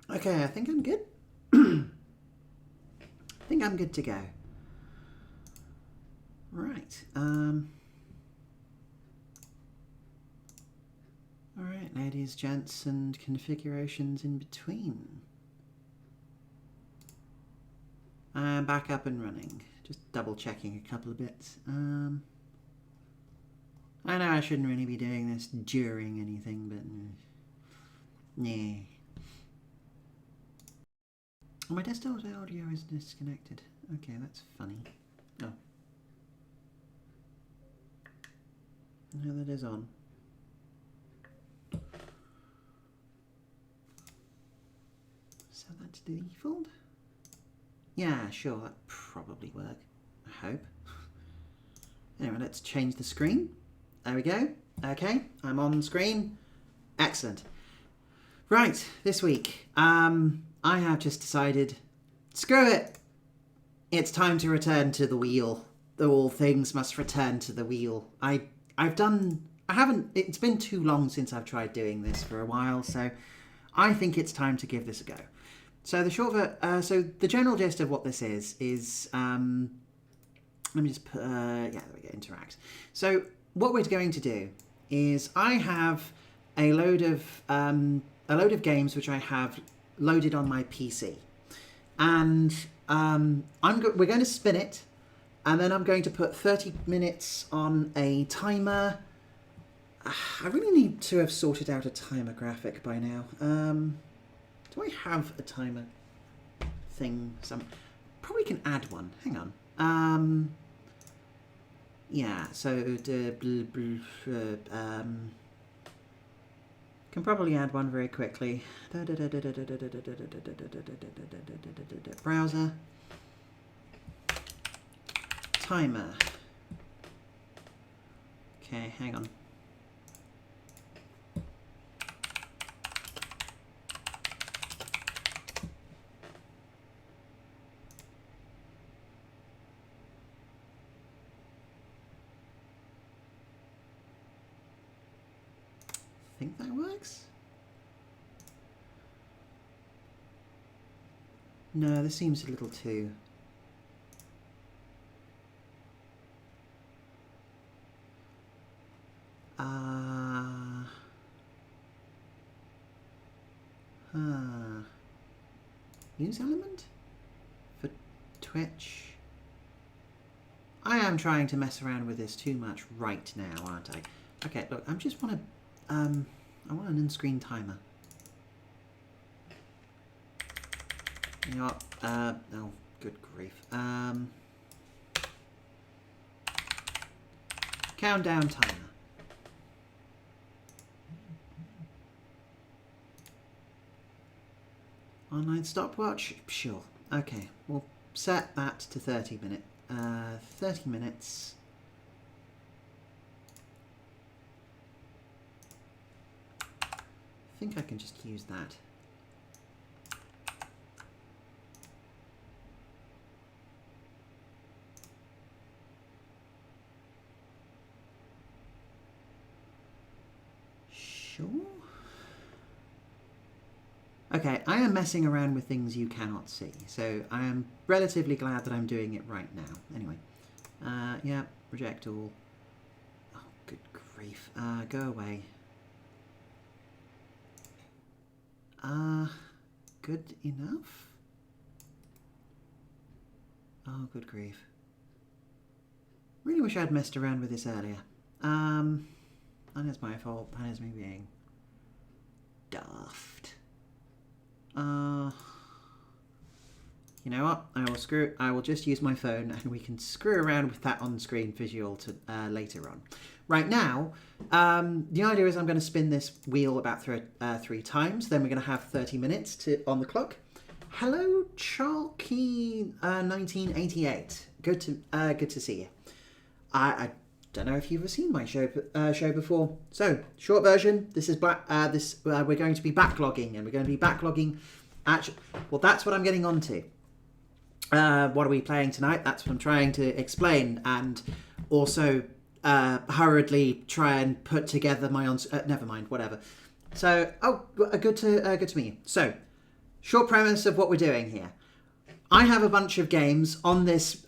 Okay, I think I'm good. I think I'm good to go. Right. All right, ladies, gents, and configurations in between. I'm back up and running. Just double checking a couple of bits. I know I shouldn't really be doing this during anything, but nah. Oh, my desktop audio is disconnected. Okay, that's funny. Oh. No, that is on. Set that to default? Yeah, sure, that probably work. I hope. Anyway, let's change the screen. There we go. Okay, I'm on screen. Excellent. Right, this week, I have just decided, screw it. It's time to return to the wheel. All things must return to the wheel. It's been too long since I've tried doing this for a while, so I think it's time to give this a go. So the general gist of what this is, let me just put, yeah, there we go, interact. So what we're going to do is I have a load of games which I have loaded on my PC, and we're going to spin it, and then I'm going to put 30 minutes on a timer. I really need to have sorted out a timer graphic by now. Do I have a timer thing? Probably can add one. Hang on. Yeah, so can probably add one very quickly. Browser. Timer. Okay, hang on. I think that works. No, this seems a little too... News element? For Twitch? I am trying to mess around with this too much right now, aren't I? Okay, look, I just want to... I want an in-screen timer. You know what? Oh, good grief. Countdown timer. Online stopwatch? Sure. Okay, we'll set that to 30 minutes. 30 minutes. I think I can just use that. Sure. Okay, I am messing around with things you cannot see, so I am relatively glad that I'm doing it right now. Anyway, yeah, reject all. Oh, good grief. Go away. Good enough? Oh, good grief. Really wish I'd messed around with this earlier. That is my fault. That is me being daft. You know what? I will just use my phone, and we can screw around with that on-screen visual to later on. Right now, the idea is I'm going to spin this wheel about 3 times. Then we're going to have 30 minutes on the clock. Hello, Chalky 1988. Good to see you. I don't know if you've ever seen my show before. So, short version. This is we're going to be backlogging, and we're going to be backlogging. Actually, well, that's what I'm getting onto. What are we playing tonight? That's what I'm trying to explain, and also hurriedly try and put together my never mind, whatever. So, good to meet you. So, short premise of what we're doing here. I have a bunch of games on this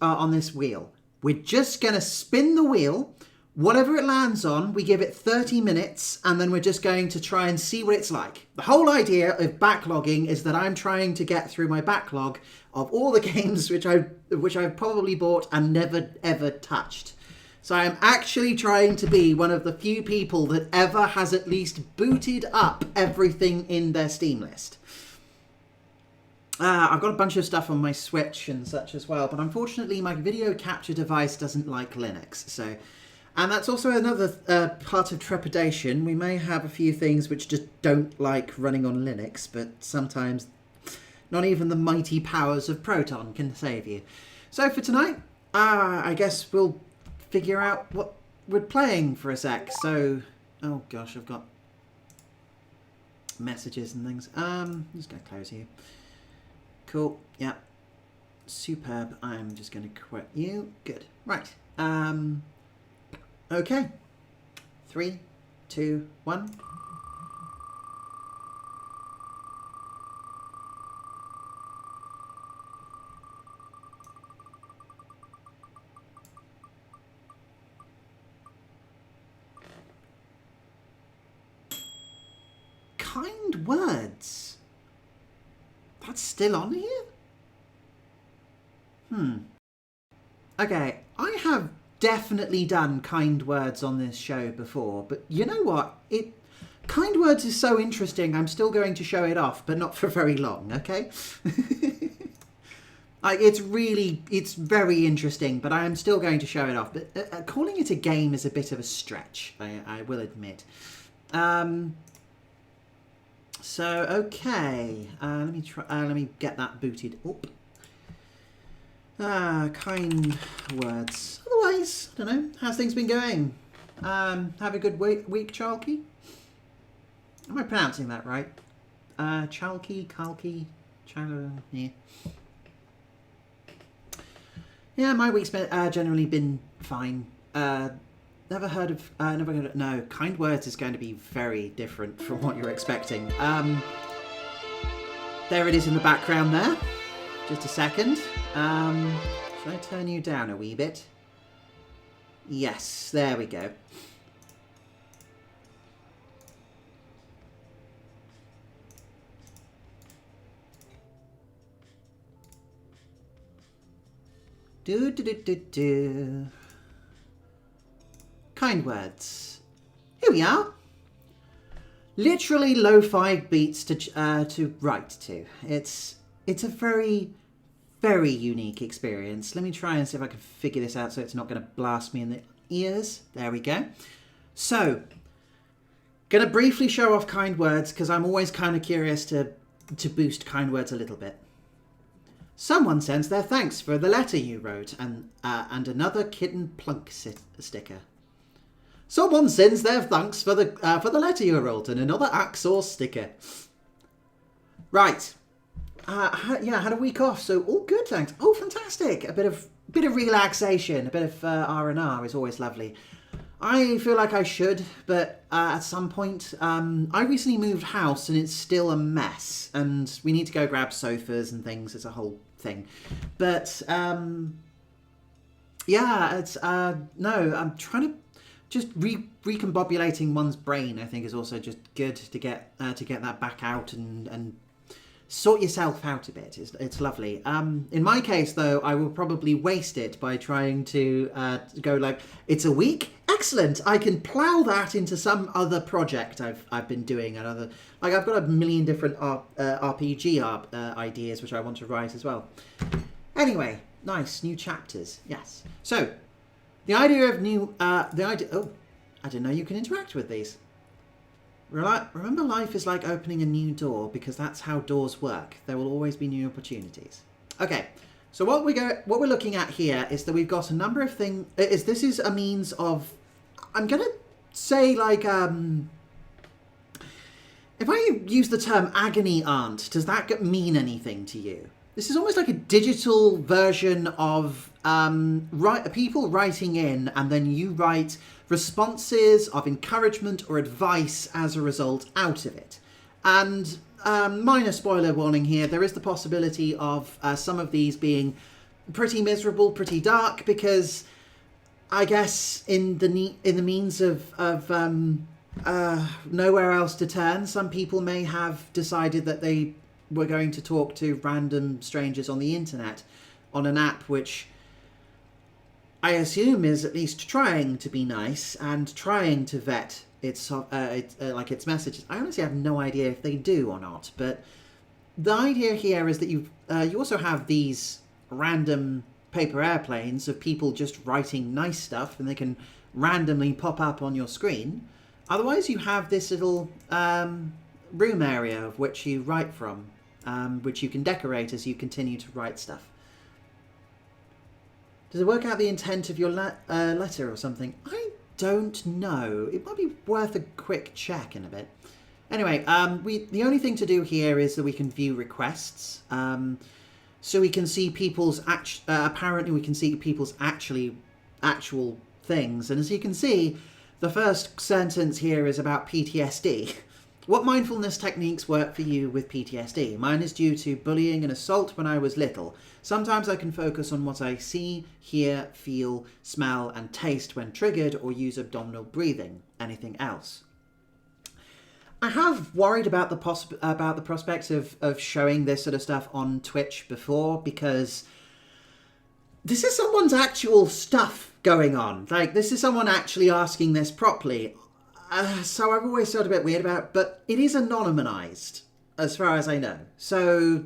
wheel. We're just going to spin the wheel. Whatever it lands on, we give it 30 minutes, and then we're just going to try and see what it's like. The whole idea of backlogging is that I'm trying to get through my backlog of all the games which I've probably bought and never ever touched. So I'm actually trying to be one of the few people that ever has at least booted up everything in their Steam list. I've got a bunch of stuff on my Switch and such as well, but unfortunately my video capture device doesn't like Linux. And that's also another part of trepidation. We may have a few things which just don't like running on Linux, but sometimes not even the mighty powers of Proton can save you. So for tonight, I guess we'll figure out what we're playing for a sec. So, oh gosh, I've got messages and things. I'm just going to close you. Cool, yeah. Superb. I'm just going to quit you. Good. Right. Okay. 3, 2, 1. Kind words. That's still on here? Okay, I have definitely done kind words on this show before, but you know what? Kind words is so interesting, I'm still going to show it off, but not for very long, okay? It's very interesting, but I am still going to show it off. But calling it a game is a bit of a stretch, I will admit. So, okay, let me try. Let me get that booted up. Kind words. Otherwise, I don't know. How's things been going? Have a good week, Chalky? Am I pronouncing that right? Chalky, Kalky, yeah. Yeah, my week's been, generally been fine. Never heard of, no, kind words is going to be very different from what you're expecting. There it is in the background there. Just a second. Should I turn you down a wee bit? Yes, there we go. Do. Kind words. Here we are. Literally lo-fi beats to write to. It's a very, very unique experience. Let me try and see if I can figure this out so it's not going to blast me in the ears. There we go. So, going to briefly show off kind words because I'm always kind of curious to boost kind words a little bit. Someone sends their thanks for the letter you wrote and another kitten plunk sticker. Someone sends their thanks for the letter you wrote and another Axor sticker. Right. Yeah, had a week off, so all good, thanks. Oh, fantastic! A bit of relaxation, a bit of R&R is always lovely. I feel like I should, but at some point, I recently moved house and it's still a mess, and we need to go grab sofas and things. It's a whole thing, but yeah, it's no. I'm trying to just recombobulating one's brain. I think is also just good to get that back out and sort yourself out a bit. It's lovely. In my case, though, I will probably waste it by trying to go like, it's a week? Excellent! I can plough that into some other project I've been doing. I've got a million different RPG ideas which I want to write as well. Anyway, nice, new chapters, yes. So, the idea of oh, I didn't know you can interact with these. Remember, life is like opening a new door because that's how doors work. There will always be new opportunities. Okay, so what we're looking at here is that we've got a number of things. This is a means of, I'm gonna say like if I use the term agony aunt, does that mean anything to you? This is almost like a digital version of people writing in, and then you write responses of encouragement or advice as a result out of it. And minor spoiler warning here, there is the possibility of some of these being pretty miserable, pretty dark, because I guess in the means of nowhere else to turn, some people may have decided that they were going to talk to random strangers on the internet on an app which I assume is at least trying to be nice and trying to vet its messages. I honestly have no idea if they do or not, but the idea here is that you also have these random paper airplanes of people just writing nice stuff, and they can randomly pop up on your screen. Otherwise, you have this little room area of which you write from, which you can decorate as you continue to write stuff. Does it work out the intent of your letter or something? I don't know. It might be worth a quick check in a bit. Anyway, the only thing to do here is that we can view requests. So we can see people's apparently we can see people's actual things. And as you can see, the first sentence here is about PTSD. What mindfulness techniques work for you with PTSD? Mine is due to bullying and assault when I was little. Sometimes I can focus on what I see, hear, feel, smell, and taste when triggered, or use abdominal breathing. Anything else? I have worried about the prospects of showing this sort of stuff on Twitch before, because this is someone's actual stuff going on. Like, this is someone actually asking this properly. So I've always felt a bit weird about it, but it is anonymized, as far as I know. So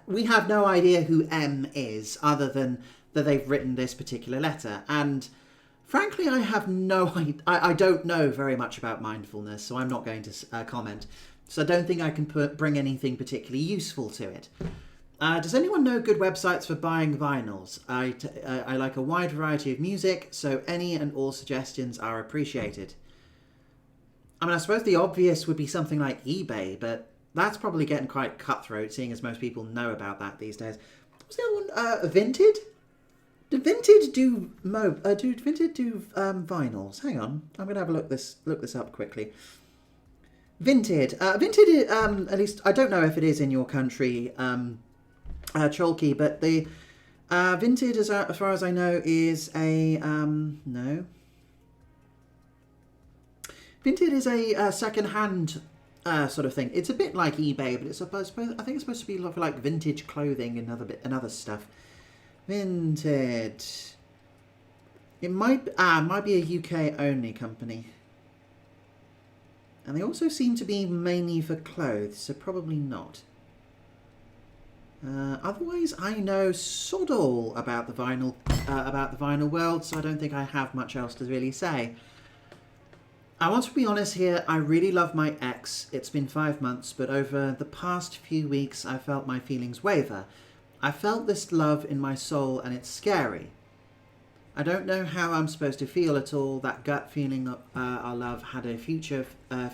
we have no idea who M is, other than that they've written this particular letter. And frankly, I have no idea. I don't know very much about mindfulness, so I'm not going to comment. So I don't think I can bring anything particularly useful to it. Does anyone know good websites for buying vinyls? I like a wide variety of music, so any and all suggestions are appreciated. I mean, I suppose the obvious would be something like eBay, but that's probably getting quite cutthroat, seeing as most people know about that these days. What's the other one? Vinted? Do Vinted do vinyls? Hang on, I'm gonna have a look this up quickly. Vinted, at least I don't know if it is in your country, Cholky, but the Vinted, as far as I know, is a no. Vinted is a second-hand sort of thing. It's a bit like eBay, but it's supposed. I think it's supposed to be like vintage clothing and other stuff. Vinted. It might be a UK only company, and they also seem to be mainly for clothes, so probably not. Otherwise, I know sod all about the vinyl world, so I don't think I have much else to really say. I want to be honest here, I really love my ex. It's been 5 months, but over the past few weeks I felt my feelings waver. I felt this love in my soul, and it's scary. I don't know how I'm supposed to feel at all. That gut feeling our love had a future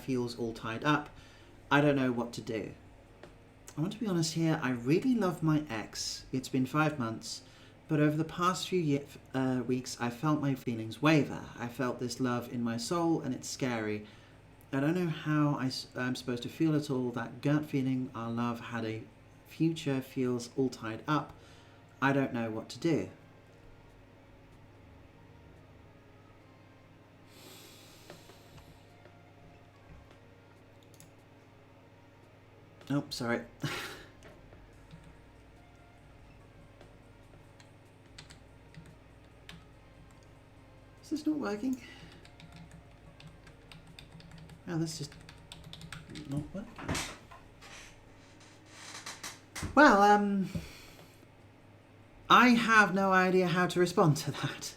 feels all tied up. I don't know what to do. I want to be honest here, I really love my ex. It's been 5 months. But over the past few weeks, I felt my feelings waver. I felt this love in my soul, and it's scary. I don't know how I'm supposed to feel at all. That gut feeling our love had a future feels all tied up. I don't know what to do. Oh, sorry. Is this not working? Oh, that's just not working. Well, I have no idea how to respond to that.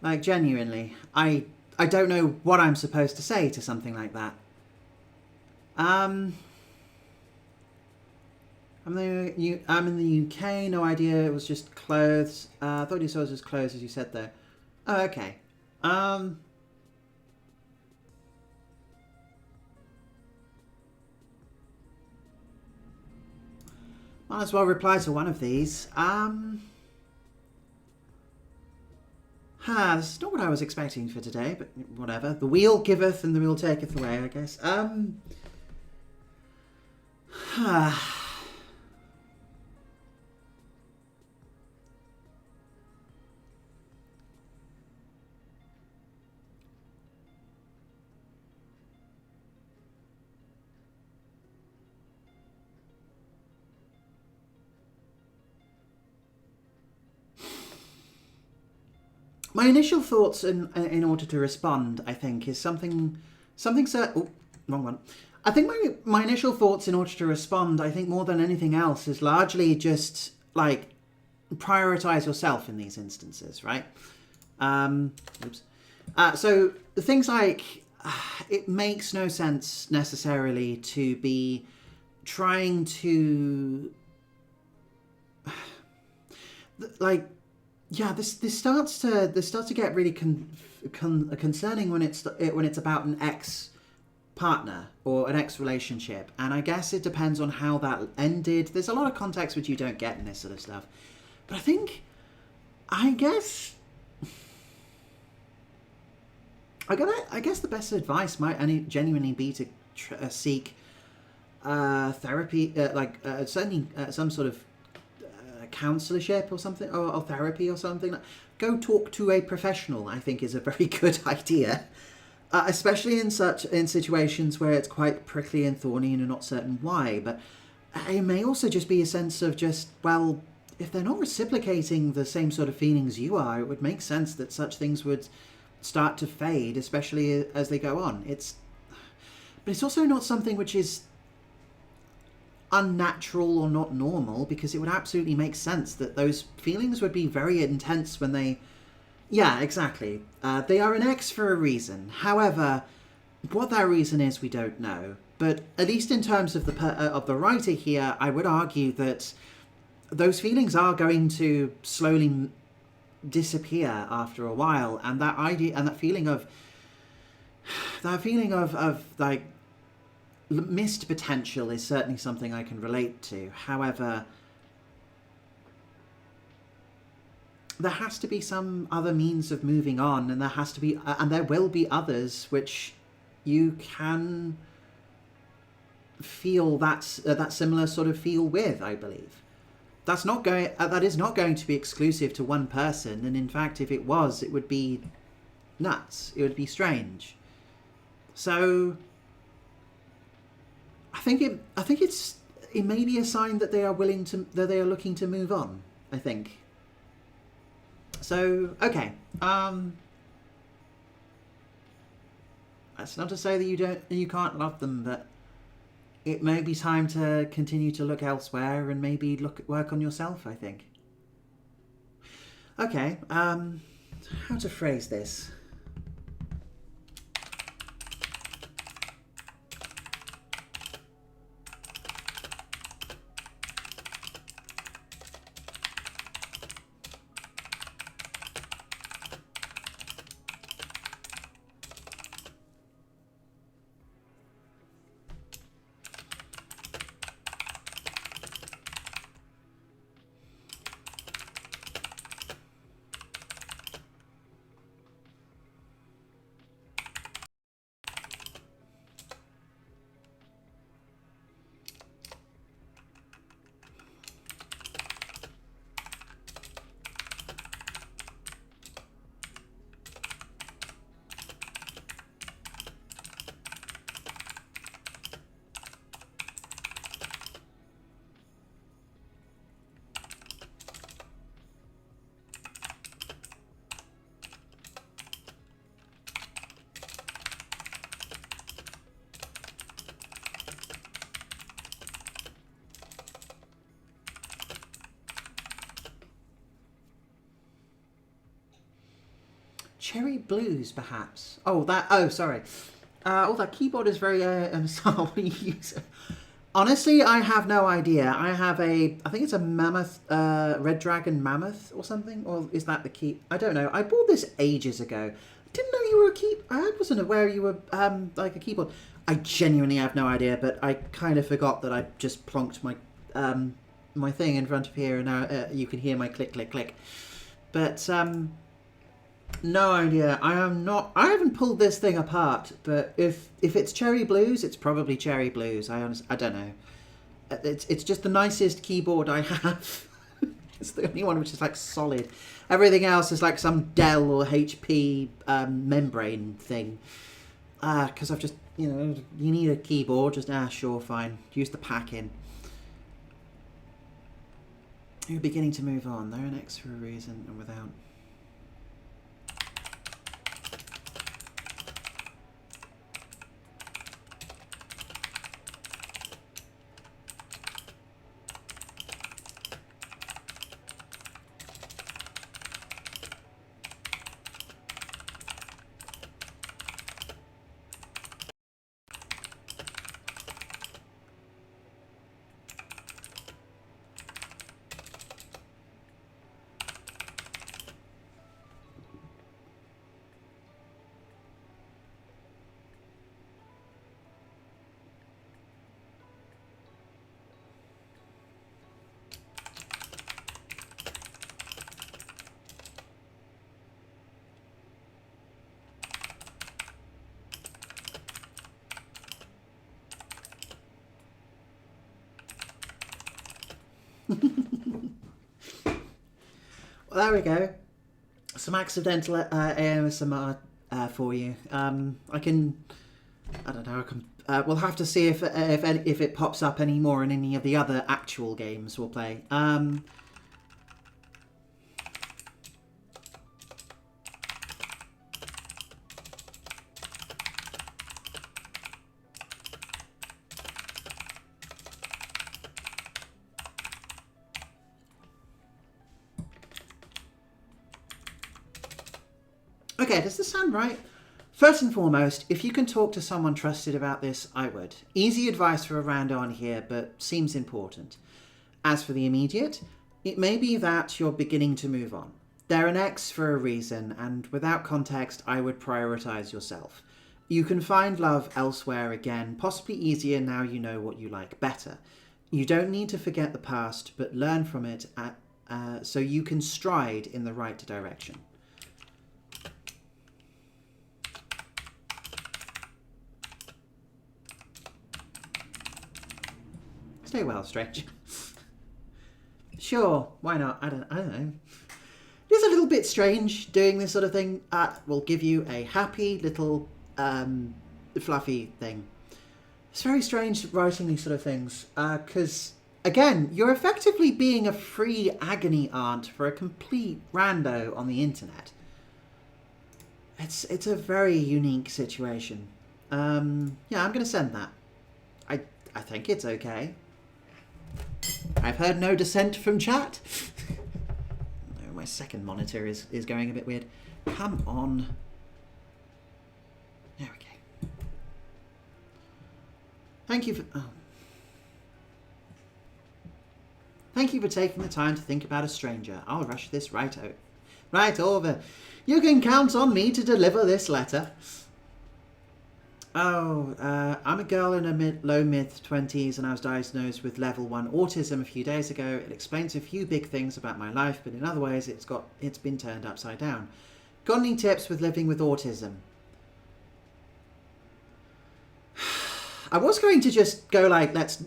Like, genuinely, I don't know what I'm supposed to say to something like that. I'm in the UK, no idea, it was just clothes. I thought you saw it as clothes, as you said there. Oh, okay. Might as well reply to one of these. This is not what I was expecting for today, but whatever. The wheel giveth and the wheel taketh away, I guess. My initial thoughts in order to respond, I think, is something oh, wrong one. I think my initial thoughts in order to respond, I think more than anything else, is largely just like prioritize yourself in these instances, right? Oops. So things like it makes no sense necessarily to be trying to like. Yeah, this starts to get really concerning when it's about an ex partner or an ex relationship, and I guess it depends on how that ended. There's a lot of context which you don't get in this sort of stuff, but I guess the best advice might genuinely be to seek therapy, certainly some sort of counselorship or something, or therapy or something. Go talk to a professional, I think, is a very good idea, especially in situations where it's quite prickly and thorny and you're not certain why. But it may also just be a sense of just, well, if they're not reciprocating the same sort of feelings you are, it would make sense that such things would start to fade, especially as they go on. But it's also not something which is unnatural or not normal, because it would absolutely make sense that those feelings would be very intense when they... Yeah, exactly. They are an ex for a reason. However, what that reason is, we don't know. But at least in terms of the writer here, I would argue that those feelings are going to slowly disappear after a while, and that idea and that feeling of like missed potential is certainly something I can relate to. However, there has to be some other means of moving on, and there will be others which you can feel that similar sort of feel with, I believe. That is not going to be exclusive to one person, and in fact, if it was, it would be nuts. It would be strange. So I think it may be a sign that they are looking to move on, I think. So, okay. That's not to say that you can't love them, but it may be time to continue to look elsewhere and maybe work on yourself, I think. Okay, how to phrase this? Cherry Blues, perhaps. Sorry. That keyboard is very sorry. Honestly, I have no idea. I think it's a mammoth, Red Dragon Mammoth or something, or is that the key? I don't know. I bought this ages ago. Didn't know you were I wasn't aware you were like a keyboard. I genuinely have no idea, but I kind of forgot that I just plonked my my thing in front of here, and now you can hear my click, click, click. But No idea. I haven't pulled this thing apart, but if it's cherry blues, it's probably cherry blues. I don't know. It's just the nicest keyboard I have. It's the only one which is like solid. Everything else is like some Dell or HP membrane thing. Because I've just, you need a keyboard. Just sure, fine. Use the pack-in. You're beginning to move on. They're an X for a reason, and without. Well, there we go. Some accidental ASMR for you. I don't know. We'll have to see if it pops up any more in any of the other actual games we'll play. Okay, does this sound right? First and foremost, if you can talk to someone trusted about this, I would. Easy advice for a round on here, but seems important. As for the immediate, it may be that you're beginning to move on. They're an X for a reason, and without context, I would prioritize yourself. You can find love elsewhere again, possibly easier now you know what you like better. You don't need to forget the past, but learn from it so you can stride in the right direction. Stay well, Stretch. Sure, why not? I don't know. It is a little bit strange doing this sort of thing. We'll give you a happy little fluffy thing. It's very strange writing these sort of things because, again, you're effectively being a free agony aunt for a complete rando on the internet. It's a very unique situation. Yeah, I'm going to send that. I think it's okay. I've heard no dissent from chat. No, my second monitor is going a bit weird. Come on. There we go. Thank you for... Oh. Thank you for taking the time to think about a stranger. I'll rush this right over. You can count on me to deliver this letter. Oh, I'm a girl in her low mid-20s and I was diagnosed with level 1 autism a few days ago. It explains a few big things about my life, but in other ways it's been turned upside down. Got any tips with living with autism? I was going to just go like, let's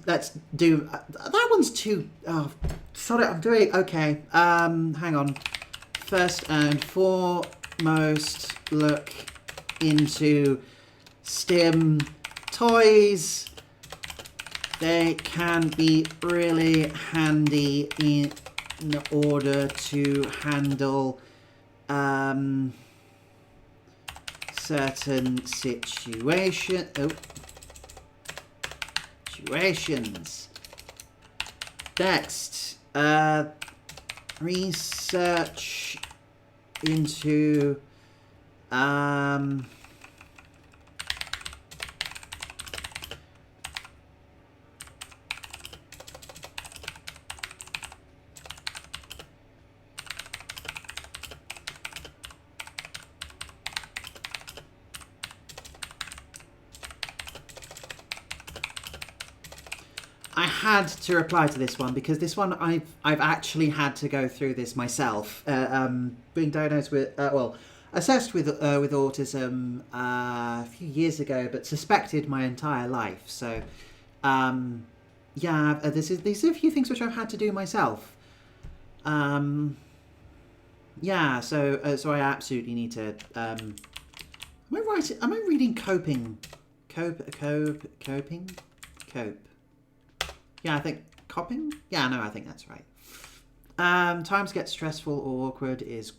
do... that one's too... Oh, sorry, I'm doing... Okay, hang on. First and foremost, look into... STEM toys. They can be really handy in order to handle certain situations. Next, research into I had to reply to this one because this one I've actually had to go through this myself. Being diagnosed with assessed with autism a few years ago, but suspected my entire life. So, yeah, these are a few things which I've had to do myself. Yeah, so I absolutely need to. Am I right? Am I reading coping? Coping? Cope. Yeah, I think coping. Yeah, no, I think that's right. Times get stressful or awkward is.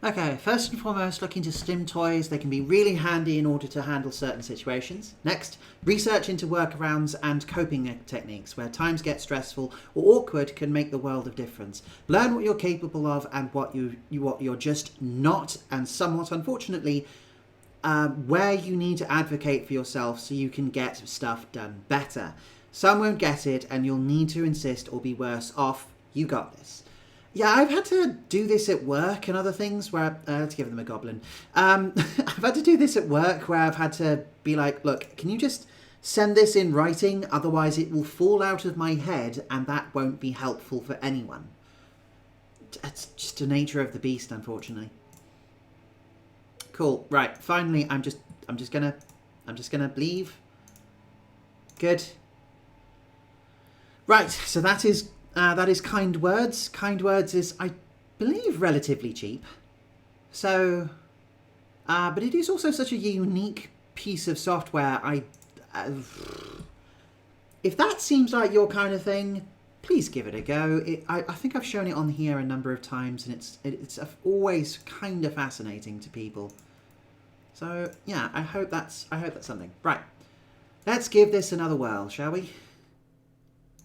Okay, first and foremost, look into stim toys. They can be really handy in order to handle certain situations. Next, research into workarounds and coping techniques where times get stressful or awkward can make the world of difference. Learn what you're capable of and what you're just not, and somewhat unfortunately, where you need to advocate for yourself so you can get stuff done better. Some won't get it, and you'll need to insist or be worse off. You got this. Yeah, I've had to do this at work and other things where, let's give them a goblin. I've had to do this at work where I've had to be like, look, can you just send this in writing? Otherwise it will fall out of my head and that won't be helpful for anyone. It's just the nature of the beast, unfortunately. Cool, right, finally, I'm just gonna leave. Good. Right, so that is kind words. Kind words is, I believe, relatively cheap. So, but it is also such a unique piece of software. If that seems like your kind of thing, please give it a go. I think I've shown it on here a number of times, and it's always kind of fascinating to people. So yeah, I hope that's something. Right, let's give this another whirl, shall we?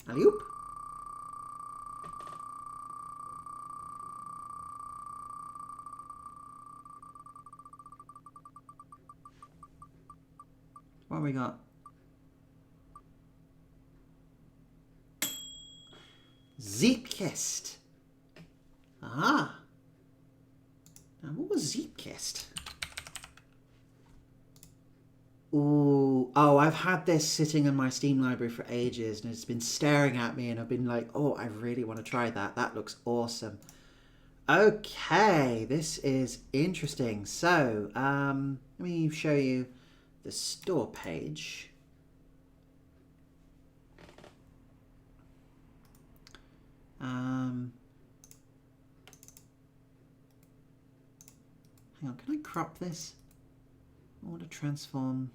Alley-oop. What have we got? Zeepkist. Ah. Now, what was Zeepkist? Ooh. Oh, I've had this sitting in my Steam library for ages, and it's been staring at me, and I've been like, oh, I really want to try that. That looks awesome. Okay, this is interesting. So, let me show you the store page. Hang on, can I crop this? I want to transform.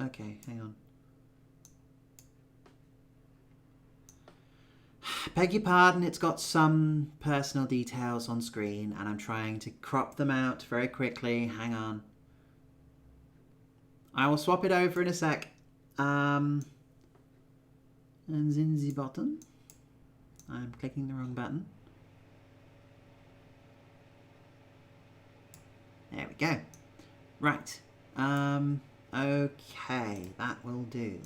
Okay, hang on. Beg your pardon, it's got some personal details on screen and I'm trying to crop them out very quickly. Hang on. I will swap it over in a sec. And in the button. I'm clicking the wrong button. There we go. Right. Okay, that will do.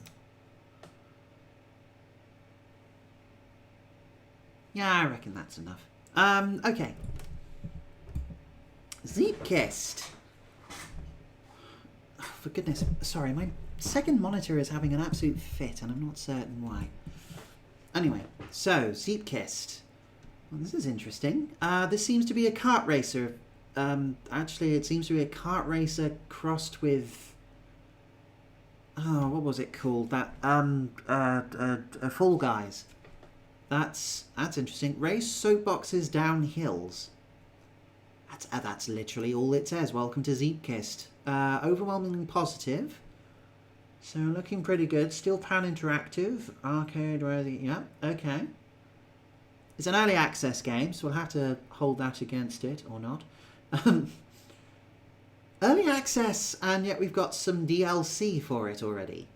Yeah, I reckon that's enough. Okay. Zeepkist. Oh, for goodness, sorry, my second monitor is having an absolute fit and I'm not certain why. Anyway, so, Zeepkist. Well, this is interesting. This seems to be a kart racer. Actually, it seems to be a kart racer crossed with... Oh, what was it called? That, Fall Guys. That's interesting. Race soapboxes down hills. That's literally all it says. Welcome to Zeepkist. Overwhelmingly positive. So looking pretty good. Steel Pan Interactive. Arcade worthy. Yeah, okay. It's an early access game, so we'll have to hold that against it or not. Early access, and yet we've got some DLC for it already.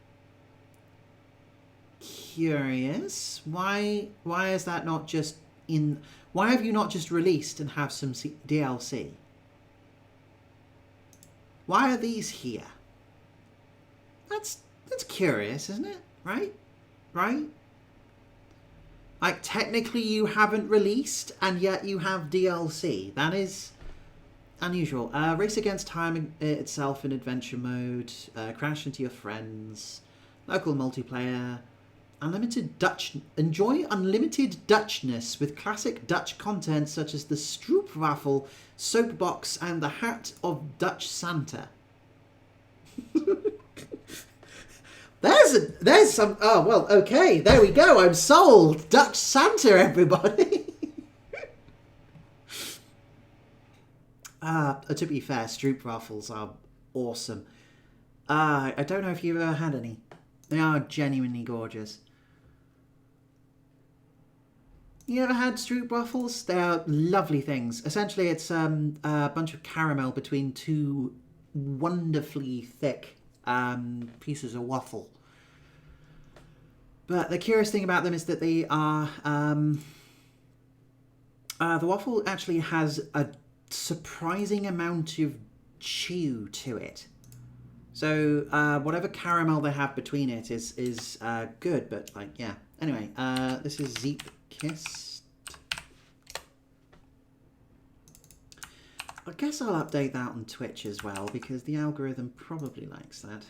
Curious. Why is that not just in... Why have you not just released and have some DLC? Why are these here? That's curious, isn't it? Right? Right? Like, technically you haven't released, and yet you have DLC. That is unusual. Race against time itself in adventure mode. Crash into your friends. Local multiplayer. Unlimited Dutch. Enjoy unlimited Dutchness with classic Dutch content such as the stroopwafel, soapbox, and the hat of Dutch Santa. There's some... Oh, well, okay. There we go. I'm sold. Dutch Santa, everybody. To be fair, stroopwafels are awesome. I don't know if you've ever had any. They are genuinely gorgeous. You ever had stroopwafels? They are lovely things. Essentially, it's a bunch of caramel between two wonderfully thick pieces of waffle. But the curious thing about them is that they are... the waffle actually has a surprising amount of chew to it. So whatever caramel they have between it is good, but like, yeah. Anyway, this is Zeepkist. I guess I'll update that on Twitch as well, because the algorithm probably likes that.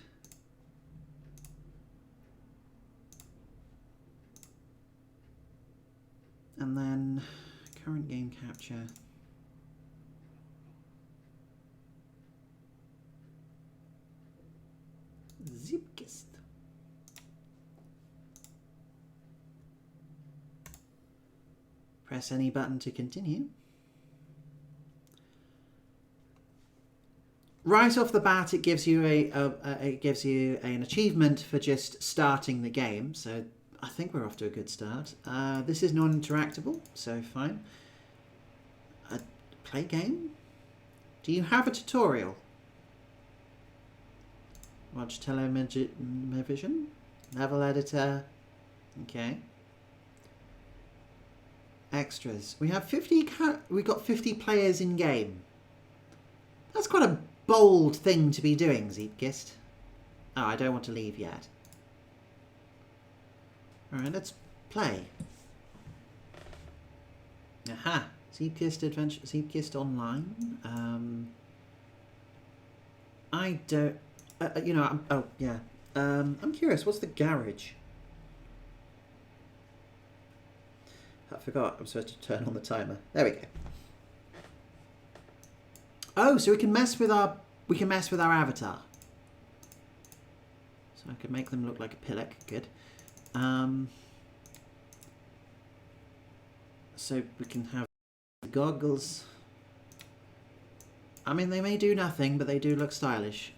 And then current game capture. Zeepkist. Press any button to continue. Right off the bat, it gives you an achievement for just starting the game. So I think we're off to a good start. This is non-interactable, so fine. Play game. Do you have a tutorial? Watch television. Level editor. Okay. Extras. We have 50. We got 50 players in game. That's quite a bold thing to be doing, Zeepkist. Oh, I don't want to leave yet. All right, let's play. Aha. Zeepkist Adventure. Zeepkist Online. I don't. You know. Oh yeah. I'm curious. What's the garage? I forgot. I'm supposed to turn on the timer. There we go. Oh, so we can mess with our avatar. So I could make them look like a pillock. Good. So we can have goggles. I mean, they may do nothing, but they do look stylish.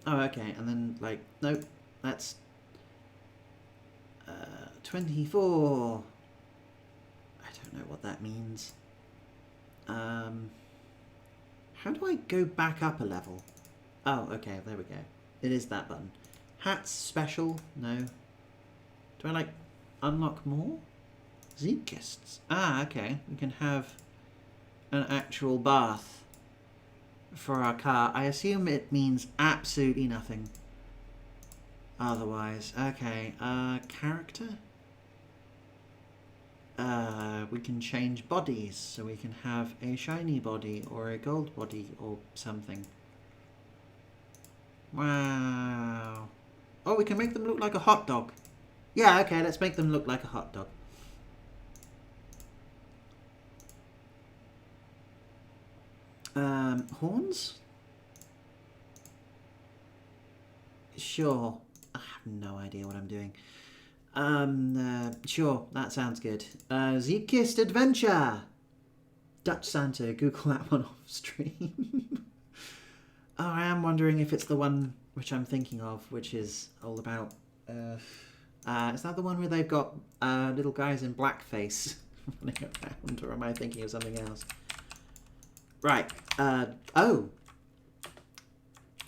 Oh, okay, and then, like, nope, that's 24. I don't know what that means. How do I go back up a level? Oh, okay, there we go. It is that button. Hats special? No. Do I, like, unlock more? Zeitgests. Ah, okay. We can have an actual bath for our car. I assume it means absolutely nothing otherwise. Okay, character? We can change bodies, so we can have a shiny body or a gold body or something. Wow. Oh, we can make them look like a hot dog. Yeah, okay, let's make them look like a hot dog. Horns? Sure. I have no idea what I'm doing. Sure, that sounds good. Zeitgeist Adventure! Dutch Santa, Google that one off stream. Oh, I am wondering if it's the one which I'm thinking of, which is all about... is that the one where they've got little guys in blackface running around, or am I thinking of something else? Right. Oh.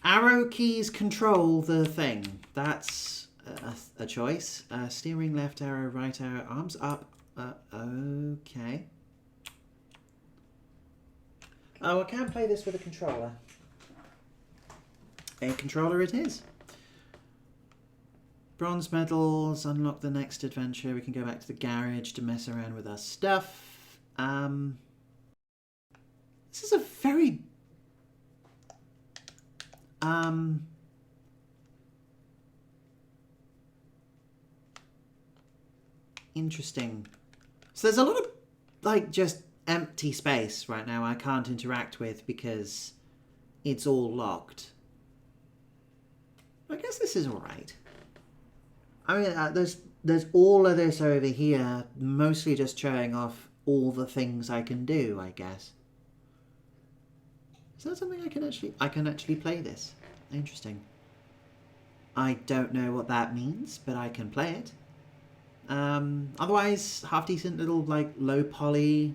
Arrow keys control the thing. That's a choice. Steering left arrow, right arrow, arms up. Okay. Oh, I can't play this with a controller. A controller it is. Bronze medals, unlock the next adventure. We can go back to the garage to mess around with our stuff. This is a very... interesting. So there's a lot of, like, just empty space right now I can't interact with because it's all locked. I guess this is alright. I mean, there's all of this over here, mostly just showing off all the things I can do, I guess. Is that something I can actually play this? Interesting. I don't know what that means, but I can play it. Otherwise, half decent little, like, low poly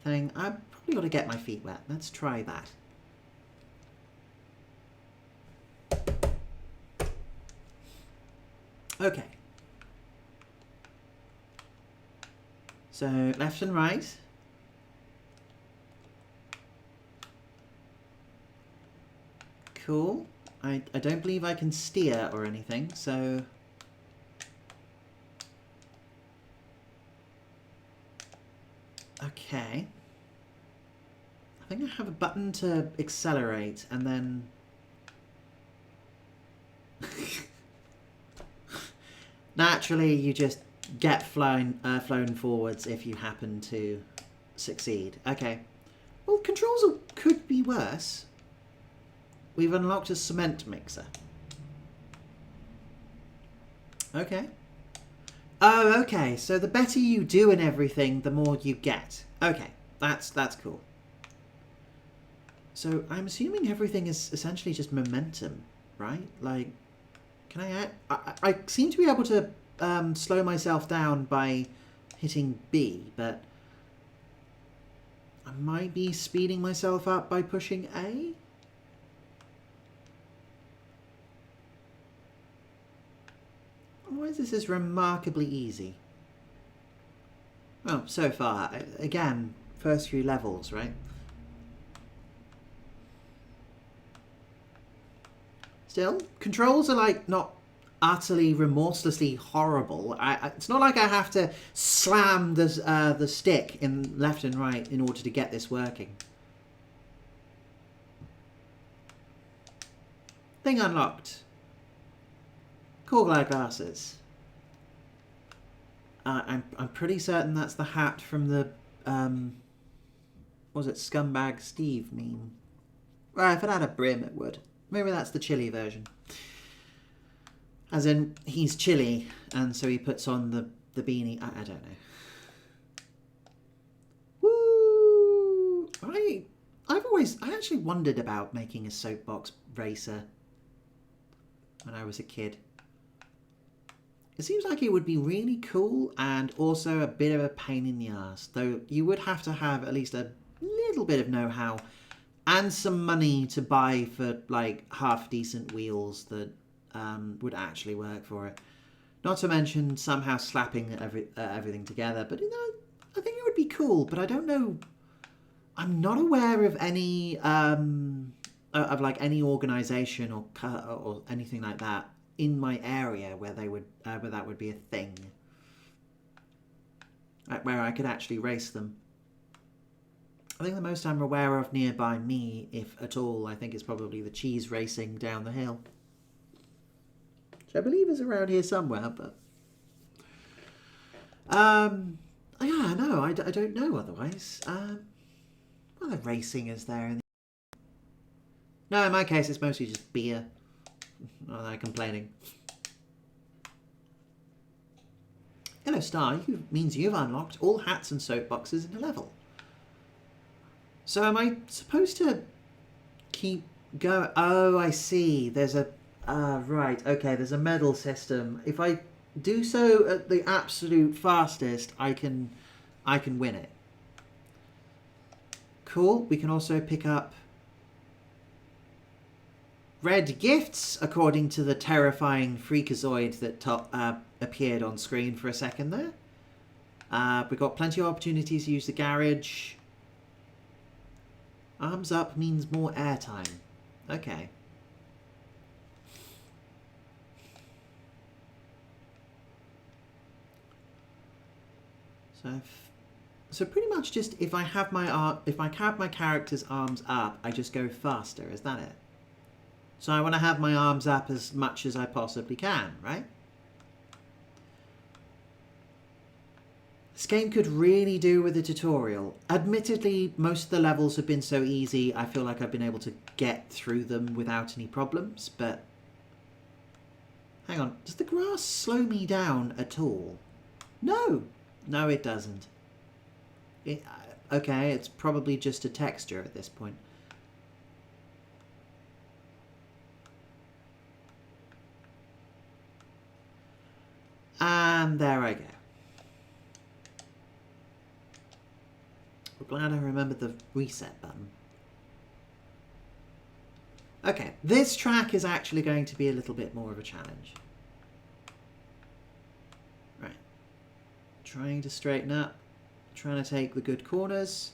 thing. I've probably got to get my feet wet. Let's try that. Okay. So, left and right. Cool. I don't believe I can steer or anything, so... Okay. I think I have a button to accelerate, and then... Naturally, you just get flown forwards if you happen to succeed. Okay. Well, controls could be worse. We've unlocked a cement mixer. Okay. Oh, okay. So the better you do in everything, the more you get. Okay. That's cool. So I'm assuming everything is essentially just momentum, right? Like, can I seem to be able to slow myself down by hitting B, but I might be speeding myself up by pushing A? Otherwise, this is remarkably easy. Well, so far. Again, first few levels, right? Still, controls are, like, not utterly remorselessly horrible. It's not like I have to slam the stick in left and right in order to get this working. Thing unlocked. Cool glide glasses. I'm pretty certain that's the hat from the was it Scumbag Steve meme? Well, if it had a brim, it would. Maybe that's the chili version. As in, he's chilly, and so he puts on the beanie. I don't know. Woo! I actually wondered about making a soapbox racer when I was a kid. It seems like it would be really cool and also a bit of a pain in the ass, though you would have to have at least a little bit of know-how and some money to buy for like half decent wheels that would actually work for it. Not to mention somehow slapping everything together, but you know, I think it would be cool, but I don't know. I'm not aware of any like any organization or anything like that in my area where they would where that would be a thing, like where I could actually race them. I think the most I'm aware of nearby me, if at all, I think is probably the cheese racing down the hill, which I believe is around here somewhere, but yeah, no, I don't know otherwise. What other racing is there? No, in my case, it's mostly just beer. Not that I'm complaining. Hello, Star. Means you've unlocked all hats and soapboxes in a level. So am I supposed to keep going? Oh, I see. There's a... right. Okay, there's a medal system. If I do so at the absolute fastest, I can win it. Cool. We can also pick up red gifts, according to the terrifying freakazoid that appeared on screen for a second there. We've got plenty of opportunities to use the garage. Arms up means more airtime. Okay. So pretty much just if I have my character's arms up, I just go faster. Is that it? So I want to have my arms up as much as I possibly can, right? This game could really do with a tutorial. Admittedly, most of the levels have been so easy, I feel like I've been able to get through them without any problems, but... Hang on, does the grass slow me down at all? No! No, it doesn't. Okay, it's probably just a texture at this point. And there I go. I'm glad I remembered the reset button. Okay, this track is actually going to be a little bit more of a challenge. Right. Trying to straighten up. Trying to take the good corners.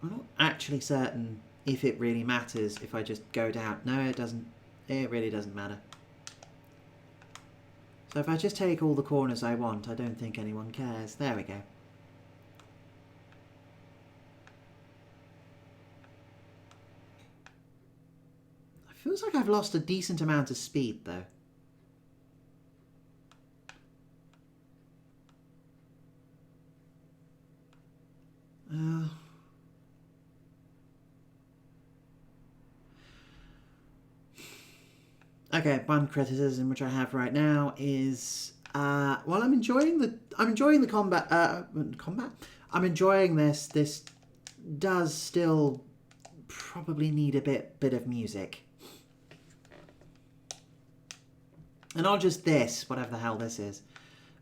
I'm not actually certain if it really matters if I just go down. No, it doesn't. It really doesn't matter. So if I just take all the corners I want, I don't think anyone cares. There we go. It feels like I've lost a decent amount of speed, though. Okay, one criticism which I have right now is while I'm enjoying the combat. I'm enjoying this. This does still probably need a bit of music, and not just this, whatever the hell this is.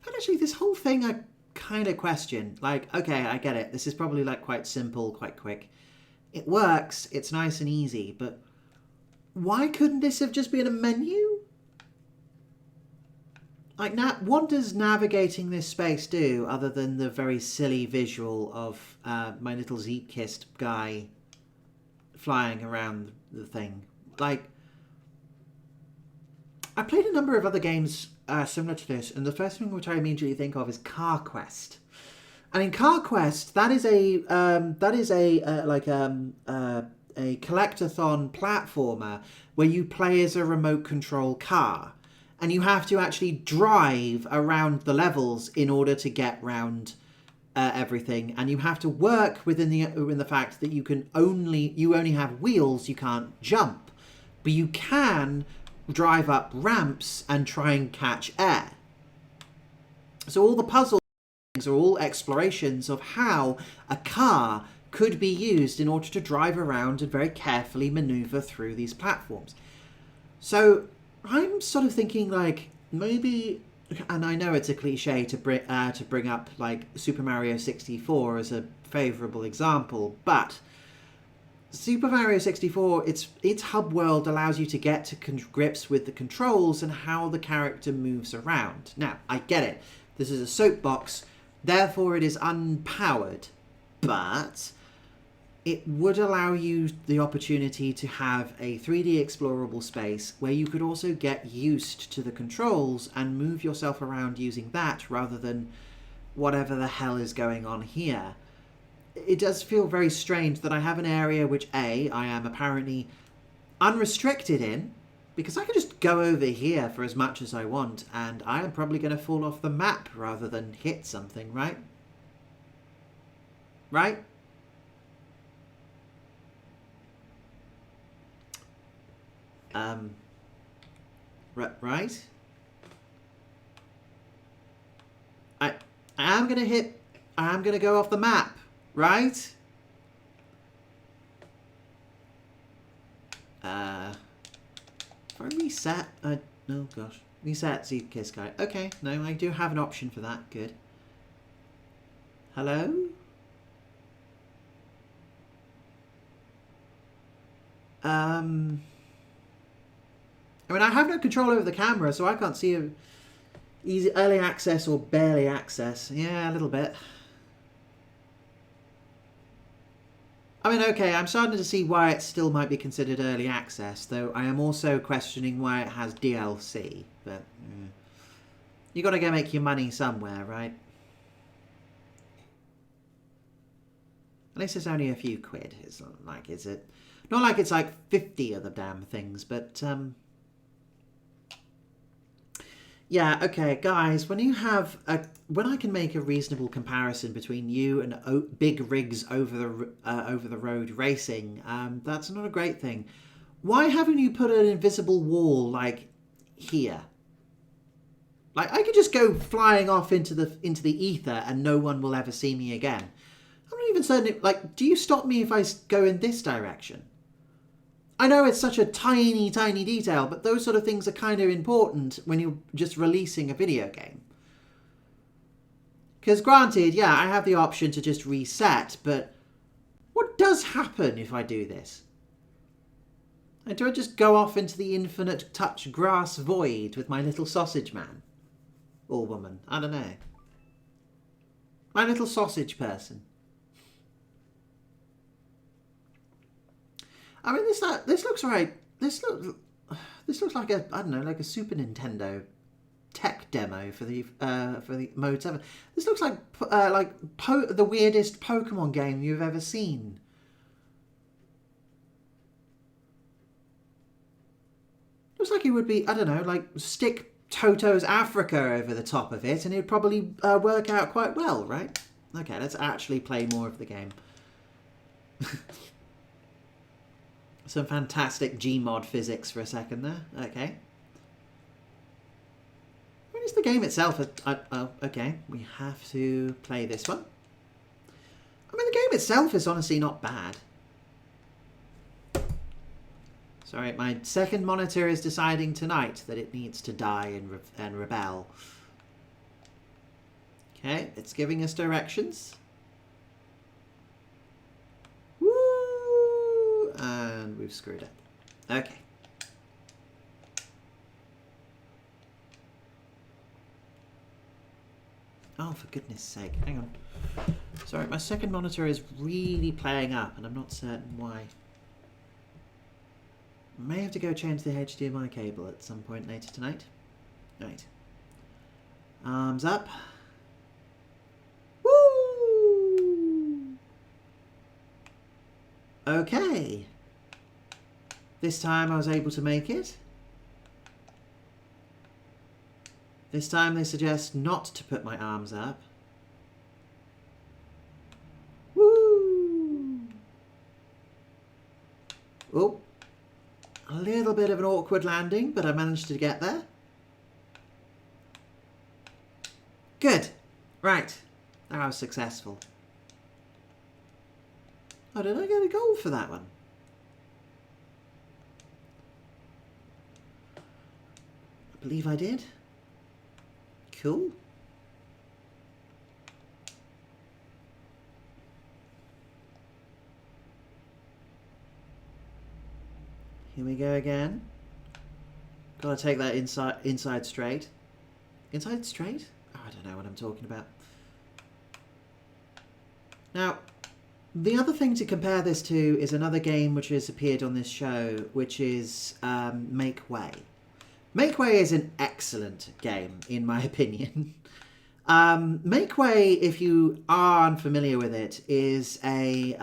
But actually, this whole thing I kind of question. Like, okay, I get it. This is probably like quite simple, quite quick. It works. It's nice and easy, but why couldn't this have just been a menu? Like, what does navigating this space do other than the very silly visual of my little Zeepkist guy flying around the thing? Like, I played a number of other games similar to this, and the first thing which I immediately think of is Car Quest. And in Car Quest, that is a collectathon platformer where you play as a remote control car, and you have to actually drive around the levels in order to get round everything, and you have to work within the fact that you only have wheels, you can't jump, but you can drive up ramps and try and catch air. So all the puzzles are all explorations of how a car could be used in order to drive around and very carefully maneuver through these platforms. So I'm sort of thinking like maybe, and I know it's a cliche to bring up like Super Mario 64 as a favourable example, but Super Mario 64, its hub world allows you to get to grips with the controls and how the character moves around. Now, I get it. This is a soapbox, therefore it is unpowered, but it would allow you the opportunity to have a 3D explorable space where you could also get used to the controls and move yourself around using that rather than whatever the hell is going on here. It does feel very strange that I have an area which A, I am apparently unrestricted in, because I can just go over here for as much as I want, and I am probably going to fall off the map rather than hit something, right? Right? Right? I am going to hit... I am going to go off the map. Right? If I reset... oh gosh. Reset Kiss Guy. Okay, no, I do have an option for that. Good. Hello? I mean, I have no control over the camera, so I can't see easy early access or barely access. Yeah, a little bit. I mean, okay, I'm starting to see why it still might be considered early access, though I am also questioning why it has DLC. But you got to go make your money somewhere, right? At least it's only a few quid. It's not like not like it's like 50 of the damn things, but yeah, okay, guys, when I can make a reasonable comparison between you and big rigs over the road racing, that's not a great thing. Why haven't you put an invisible wall like here? Like I could just go flying off into the ether and no one will ever see me again. I'm not even certain. Like, do you stop me if I go in this direction? I know it's such a tiny, tiny detail, but those sort of things are kind of important when you're just releasing a video game. Because granted, yeah, I have the option to just reset, but what does happen if I do this? Do I just go off into the infinite touch grass void with my little sausage man? Or woman, I don't know. My little sausage person. I mean, this looks right. This looks like a, I don't know, like a Super Nintendo tech demo for the Mode 7. This looks like the weirdest Pokemon game you've ever seen. Looks like it would be, I don't know, like stick Toto's Africa over the top of it and it would probably work out quite well, right? Okay, let's actually play more of the game. Some fantastic Gmod physics for a second there. Okay. When is the game itself? Oh, okay. We have to play this one. I mean, the game itself is honestly not bad. Sorry, my second monitor is deciding tonight that it needs to die and rebel. Okay, it's giving us directions. And we've screwed it. Okay. Oh, for goodness sake. Hang on. Sorry, my second monitor is really playing up and I'm not certain why. I may have to go change the HDMI cable at some point later tonight. Right. Arms up. Woo! Okay. This time I was able to make it. This time they suggest not to put my arms up. Woo! Oh. A little bit of an awkward landing, but I managed to get there. Good. Right. There I was successful. Oh, did I get a gold for that one? I believe I did. Cool. Here we go again. Gotta take that inside straight. Inside straight? Oh, I don't know what I'm talking about. Now, the other thing to compare this to is another game which has appeared on this show, which is Make Way. Make Way is an excellent game, in my opinion. Make Way, if you are unfamiliar with it, is a...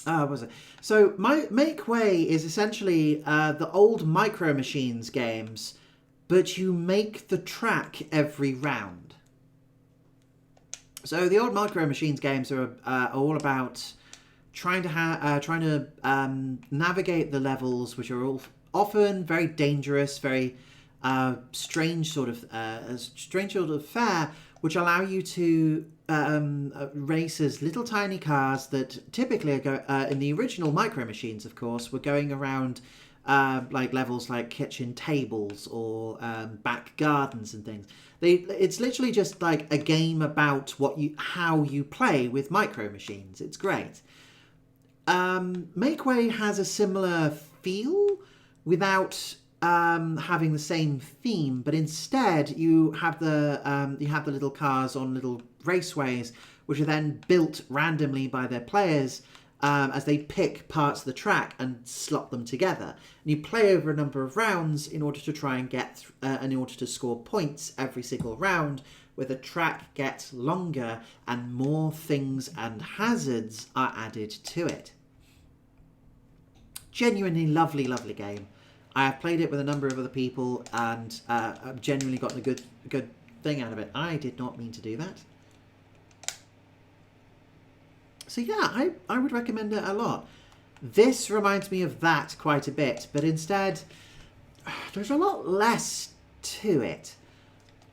what was it? So, Make Way is essentially the old Micro Machines games, but you make the track every round. So the old Micro Machines games are all about trying to navigate the levels, which are all often very dangerous, very strange sort of fare, which allow you to race as little tiny cars that typically in the original Micro Machines, of course, were going around like levels like kitchen tables or back gardens and things. It's literally just like a game about how you play with Micro Machines. It's great. Make Way has a similar feel without having the same theme, but instead you have the little cars on little raceways, which are then built randomly by their players as they pick parts of the track and slot them together. And you play over a number of rounds in order to try and in order to score points every single round, where the track gets longer and more things and hazards are added to it. Genuinely lovely, lovely game. I have played it with a number of other people and I've genuinely gotten a good thing out of it. I did not mean to do that. So yeah, I would recommend it a lot. This reminds me of that quite a bit, but instead, there's a lot less to it.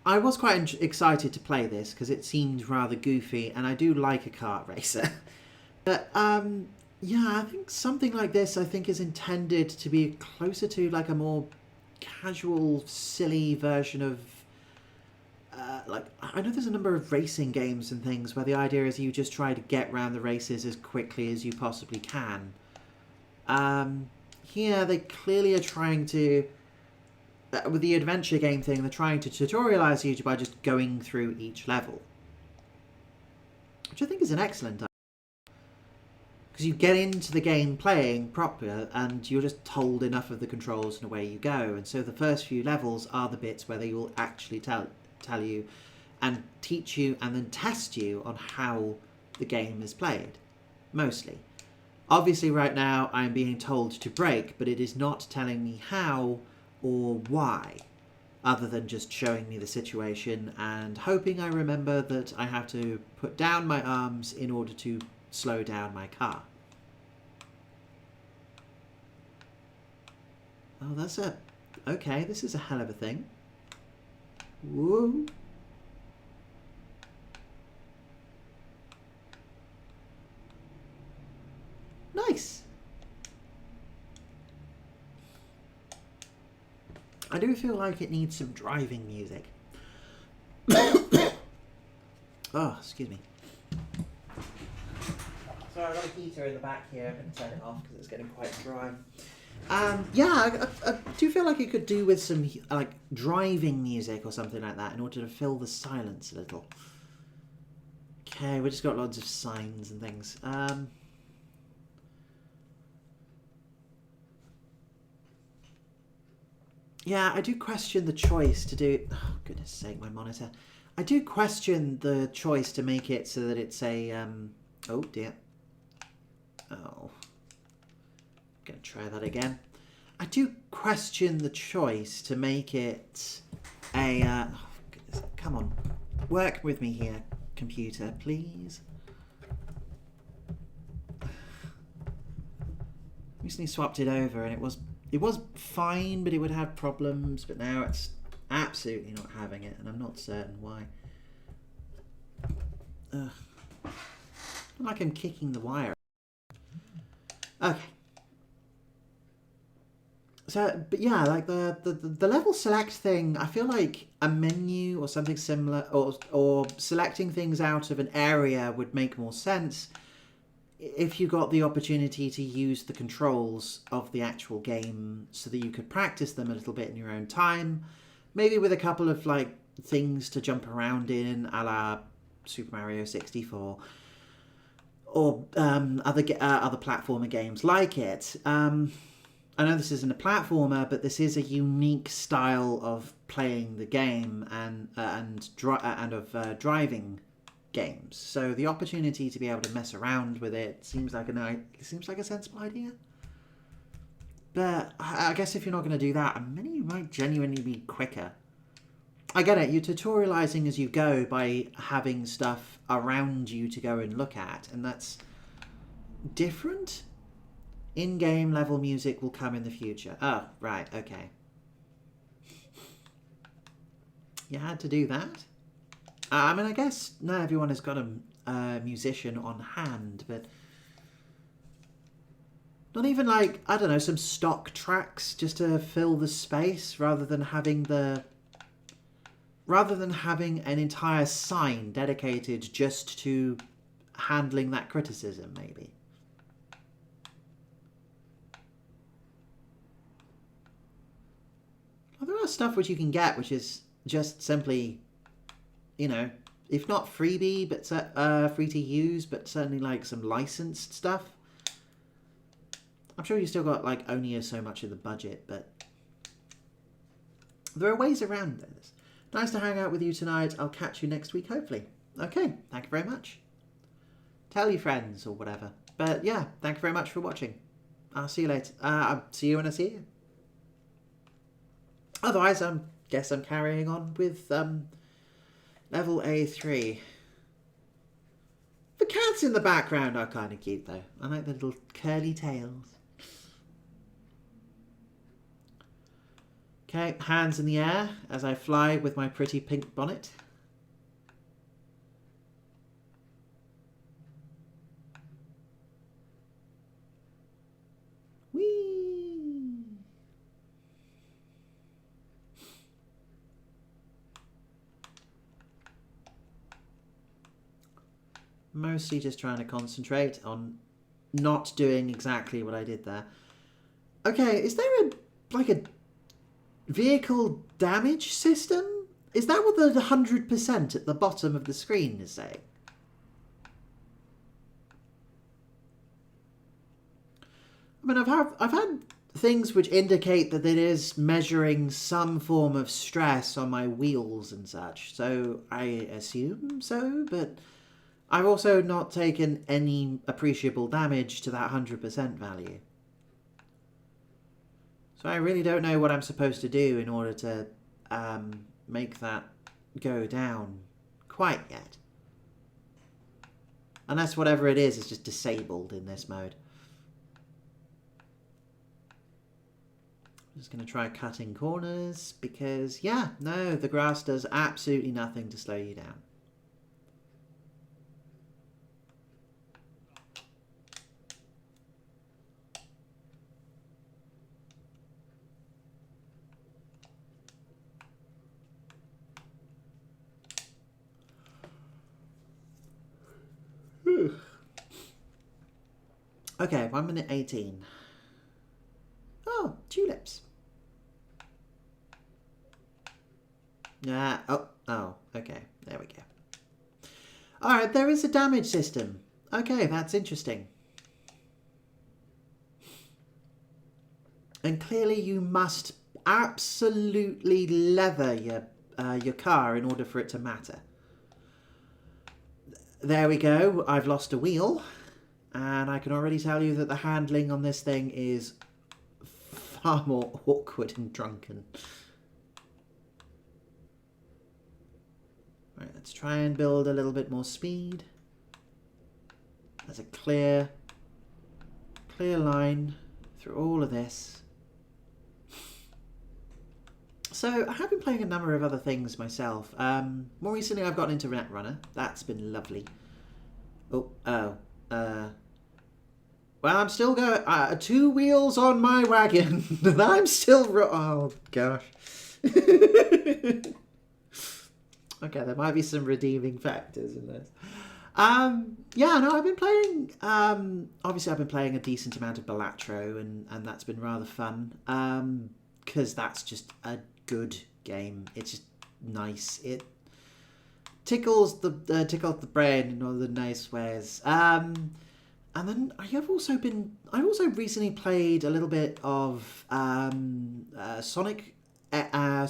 I was quite excited to play this because it seemed rather goofy, and I do like a kart racer. But yeah, I think something like this, I think, is intended to be closer to like a more casual, silly version of like, I know there's a number of racing games and things where the idea is you just try to get around the races as quickly as you possibly can. Here they clearly are trying to, with the adventure game thing, they're trying to tutorialize you by just going through each level, which I think is an excellent idea. Because you get into the game playing proper and you're just told enough of the controls and away you go. And so the first few levels are the bits where they will actually tell you and teach you and then test you on how the game is played, mostly. Obviously right now I'm being told to brake, but it is not telling me how or why, other than just showing me the situation and hoping I remember that I have to put down my arms in order to slow down my car. Oh, that's okay, this is a hell of a thing. Woo. Nice. I do feel like it needs some driving music. Oh, excuse me. So I've got a heater in the back here. I'm going to turn it off because it's getting quite dry. Yeah, I do feel like you could do with some like driving music or something like that in order to fill the silence a little. Okay, we just got lots of signs and things. Yeah, I do question the choice to do... Oh, goodness sake, my monitor. I do question the choice to make it so that it's a... Oh, dear. Oh. Gonna try that again. I do question the choice to make it a... oh, goodness. Come on. Work with me here, computer, please. Recently swapped it over and it was fine, but it would have problems, but now it's absolutely not having it, and I'm not certain why. Ugh. Like I'm kicking the wire. Okay. So, but yeah, like the level select thing, I feel like a menu or something similar, or selecting things out of an area would make more sense if you got the opportunity to use the controls of the actual game so that you could practice them a little bit in your own time. Maybe with a couple of like things to jump around in, a la Super Mario 64, or other platformer games like it. I know this isn't a platformer, but this is a unique style of playing the game and of driving games. So the opportunity to be able to mess around with it seems like a sensible idea. But I guess if you're not going to do that, a mini might genuinely be quicker. I get it, you're tutorializing as you go by having stuff around you to go and look at, and that's different. In-game level music will come in the future. Oh, right, okay. You had to do that? I mean, I guess not everyone has got a musician on hand, but not even like, I don't know, some stock tracks just to fill the space rather than having an entire sign dedicated just to handling that criticism, maybe. Well, there are stuff which you can get which is just simply, you know, if not freebie, but free to use, but certainly like some licensed stuff. I'm sure you still got like only so much of the budget, but there are ways around this. Nice to hang out with you tonight. I'll catch you next week, hopefully. Okay, thank you very much. Tell your friends or whatever. But yeah, thank you very much for watching. I'll see you later. I'll see you when I see you. Otherwise, I guess I'm carrying on with level A3. The cats in the background are kind of cute, though. I like the little curly tails. Okay, hands in the air as I fly with my pretty pink bonnet. Whee! Mostly just trying to concentrate on not doing exactly what I did there. Okay, is there a vehicle damage system? Is that what the 100% at the bottom of the screen is saying? I mean, I've had things which indicate that it is measuring some form of stress on my wheels and such, so I assume so, but I've also not taken any appreciable damage to that 100% value. So I really don't know what I'm supposed to do in order to make that go down quite yet. Unless whatever it is just disabled in this mode. I'm just going to try cutting corners because, yeah, no, the grass does absolutely nothing to slow you down. Okay, 1 minute 18. Oh, tulips. Yeah, oh, okay, there we go. Alright, there is a damage system. Okay, that's interesting. And clearly you must absolutely leather your car in order for it to matter. There we go, I've lost a wheel. And I can already tell you that the handling on this thing is far more awkward and drunken. Right, let's try and build a little bit more speed. There's a clear line through all of this. So I have been playing a number of other things myself. More recently I've gotten into Netrunner. That's been lovely. Well, I'm still going. 2 wheels on my wagon, and I'm still. Oh gosh. Okay, there might be some redeeming factors in this. Yeah, no, I've been playing. Obviously, I've been playing a decent amount of Balatro, and that's been rather fun. Because that's just a good game. It's just nice. It tickles the brain in all the nice ways. And then I've also recently played a little bit of Sonic and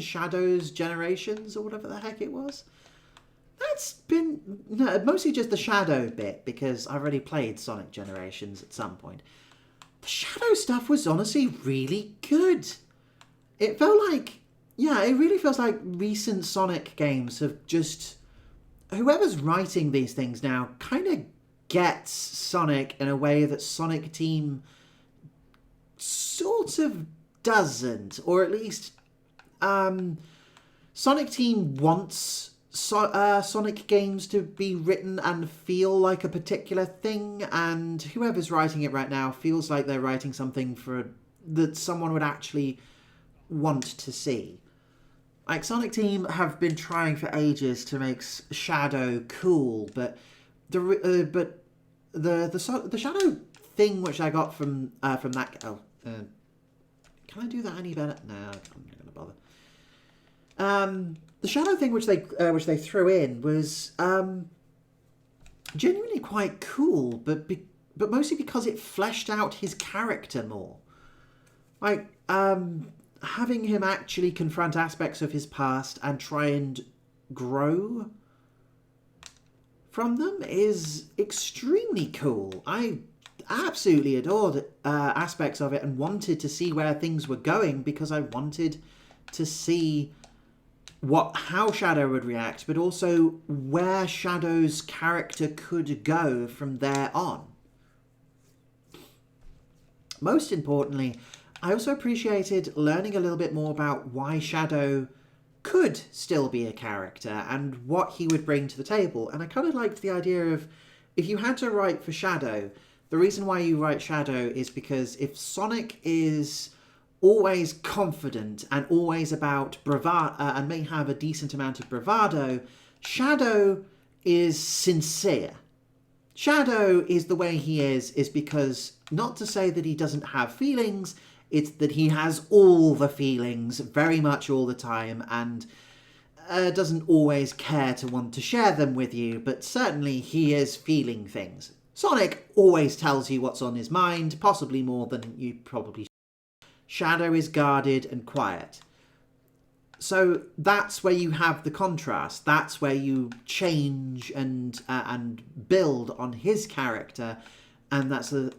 Shadows Generations, or whatever the heck it was. That's been mostly just the Shadow bit, because I've already played Sonic Generations at some point. The Shadow stuff was honestly really good. It felt like, it really feels like recent Sonic games have just... Whoever's writing these things now kind of gets Sonic in a way that Sonic Team sort of doesn't. Or at least Sonic Team wants Sonic games to be written and feel like a particular thing, and whoever's writing it right now feels like they're writing something that someone would actually want to see. Like, Sonic Team have been trying for ages to make Shadow cool, but the Shadow thing which I got from that... can I do that any better? No, I'm not going to bother. The Shadow thing which they threw in was genuinely quite cool, but mostly because it fleshed out his character more. Like, having him actually confront aspects of his past and try and grow from them is extremely cool. I absolutely adored aspects of it and wanted to see where things were going, because I wanted to see how Shadow would react, but also where Shadow's character could go from there on. Most importantly, I also appreciated learning a little bit more about why Shadow could still be a character and what he would bring to the table. And I kind of liked the idea of, if you had to write for Shadow, the reason why you write Shadow is because if Sonic is always confident and always about bravado and may have a decent amount of bravado, Shadow is sincere. Shadow is the way he is because, not to say that he doesn't have feelings, it's that he has all the feelings very much all the time, and doesn't always care to want to share them with you, but certainly he is feeling things. Sonic always tells you what's on his mind, possibly more than you probably should. Shadow is guarded and quiet. So that's where you have the contrast. That's where you change and build on his character, and that's the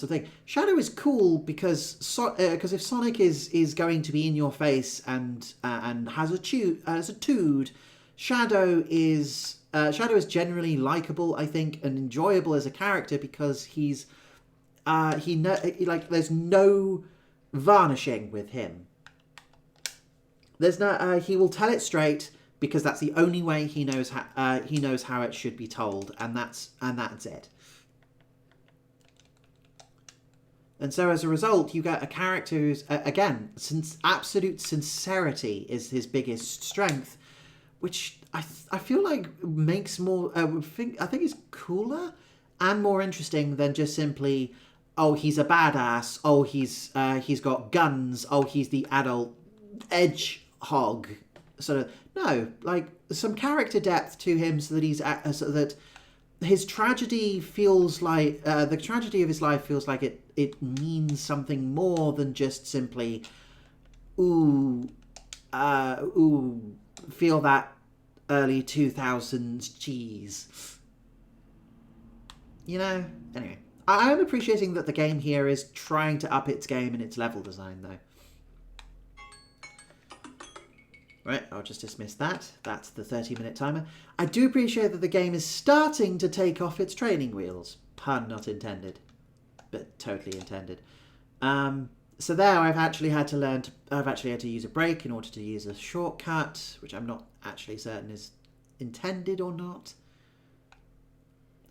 thing. Shadow is cool because if Sonic is going to be in your face and has a tood, Shadow is generally likable, I think, and enjoyable as a character, because there's no varnishing with him. There's no he will tell it straight, because that's the only way he knows how it should be told, and that's it. And so as a result, you get a character who's, again, since absolute sincerity is his biggest strength, which I feel like makes more... I think is cooler and more interesting than just simply, oh, he's a badass, oh, he's got guns, oh, he's the adult edgehog. Sort of, no, like, some character depth to him, so that his tragedy feels like... the tragedy of his life feels like it means something more than just simply, feel that early 2000s cheese. You know? Anyway, I am appreciating that the game here is trying to up its game in its level design, though. Right, I'll just dismiss that. That's the 30-minute timer. I do appreciate that the game is starting to take off its training wheels. Pun not intended, but totally intended. So there, I've actually had to use a break in order to use a shortcut, which I'm not actually certain is intended or not.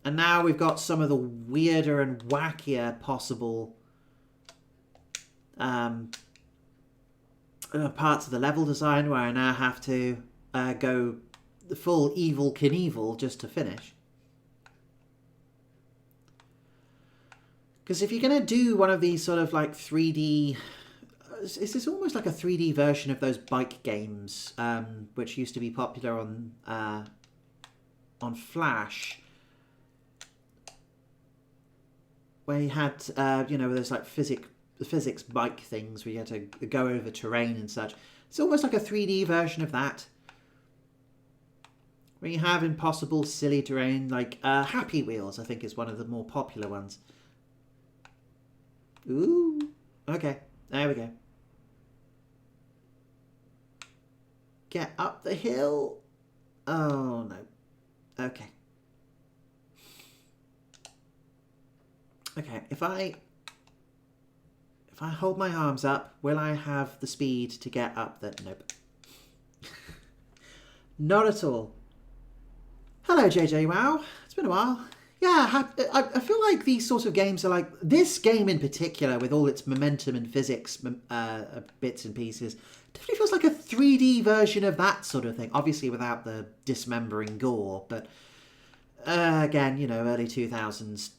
And now we've got some of the weirder and wackier possible parts of the level design where I now have to go the full Evil Knievel just to finish. Because if you're going to do one of these sort of like 3D... This is almost like a 3D version of those bike games, which used to be popular on Flash, where you had, you know, there's like physics bike things where you had to go over terrain and such. It's almost like a 3D version of that, where you have impossible, silly terrain, like Happy Wheels, I think, is one of the more popular ones. Ooh, okay, there we go. Get up the hill. Oh, no. Okay. Okay, if I hold my arms up, will I have the speed to get up there? Nope. Not at all. Hello, JJ Wow. It's been a while. Yeah, I feel like these sorts of games are like... This game in particular, with all its momentum and physics bits and pieces, definitely feels like a 3D version of that sort of thing. Obviously without the dismembering gore, but... again, you know, early 2000s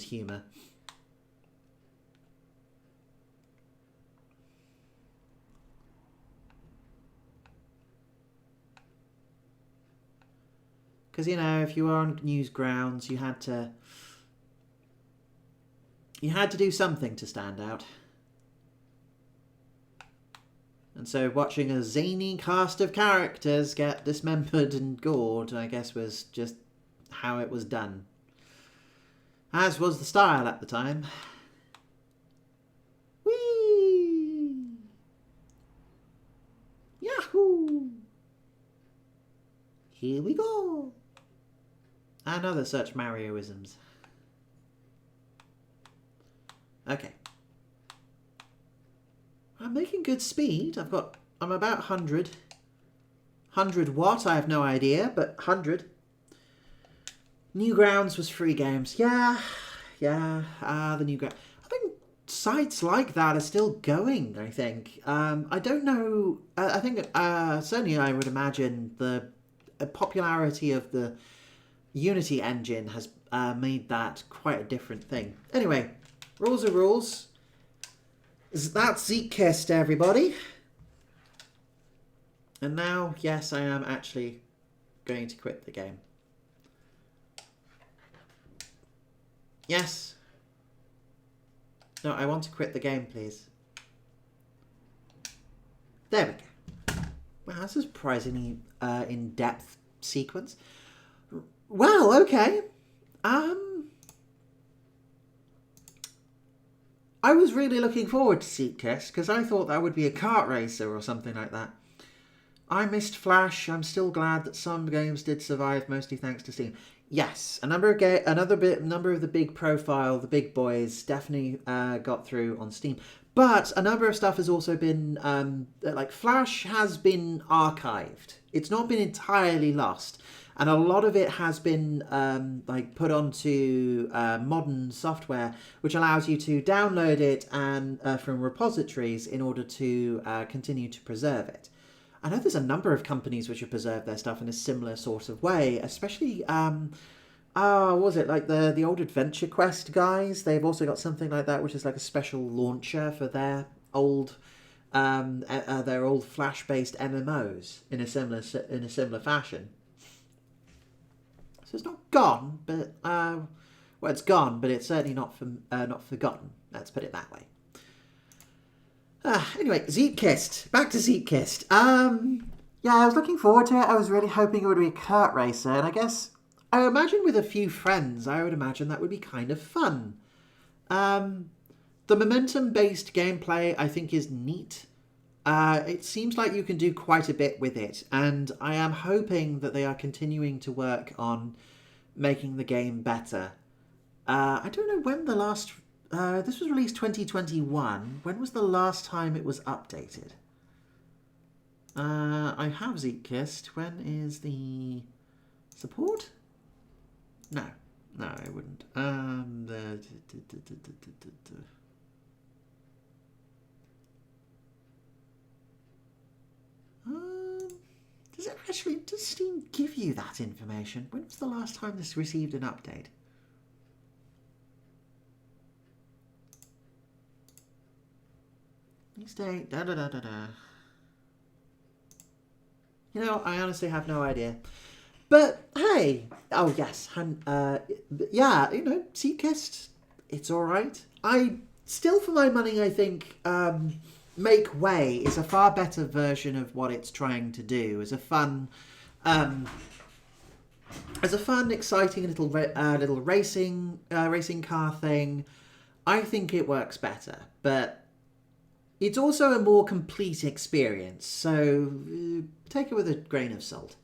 humour. Because, you know, if you were on Newsgrounds, you had to do something to stand out. And so watching a zany cast of characters get dismembered and gored, I guess, was just how it was done. As was the style at the time. Whee! Yahoo! Here we go! And other such Marioisms. Okay. I'm making good speed. I'm about 100. 100 what? I have no idea, but 100. Newgrounds was free games. Yeah. The Newgrounds. I think sites like that are still going, I think. I don't know. I think, certainly I would imagine the popularity of the Unity engine has made that quite a different thing. Anyway, rules are rules. That's Zeek-kissed, everybody. And now, yes, I am actually going to quit the game. Yes. No, I want to quit the game, please. There we go. Wow, that's a surprisingly in-depth sequence. Well, okay. I was really looking forward to Zeek-kissed because I thought that would be a kart racer or something like that. I missed Flash. I'm still glad that some games did survive, mostly thanks to Steam. Yes, a number of the big profile, the big boys definitely got through on Steam. But a number of stuff has also been, like Flash has been archived. It's not been entirely lost. And a lot of it has been like put onto modern software, which allows you to download it and from repositories in order to continue to preserve it. I know there's a number of companies which have preserved their stuff in a similar sort of way, especially, what was it, like the old Adventure Quest guys? They've also got something like that, which is like a special launcher for their old Flash-based MMOs in a similar fashion. So it's not gone, but well, it's gone, but it's certainly not forgotten. Let's put it that way. Anyway, Zeek-kissed. Back to Zeek-kissed. Yeah, I was looking forward to it. I was really hoping it would be a kart racer, and I guess I imagine with a few friends, I would imagine that would be kind of fun. The momentum-based gameplay, I think, is neat. It seems like you can do quite a bit with it, and I am hoping that they are continuing to work on making the game better. I don't know when the last... this was released 2021. When was the last time it was updated? I have Zeek-kissed. When is the support? No, no, it wouldn't. Does it actually? Does Steam give you that information? When was the last time this received an update? Release date. Da da da da da. You know, I honestly have no idea. But hey, oh yes, yeah, you know, Seekest, it's all right. I still, for my money, I think Make Way is a far better version of what it's trying to do as a fun, exciting little racing car thing. I think it works better, but it's also a more complete experience. So take it with a grain of salt.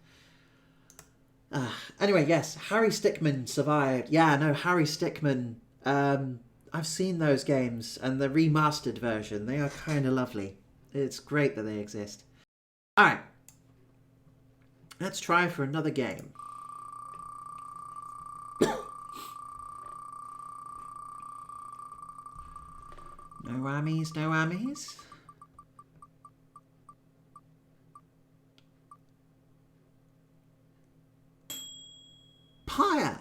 Anyway, yes, Harry Stickmin survived. Yeah, no, Harry Stickmin. I've seen those games and the remastered version. They are kind of lovely. It's great that they exist. All right, let's try for another game. No whammies, no whammies. Pyre.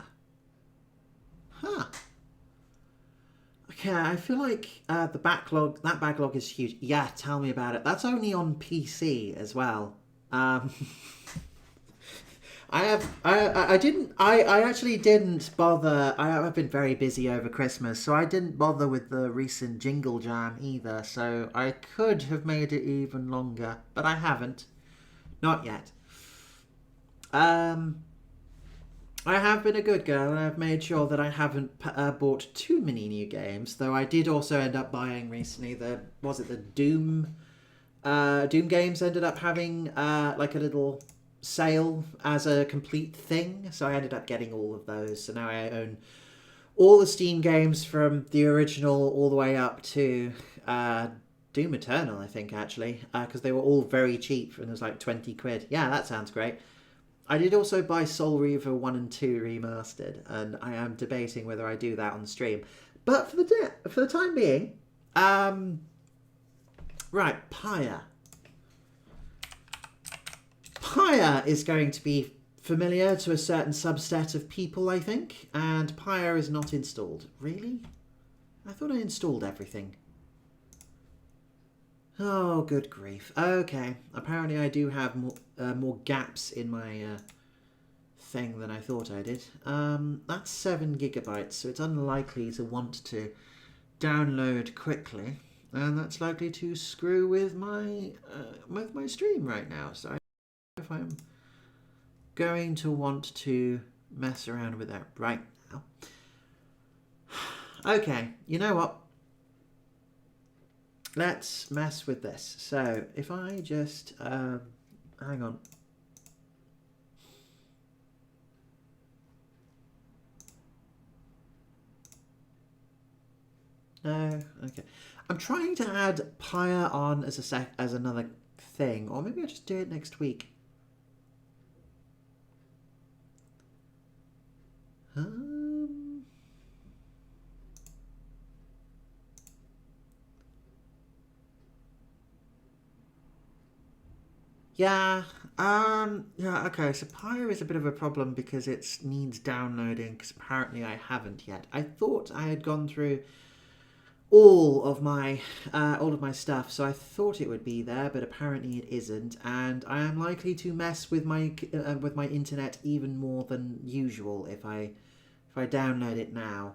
Huh. Okay, I feel like that backlog is huge. Yeah, tell me about it. That's only on PC as well. I actually didn't bother. I've been very busy over Christmas, so I didn't bother with the recent Jingle Jam either. So I could have made it even longer, but I haven't. Not yet. I have been a good girl and I've made sure that I haven't bought too many new games, though I did also end up buying recently the Doom games ended up having like a little sale as a complete thing, so I ended up getting all of those. So now I own all the Steam games from the original all the way up to Doom Eternal, I think, actually, because they were all very cheap and it was like 20 quid. Yeah, that sounds great. I did also buy Soul Reaver 1 and 2 remastered, and I am debating whether I do that on stream. But for the time being, right, Pyre. Pyre is going to be familiar to a certain subset of people, I think, and Pyre is not installed. Really? I thought I installed everything. Oh, good grief. Okay, apparently I do have more gaps in my thing than I thought I did. That's 7 gigabytes, so it's unlikely to want to download quickly, and that's likely to screw with my stream right now. So I don't know if I'm going to want to mess around with that right now. Okay, you know what? Let's mess with this. So if I just hang on. No, okay. I'm trying to add Pyre on as another thing, or maybe I'll just do it next week. Yeah, yeah, okay, so Pyre is a bit of a problem because it needs downloading, because apparently I haven't yet. I thought I had gone through all of my stuff, so I thought it would be there, but apparently it isn't, and I am likely to mess with my internet even more than usual if I download it now.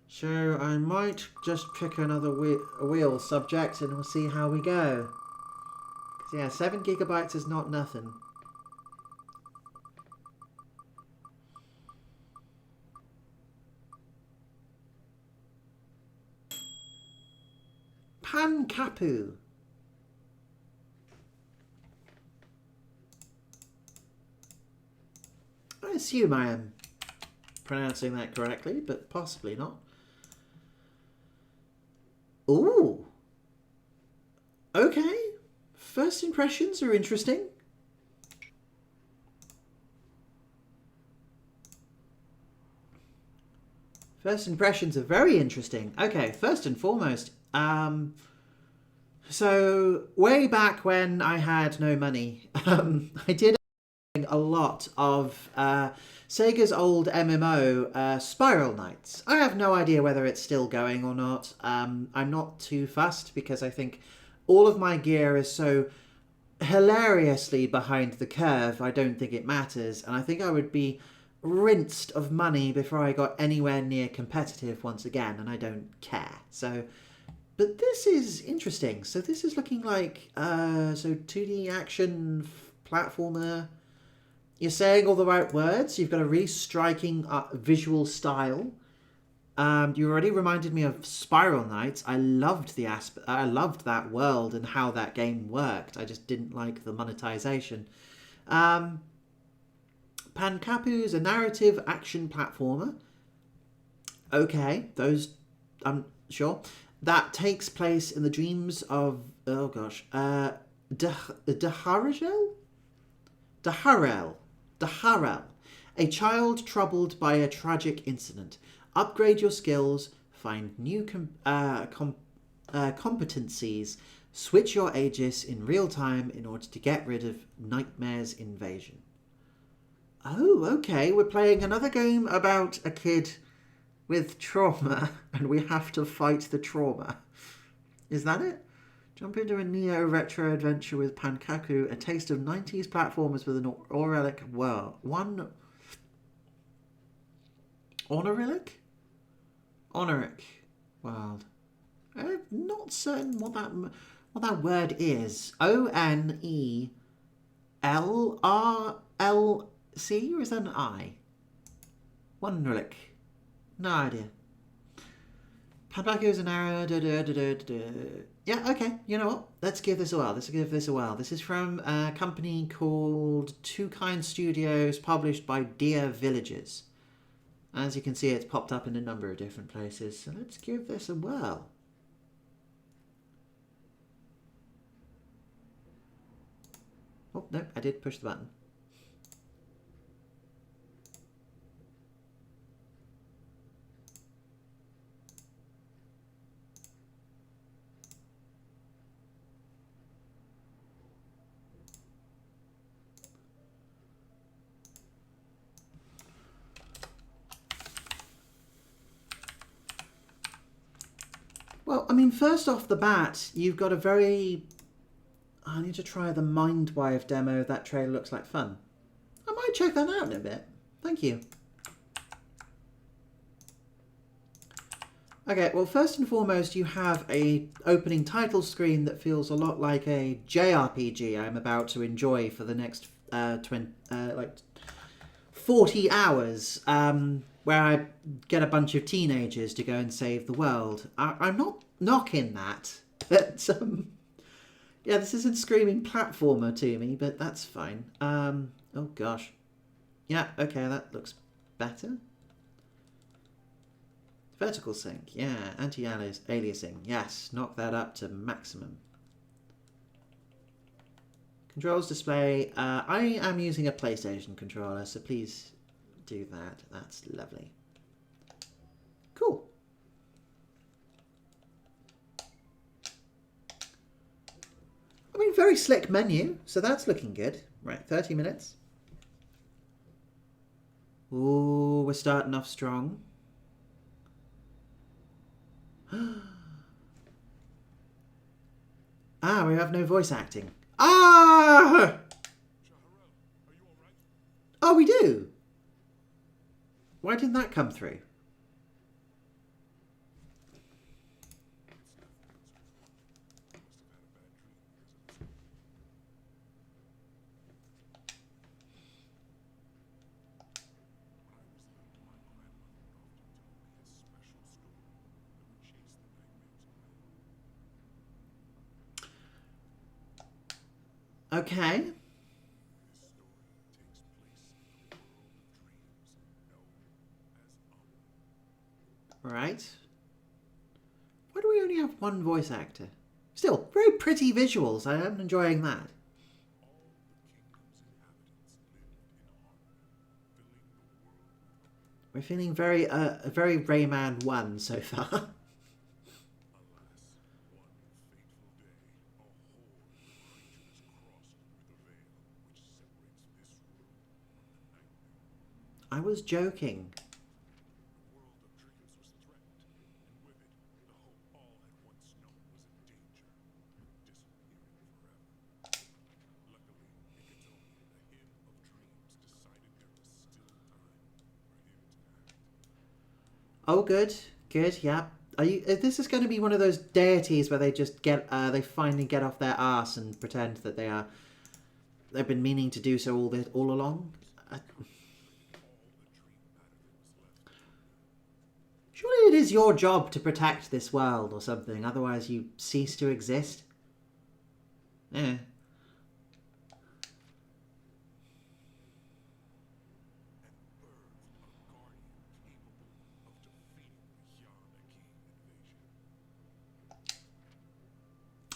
So I might just pick another wheel subject and we'll see how we go. Yeah, 7 gigabytes is not nothing. Pankapu. I assume I am pronouncing that correctly, but possibly not. Ooh. Okay. First impressions are interesting. First impressions are very interesting. Okay, first and foremost, so way back when I had no money, I did a lot of Sega's old MMO, Spiral Knights. I have no idea whether it's still going or not. I'm not too fussed because I think all of my gear is so hilariously behind the curve, I don't think it matters. And I think I would be rinsed of money before I got anywhere near competitive once again, and I don't care. So, but this is interesting. So this is looking like, so 2D action platformer. You're saying all the right words. You've got a really striking visual style. You already reminded me of Spiral Knights. I loved I loved that world and how that game worked. I just didn't like the monetization. Pankapu's a narrative action platformer. Okay, those I'm sure that takes place in the dreams of Daharel, a child troubled by a tragic incident. Upgrade your skills, find new competencies, switch your Aegis in real time in order to get rid of Nightmare's invasion. Oh, okay, we're playing another game about a kid with trauma and we have to fight the trauma. Is that it? Jump into a neo-retro adventure with Pankaku, a taste of 90s platformers with an Aurelic world. Honoric world. I'm not certain what that word is. ONELRLC, or is that an I? Wonderlic. No idea. Pankaku is an arrow. Yeah, okay. You know what? Let's give this a whirl. This is from a company called Two Kind Studios, published by Dear Villages. As you can see, it's popped up in a number of different places. So let's give this a whirl. Oh, no, I did push the button. Well, I mean, first off the bat, you've got a very... I need to try the Mindwive demo. That trailer looks like fun. I might check that out in a bit. Thank you. Okay, well, first and foremost, you have a opening title screen that feels a lot like a JRPG I'm about to enjoy for the next 40 hours, where I get a bunch of teenagers to go and save the world. I'm not knocking that, but yeah, this isn't screaming platformer to me, but that's fine. Oh gosh, yeah, okay, that looks better. Vertical sync, yeah, anti-aliasing, yes, knock that up to maximum. Controls display, I am using a PlayStation controller, so please do that. That's lovely. Cool. I mean, very slick menu, so that's looking good. Right, 30 minutes. Ooh, we're starting off strong. Ah, we have no voice acting. Ah! Oh, we do? Why didn't that come through? Okay. Right. Why do we only have one voice actor? Still, very pretty visuals. I am enjoying that. We We're feeling very Rayman 1 so far. I was joking. Oh, good, good, yeah. Are you? This is going to be one of those deities where they just they finally get off their arse and pretend that they've been meaning to do so all along. Surely it is your job to protect this world or something. Otherwise, you cease to exist. Yeah.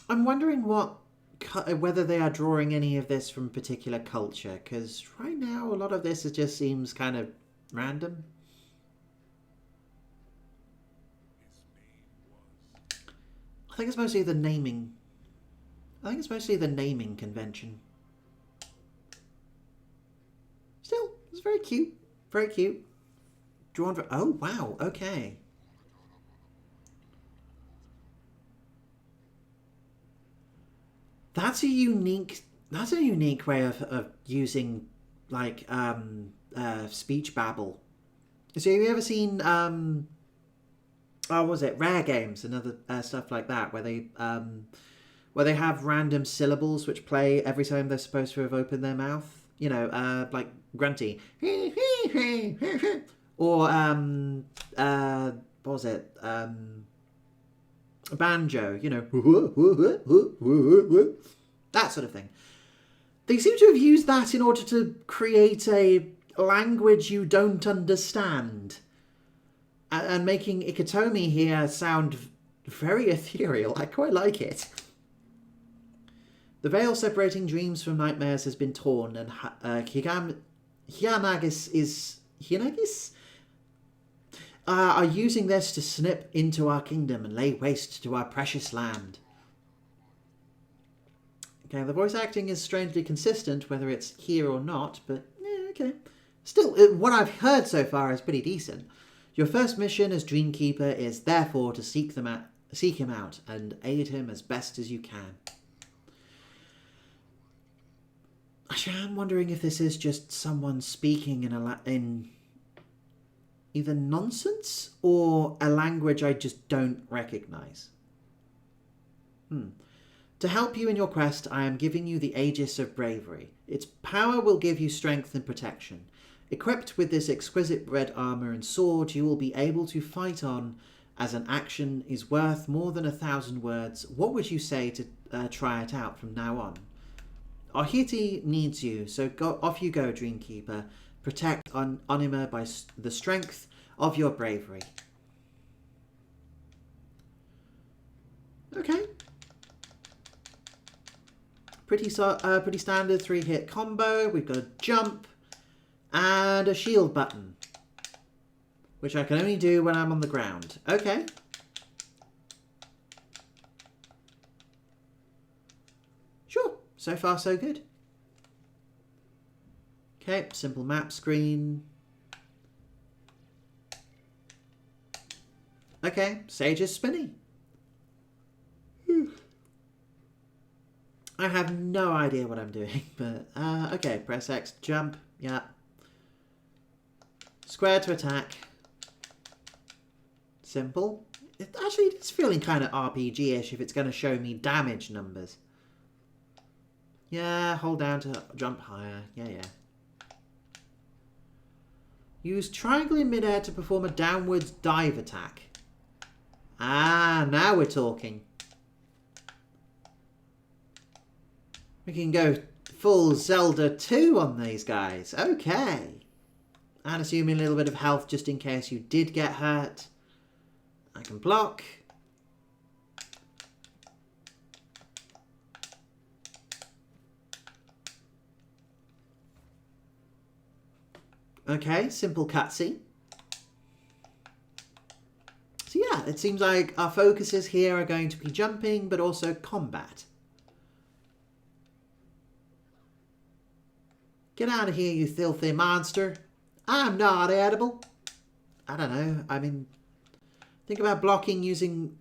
I'm wondering whether they are drawing any of this from particular culture, because right now a lot of this just seems kind of random. I think it's mostly the naming. I think it's mostly the naming convention. Still, it's very cute. Very cute. Drawn for... Oh, wow. Okay. That's a unique way of using like speech babble. So have you ever seen what was it, Rare Games and other stuff like that, where they have random syllables which play every time they're supposed to have opened their mouth? You know, like grunty, or what was it, a banjo, you know, that sort of thing. They seem to have used that in order to create a language you don't understand, and making Ikitomi here sound very ethereal. I quite like it. The veil separating dreams from nightmares has been torn, and Hyanagis are using this to snip into our kingdom and lay waste to our precious land. Okay, the voice acting is strangely consistent, whether it's here or not, but yeah, okay. Still, what I've heard so far is pretty decent. Your first mission as Dreamkeeper is therefore to seek him out and aid him as best as you can. Actually, I'm wondering if this is just someone speaking in either nonsense or a language I just don't recognise. To help you in your quest, I am giving you the Aegis of Bravery. Its power will give you strength and protection. Equipped with this exquisite red armour and sword, you will be able to fight on as an action is worth more than 1,000 words. What would you say to try it out from now on? Ahiti needs you, so off you go, Dreamkeeper. Protect Onima by the strength of your bravery. Okay. Pretty standard 3-hit combo. We've got a jump and a shield button, which I can only do when I'm on the ground. Okay. Sure. So far, so good. Okay, simple map screen. Okay, Sage is spinny. I have no idea what I'm doing, but okay, press X to jump. Yeah. Square to attack. Simple. Actually, it's feeling kind of RPG-ish if it's going to show me damage numbers. Yeah, hold down to jump higher. Yeah, yeah. Use triangle in midair to perform a downwards dive attack. Ah, now we're talking. We can go full Zelda 2 on these guys. Okay. And assuming a little bit of health just in case you did get hurt. I can block. Okay, simple cutscene. yeah, it seems like our focuses here are going to be jumping, but also combat. Get out of here, you filthy monster. I'm not edible. I don't know. I mean, think about blocking using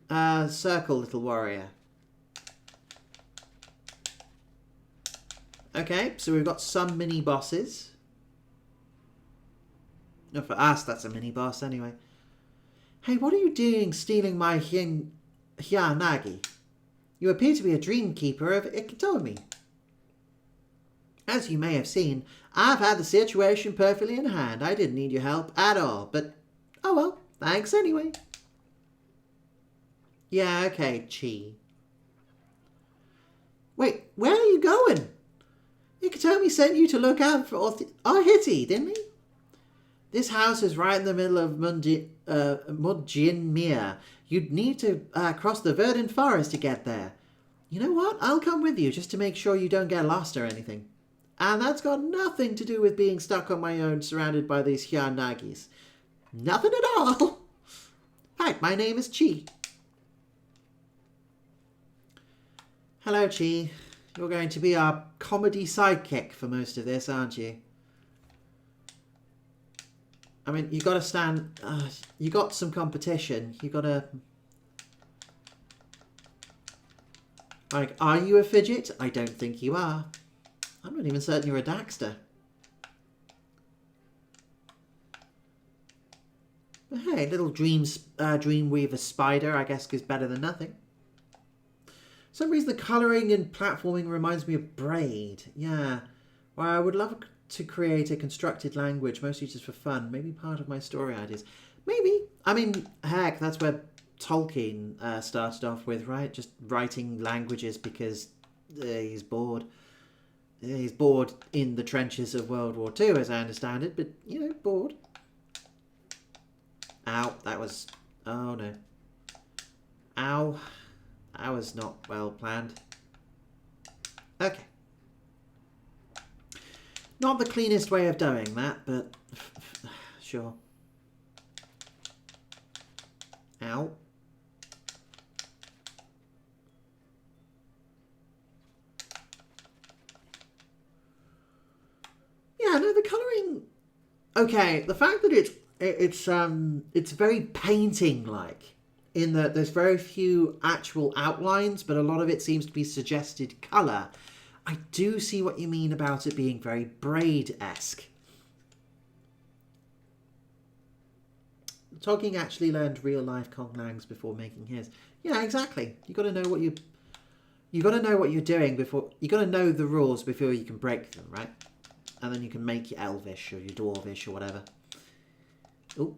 circle, little warrior. Okay, so we've got some mini bosses. No, for us, that's a mini boss anyway. Hey, what are you doing stealing my Hyanagi? You appear to be a dream keeper of Ikitomi. As you may have seen, I've had the situation perfectly in hand. I didn't need your help at all, but oh well, thanks anyway. Yeah, okay, Chi. Wait, where are you going? Ikitomi sent you to look out for Ohiti, didn't he? This house is right in the middle of Mudjinmir. You'd need to cross the verdant forest to get there. You know what? I'll come with you just to make sure you don't get lost or anything. And that's got nothing to do with being stuck on my own surrounded by these Hyanagis. Nothing at all. Hi, my name is Chi. Hello, Chi. You're going to be our comedy sidekick for most of this, aren't you? I mean, you got to stand... you got some competition. You got to... Like, are you a fidget? I don't think you are. I'm not even certain you're a Daxter. But hey, little Dreamweaver spider, I guess, is better than nothing. For some reason, the colouring and platforming reminds me of Braid. Yeah. Well, I would love to create a constructed language, mostly just for fun. Maybe part of my story ideas. Maybe. I mean, heck, that's where Tolkien started off with, right? Just writing languages because he's bored. He's bored in the trenches of World War II, as I understand it. But, you know, bored. Ow, that was... Oh, no. Ow. That was not well planned. Okay. Not the cleanest way of doing that, but sure. Ow. Yeah, no, the colouring... Okay, the fact that it's very painting-like, in that there's very few actual outlines, but a lot of it seems to be suggested colour. I do see what you mean about it being very Braid-esque. Tolkien actually learned real-life Conlangs before making his. Yeah, exactly. You got to know what you got to know what you're doing before. You got to know the rules before you can break them, right? And then you can make your Elvish or your Dwarvish or whatever. Ooh.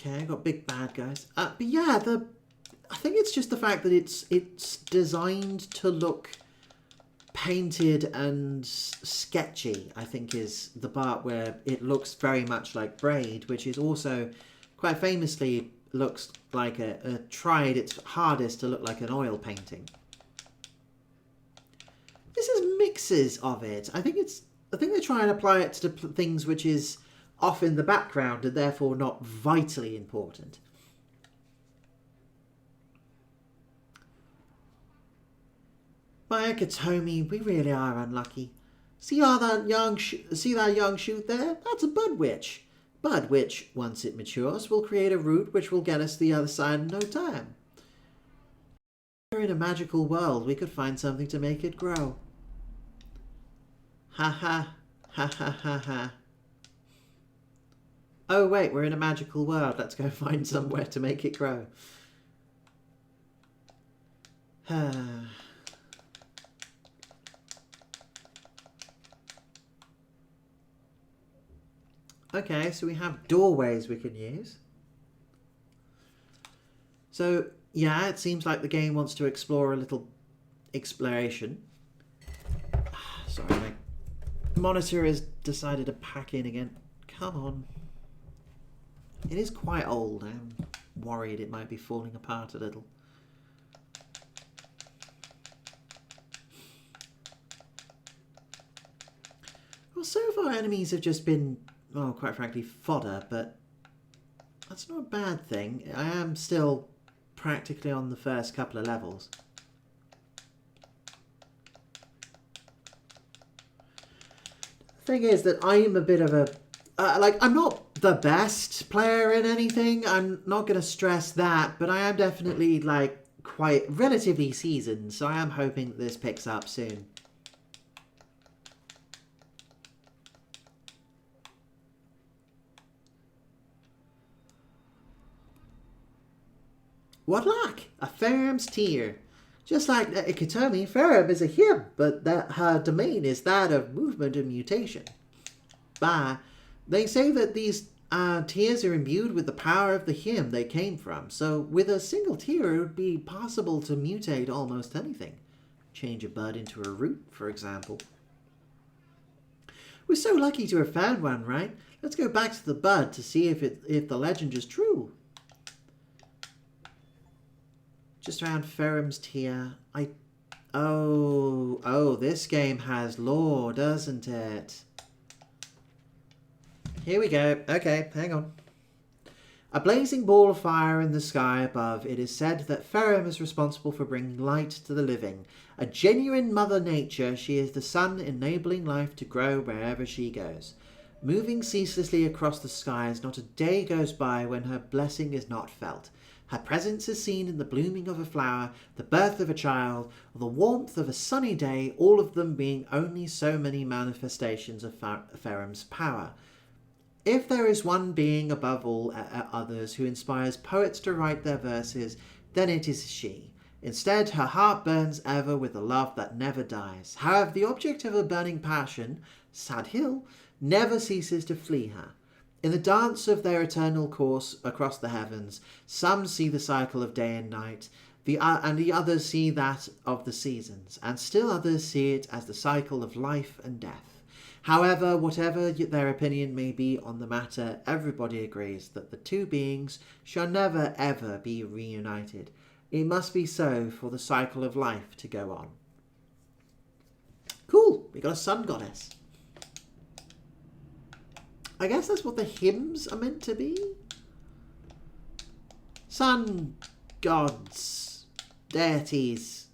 Okay, got big bad guys. But yeah, I think it's just the fact that it's designed to look painted and sketchy, I think, is the part where it looks very much like Braid, which is also quite famously looks like tried its hardest to look like an oil painting. This is mixes of it. I think they try and apply it to things which is off in the background and therefore not vitally important. My Ikitomi, we really are unlucky. See that young shoot there? That's a bud witch. Bud witch, once it matures, will create a root which will get us to the other side in no time. If we're in a magical world, we could find something to make it grow. Ha ha, ha ha ha ha. Oh wait, we're in a magical world. Let's go find somewhere to make it grow. Okay, so we have doorways we can use. So, yeah, it seems like the game wants to explore a little exploration. Sorry, my monitor has decided to pack in again. Come on. It is quite old. worried it might be falling apart a little. Well, so far enemies have just been, well, quite frankly, fodder, but that's not a bad thing. I am still practically on the first couple of levels. The thing is that I am a bit of a... like, I'm not the best player in anything. I'm not going to stress that, but I am definitely, like, quite relatively seasoned, so I am hoping that this picks up soon. What luck! A Ferrum's tear. Just like Ikitomi, Ferrum is a him, but that her domain is that of movement and mutation. Bah, they say that these tears are imbued with the power of the him they came from, so with a single tear it would be possible to mutate almost anything. Change a bud into a root, for example. We're so lucky to have found one, right? Let's go back to the bud to see if the legend is true. Just around Ferrum's tear. Oh, this game has lore, doesn't it? Here we go. Okay, hang on. A blazing ball of fire in the sky above, it is said that Ferrum is responsible for bringing light to the living. A genuine mother nature, she is the sun enabling life to grow wherever she goes. Moving ceaselessly across the skies, not a day goes by when her blessing is not felt. Her presence is seen in the blooming of a flower, the birth of a child, or the warmth of a sunny day, all of them being only so many manifestations of Ferrum's power. If there is one being above all others who inspires poets to write their verses, then it is she. Instead, her heart burns ever with a love that never dies. However, the object of her burning passion, Sad Hill, never ceases to flee her. In the dance of their eternal course across the heavens, some see the cycle of day and night, and the others see that of the seasons, and still others see it as the cycle of life and death. However, whatever their opinion may be on the matter, everybody agrees that the two beings shall never ever be reunited. It must be so for the cycle of life to go on. Cool, we got a sun goddess. I guess that's what the hymns are meant to be. Sun gods, deities,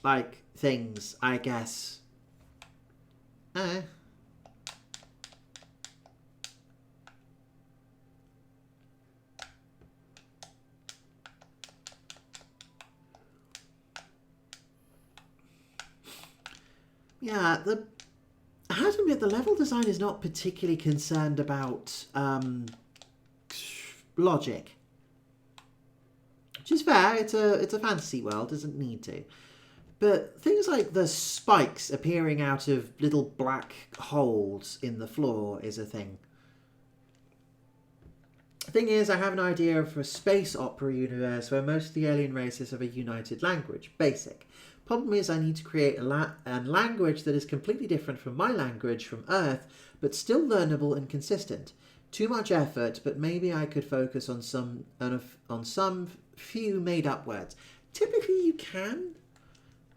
like things, I guess. Yeah, I have to admit, the level design is not particularly concerned about logic. Which is fair, it's a fantasy world, doesn't need to. But things like the spikes appearing out of little black holes in the floor is a thing. The thing is, I have an idea of a space opera universe where most of the alien races have a united language, basic. Problem is, I need to create a language that is completely different from my language from Earth, but still learnable and consistent. Too much effort, but maybe I could focus on some few made-up words. Typically, you can,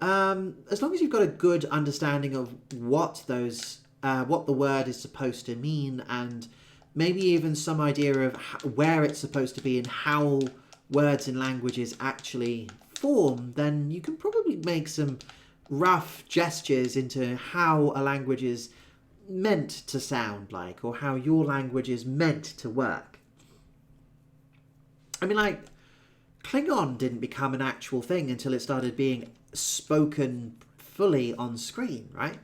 as long as you've got a good understanding of what the word is supposed to mean, and maybe even some idea of where it's supposed to be and how words and languages actually form, then you can probably make some rough gestures into how a language is meant to sound like, or how your language is meant to work. I mean, like, Klingon didn't become an actual thing until it started being spoken fully on screen, right?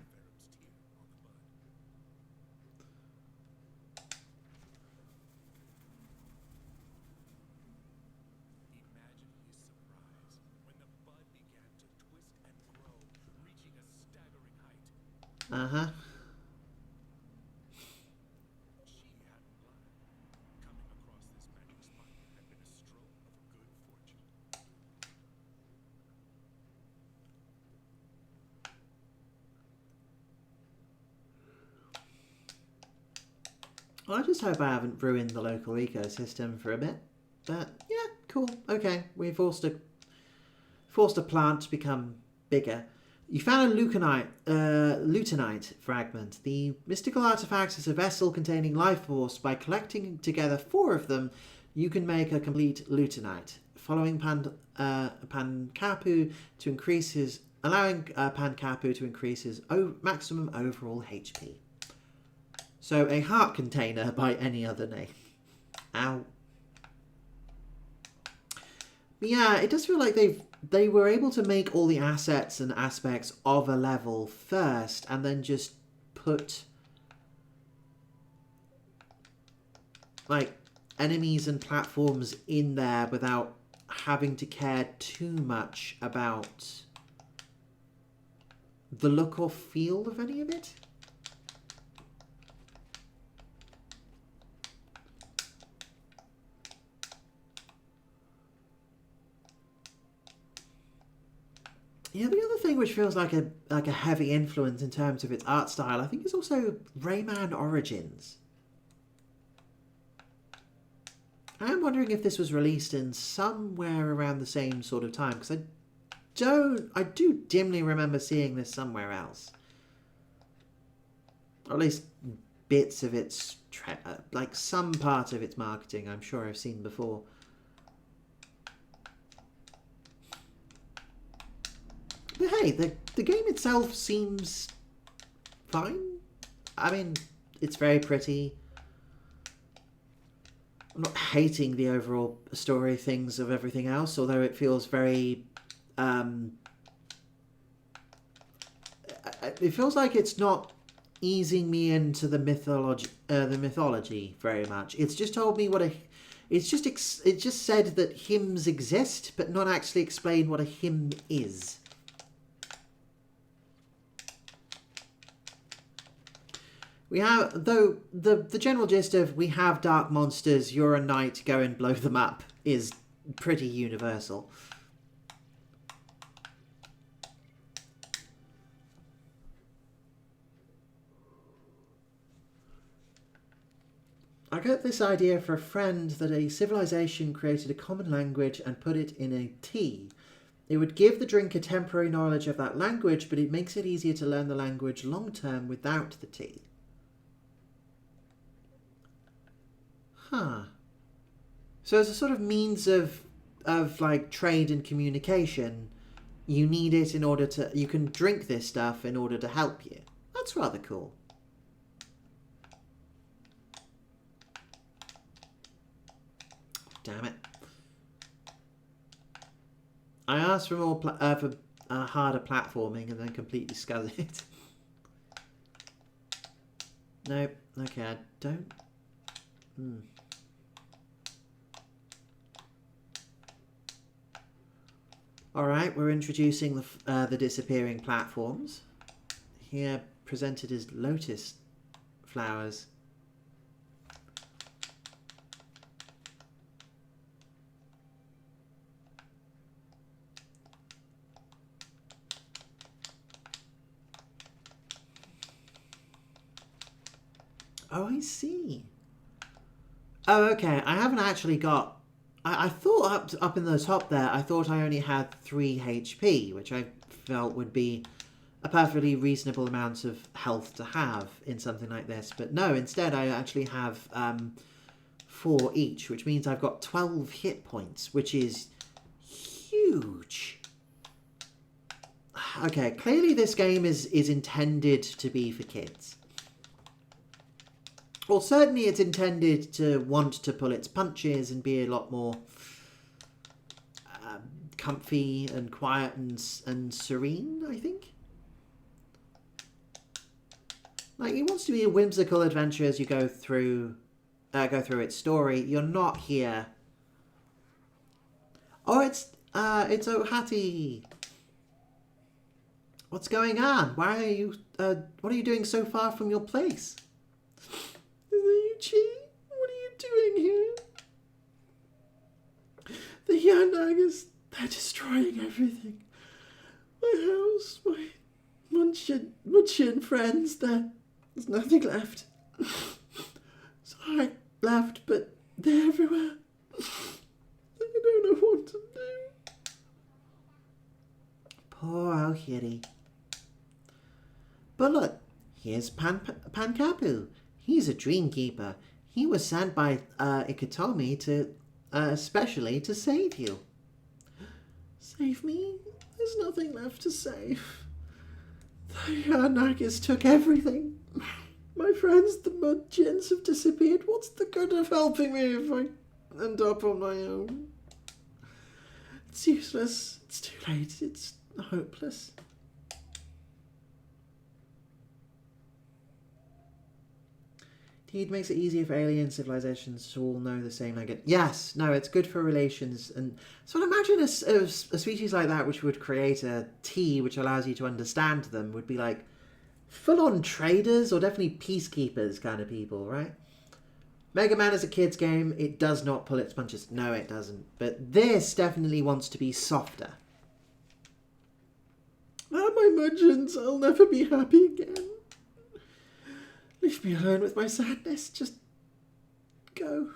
Uh-huh. Well, I just hope I haven't ruined the local ecosystem for a bit. But, yeah, Cool. Okay, we forced a plant to become bigger. You found a lutenite fragment. The mystical artifact is a vessel containing life force. By collecting together 4 of them, you can make a complete lutenite. Following Pankapu to increase his, allowing Pankapu to increase his maximum overall HP. So a heart container by any other name. Ow. But yeah, it does feel like they were able to make all the assets and aspects of a level first and then just put like enemies and platforms in there without having to care too much about the look or feel of any of it. Yeah, the other thing which feels like a heavy influence in terms of its art style, I think, is also Rayman Origins. I am wondering if this was released in somewhere around the same sort of time, because I do dimly remember seeing this somewhere else. Or at least bits of its, like some part of its marketing I'm sure I've seen before. But hey, the game itself seems fine. I mean, it's very pretty. I'm not hating the overall story things of everything else, although it feels very... it feels like it's not easing me into the mythology very much. It's just told me what a... it just said that hymns exist, but not actually explain what a hymn is. We have, though, the general gist of we have dark monsters, you're a knight, go and blow them up is pretty universal. I got this idea for a friend that a civilization created a common language and put it in a tea. It would give the drinker temporary knowledge of that language, but it makes it easier to learn the language long term without the tea. Huh. So as a sort of means of like trade and communication, you need it in order to... you can drink this stuff in order to help you. That's rather cool. Damn it. I asked for more harder platforming and then completely scuzzed it. Nope. Okay, I don't... Alright, we're introducing the disappearing platforms. Here presented as lotus flowers. Oh, I see. Oh, okay. I haven't actually got... I thought up in the top there, I thought I only had 3 HP, which I felt would be a perfectly reasonable amount of health to have in something like this. But no, instead I actually have 4 each, which means I've got 12 hit points, which is huge. Okay, clearly this game is intended to be for kids. Well, certainly it's intended to want to pull its punches and be a lot more comfy and quiet and serene, I think. Like, it wants to be a whimsical adventure as you go through its story. You're not here. Oh, it's Ohati. What's going on? Why are you? What are you doing so far from your place? What are you doing here? The Yanagas, they're destroying everything. My house, my Munchin friends, there's nothing left. So I left, but they're everywhere. I don't know what to do. Poor old kitty. But look, here's Pankapu. He's a dream keeper. He was sent by Ikitomi to, especially to save you. Save me? There's nothing left to save. The Nagis took everything. My friends, the Mudjins, have disappeared. What's the good of helping me if I end up on my own? It's useless. It's too late. It's hopeless. It makes it easier for alien civilizations to all know the same language. Yes, no, it's good for relations. And so I imagine a species like that, which would create a T which allows you to understand them, would be like full-on traders or definitely peacekeepers kind of people, right? Mega Man is a kid's game. It does not pull its punches. No, it doesn't. But this definitely wants to be softer. Ah, my Mudgeons, I'll never be happy again. Leave me alone with my sadness. Just go.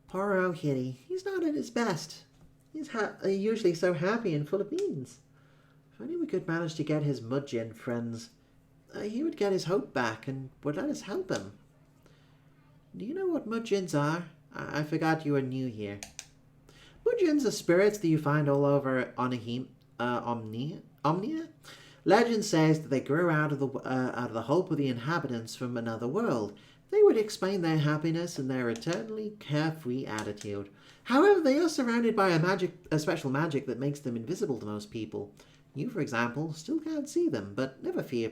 Poor old kitty. He's not at his best. He's usually so happy and full of beans. If only we could manage to get his Mudgeon friends, he would get his hope back and would let us help him. Do you know what Mudgeons are? I forgot you were new here. Mudgeons are spirits that you find all over Omnia. Legend says that they grew out of the hope of the inhabitants from another world. They would explain their happiness and their eternally carefree attitude. However, they are surrounded by a special magic that makes them invisible to most people. You, for example, still can't see them, but never fear,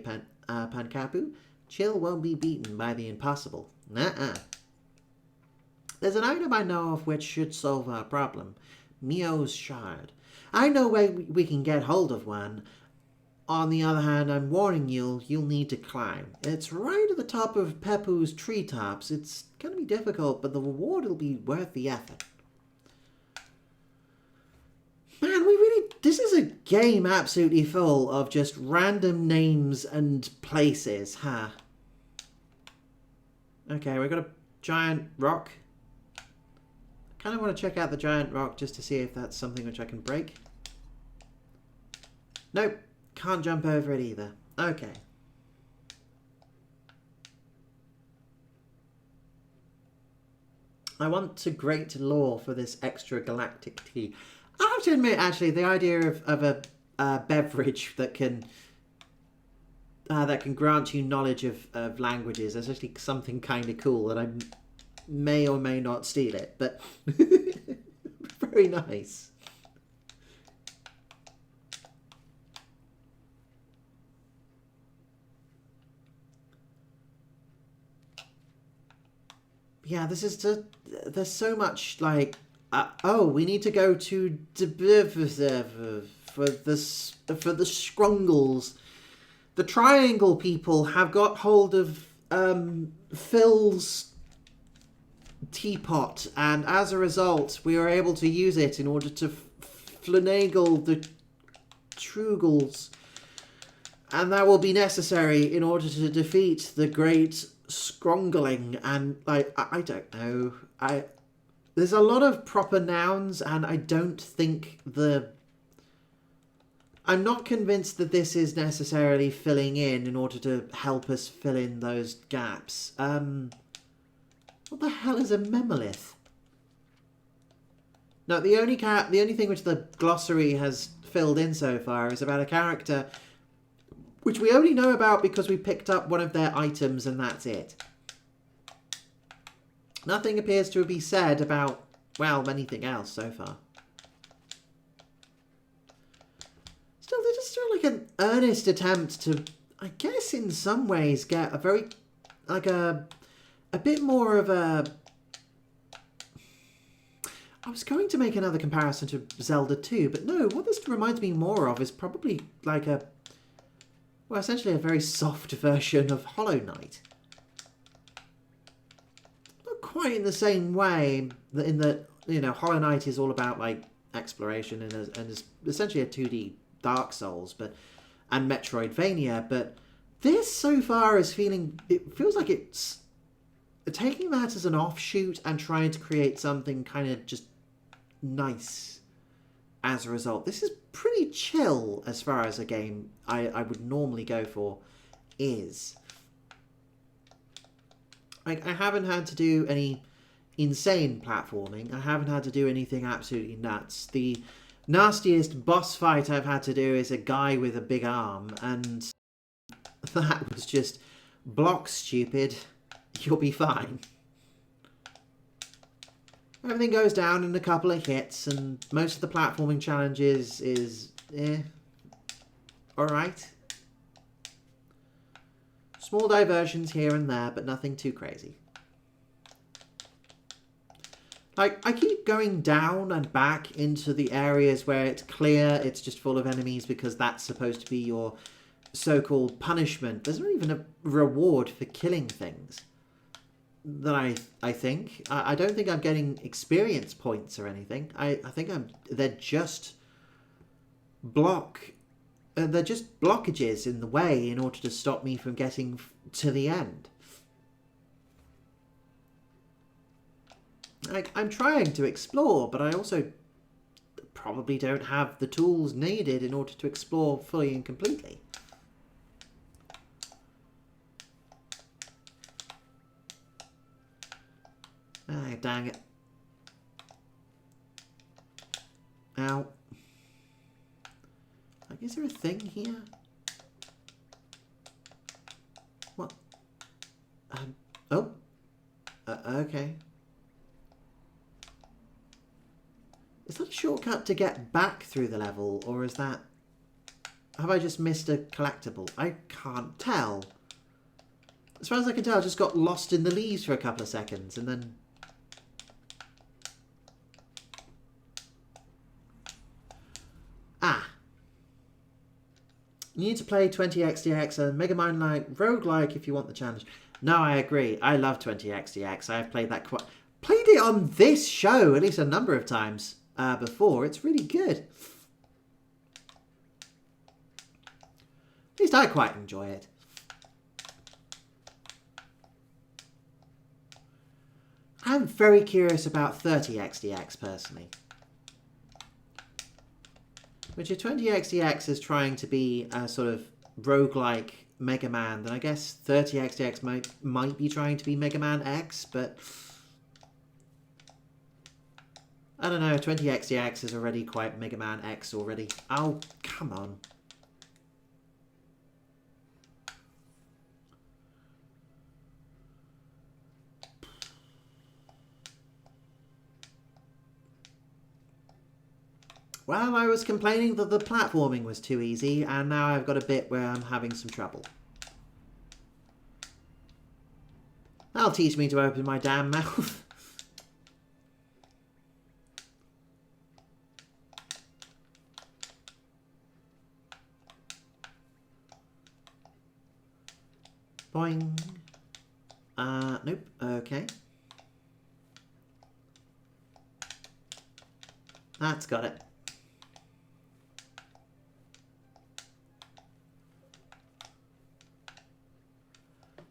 Pankapu. Chill won't be beaten by the impossible. Nuh-uh. There's an item I know of which should solve our problem. Mio's shard. I know where we can get hold of one. On the other hand, I'm warning you'll need to climb. It's right at the top of Pepu's treetops. It's going to be difficult, but the reward will be worth the effort. Man, this is a game absolutely full of just random names and places, huh? Okay, we've got a giant rock. I kind of want to check out the giant rock just to see if that's something which I can break. Nope, can't jump over it either. Okay. I want to great lore for this extra galactic tea. I have to admit, actually, the idea of a beverage that can grant you knowledge of languages is actually something kind of cool, that I may or may not steal it, but very nice. Yeah, this is just, there's so much like, oh, we need to go to for the Scrungles. The Triangle people have got hold of Phil's teapot, and as a result, we are able to use it in order to finagle the Trugles, and that will be necessary in order to defeat the great Scrongling. And like, I don't know, there's a lot of proper nouns, and I don't think I'm not convinced that this is necessarily filling in order to help us fill in those gaps. What the hell is a memolith? No, the only thing which the glossary has filled in so far is about a character which we only know about because we picked up one of their items, and that's it. Nothing appears to be said about, well, anything else so far. Still, they're just sort of like an earnest attempt to, I guess in some ways, get a very, like a bit more of a... I was going to make another comparison to Zelda 2, but no, what this reminds me more of is probably like a, well, essentially a very soft version of Hollow Knight. Not quite in the same way, in that, you know, Hollow Knight is all about like exploration and is essentially a 2D Dark Souls, and Metroidvania, but This so far is feeling... It feels like it's taking that as an offshoot and trying to create something kind of just nice as a result. This is pretty chill as far as a game I would normally go for is. Like, I haven't had to do any insane platforming. I haven't had to do anything absolutely nuts. The nastiest boss fight I've had to do is a guy with a big arm, and that was just block stupid. You'll be fine. Everything goes down in a couple of hits, and most of the platforming challenges is alright. Small diversions here and there, but nothing too crazy. Like, I keep going down and back into the areas where it's clear it's just full of enemies because that's supposed to be your so-called punishment. There's not even a reward for killing things that I think. I don't think I'm getting experience points or anything. I think they're just they're just blockages in the way in order to stop me from getting to the end. Like, I'm trying to explore, but I also probably don't have the tools needed in order to explore fully and completely. Ah, dang it. Ow. Like, is there a thing here? What? Oh. Okay. Is that a shortcut to get back through the level, or is that... Have I just missed a collectible? I can't tell. As far as I can tell, I just got lost in the leaves for a couple of seconds, and then... Ah. You need to play 20xdx and Mega Man like roguelike if you want the challenge. No, I agree. I love 20xdx. I've played that played it on this show at least a number of times before. It's really good. At least I quite enjoy it. I'm very curious about 30xdx personally. Which if 20xdx is trying to be a sort of roguelike Mega Man, then I guess 30xdx might be trying to be Mega Man X, but I don't know, 20xdx is already quite Mega Man X already. Oh, come on. Well, I was complaining that the platforming was too easy, and now I've got a bit where I'm having some trouble. That'll teach me to open my damn mouth. Boing. Nope. Okay. That's got it.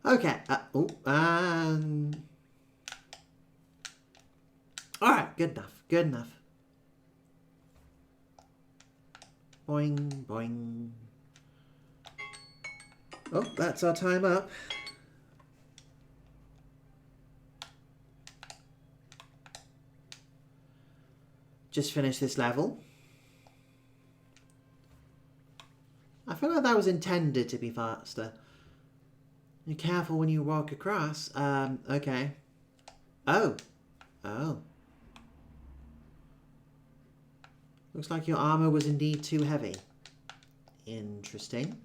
Okay. Alright, good enough. Good enough. Boing, boing. Oh, that's our time up. Just finish this level. I feel like that was intended to be faster. Be careful when you walk across. Okay. Oh. Oh. Looks like your armor was indeed too heavy. Interesting.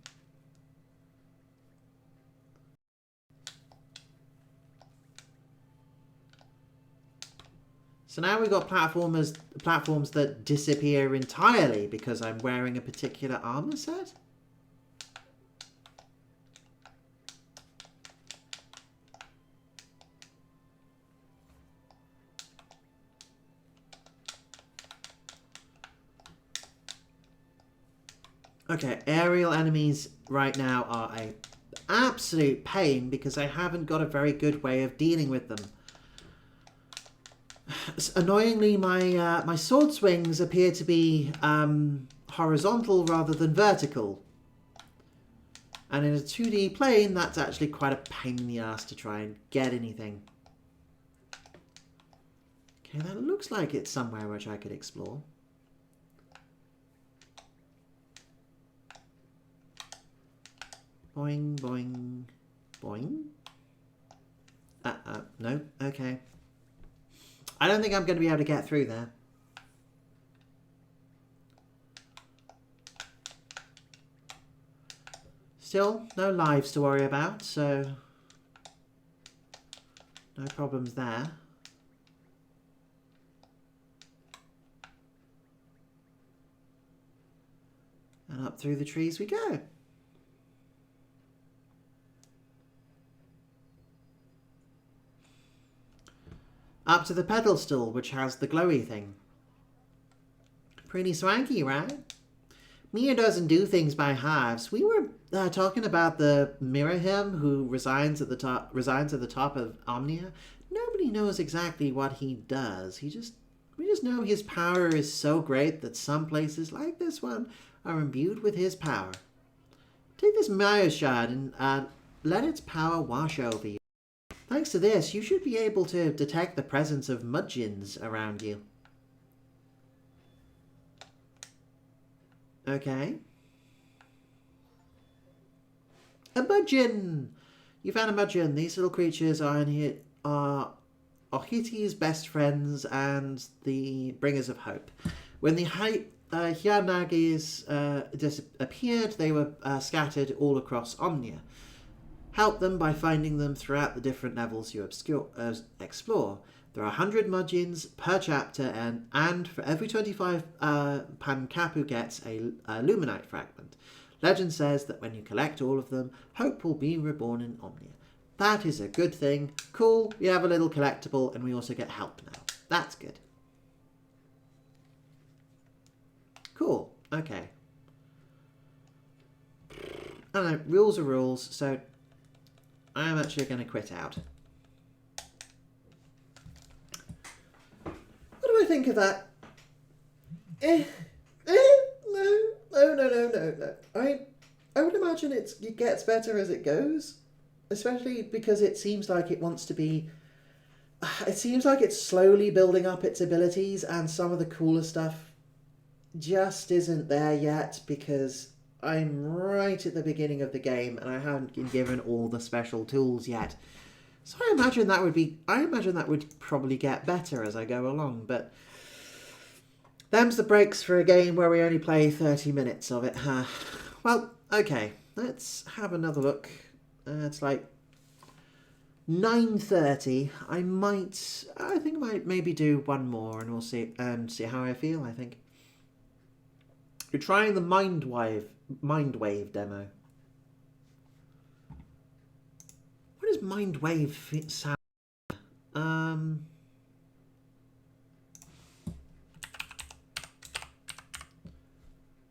So now we've got platforms that disappear entirely because I'm wearing a particular armor set? Okay, aerial enemies right now are a absolute pain because I haven't got a very good way of dealing with them. Annoyingly, my sword swings appear to be horizontal rather than vertical. And in a 2D plane, that's actually quite a pain in the ass to try and get anything. Okay, that looks like it's somewhere which I could explore. Boing, boing, boing. No, okay. I don't think I'm going to be able to get through there. Still, no lives to worry about, so no problems there. And up through the trees we go. Up to the pedestal, which has the glowy thing. Pretty swanky, right? Mia doesn't do things by halves. We were talking about the mirror him who resides at the top of Omnia. Nobody knows exactly what he does. We just know his power is so great that some places like this one are imbued with his power. Take this Maya shard and let its power wash over you. Thanks to this, you should be able to detect the presence of mudgeons around you. Okay. A mudgeon! You found a mudgeon. These little creatures are Ohiti's best friends and the bringers of hope. When the Hyanagis disappeared, they were scattered all across Omnia. Help them by finding them throughout the different levels you explore. There are 100 mudgeons per chapter, and for every 25 Pankapu gets a Luminite fragment. Legend says that when you collect all of them, hope will be reborn in Omnia. That is a good thing. Cool, we have a little collectible, and we also get help now. That's good. Cool, okay. I don't know, rules are rules, so I am actually going to quit out. What do I think of that? No. I would imagine it gets better as it goes. Especially because it seems like it wants to be... It seems like it's slowly building up its abilities, and some of the cooler stuff just isn't there yet because I'm right at the beginning of the game and I haven't been given all the special tools yet. So I imagine that would probably get better as I go along, but them's the breaks for a game where we only play 30 minutes of it, huh? Well, okay, let's have another look. It's like 9:30. I think I might maybe do one more and we'll see how I feel, I think. We're trying the Mind Wave demo. What does Mind Wave sound?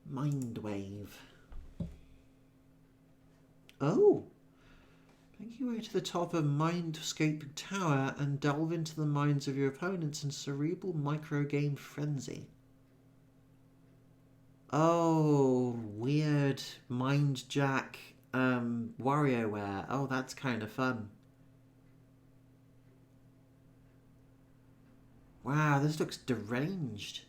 Mind Wave. Oh. Make your way to the top of Mindscape Tower and delve into the minds of your opponents in cerebral microgame frenzy. Oh, weird Mind Jack WarioWare. Oh, that's kind of fun. Wow, this looks deranged.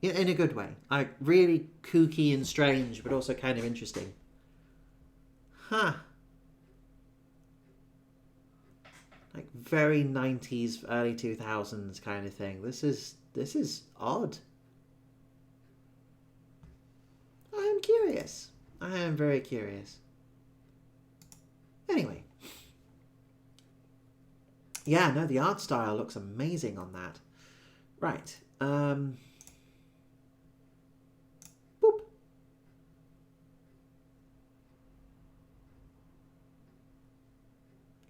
In a good way. Like, really kooky and strange, but also kind of interesting. Huh. Like, very 90s, early 2000s kind of thing. This is odd. I am curious. I am very curious. Anyway. Yeah, no, the art style looks amazing on that. Right. Boop.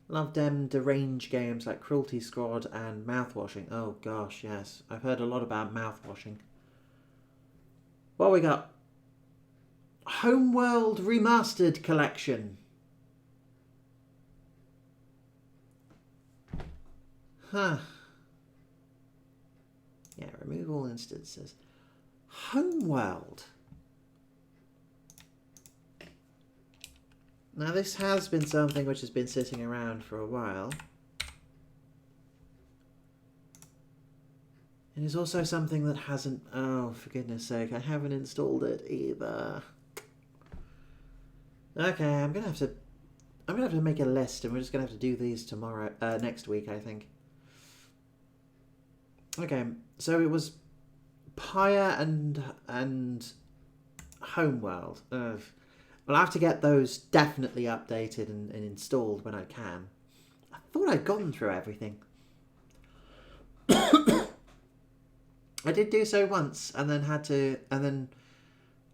Love them deranged games like Cruelty Squad and Mouthwashing. Oh gosh, yes. I've heard a lot about Mouthwashing. What we got? Homeworld Remastered Collection. Huh. Yeah, remove all instances. Homeworld. Now this has been something which has been sitting around for a while. It is also something that hasn't... Oh, for goodness sake, I haven't installed it either. Okay, I'm gonna have to make a list, and we're just gonna have to do these tomorrow, next week, I think. Okay, so it was Pyre and Homeworld. Ugh. I'll have to get those definitely updated and installed when I can. I thought I'd gotten through everything. I did do so once, and then I don't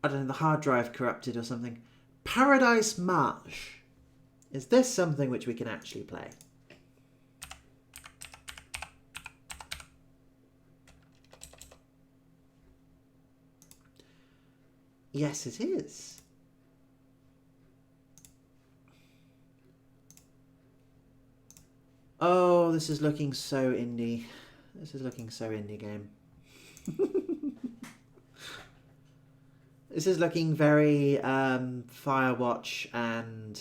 know, the hard drive corrupted or something. Paradise Marsh. Is this something which we can actually play? Yes, it is. Oh, this is looking so indie. This is looking so indie game. This is looking very Firewatch and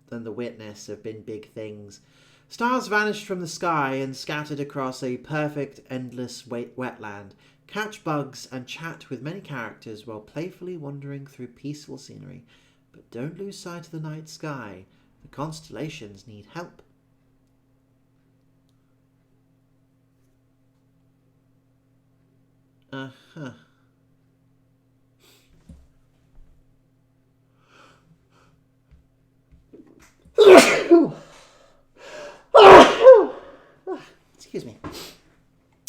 The Witness have been big things. Stars vanished from the sky and scattered across a perfect, endless wetland. Catch bugs and chat with many characters while playfully wandering through peaceful scenery. But don't lose sight of the night sky. The constellations need help. Uh-huh. Excuse me.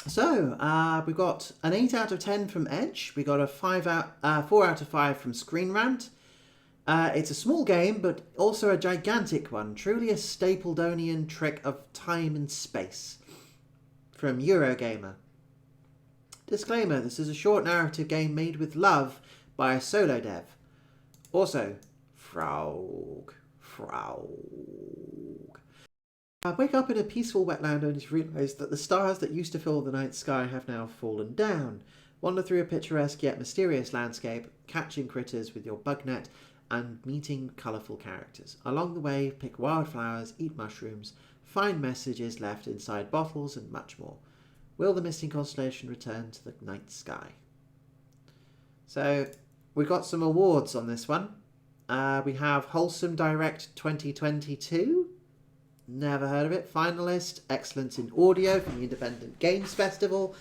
So, we got an 8 out of 10 from Edge. We got a 4 out of 5 from Screen Rant. It's a small game, but also a gigantic one. Truly a Stapledonian trick of time and space. From Eurogamer. Disclaimer, this is a short narrative game made with love by a solo dev. Also, Frog. I wake up in a peaceful wetland only to realise that the stars that used to fill the night sky have now fallen down. Wander through a picturesque yet mysterious landscape, catching critters with your bug net and meeting colourful characters. Along the way, pick wildflowers, eat mushrooms, find messages left inside bottles, and much more. Will the missing constellation return to the night sky? So, we got some awards on this one. We have Wholesome Direct 2022. Never heard of it. Finalist, Excellence in Audio from the Independent Games Festival.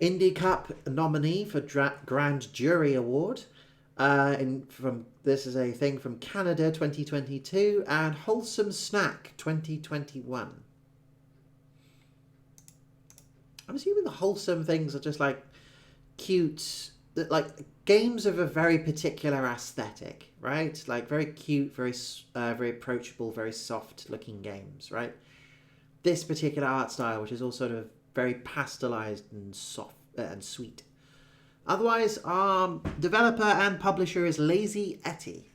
Indie Cup nominee for Grand Jury Award. This is a thing from Canada 2022. And Wholesome Snack 2021. I'm assuming the wholesome things are just like cute, like games of a very particular aesthetic, right? Like very cute, very approachable, very soft looking games, right? This particular art style, which is all sort of very pastelized and soft and sweet. Otherwise, developer and publisher is Lazy Etty.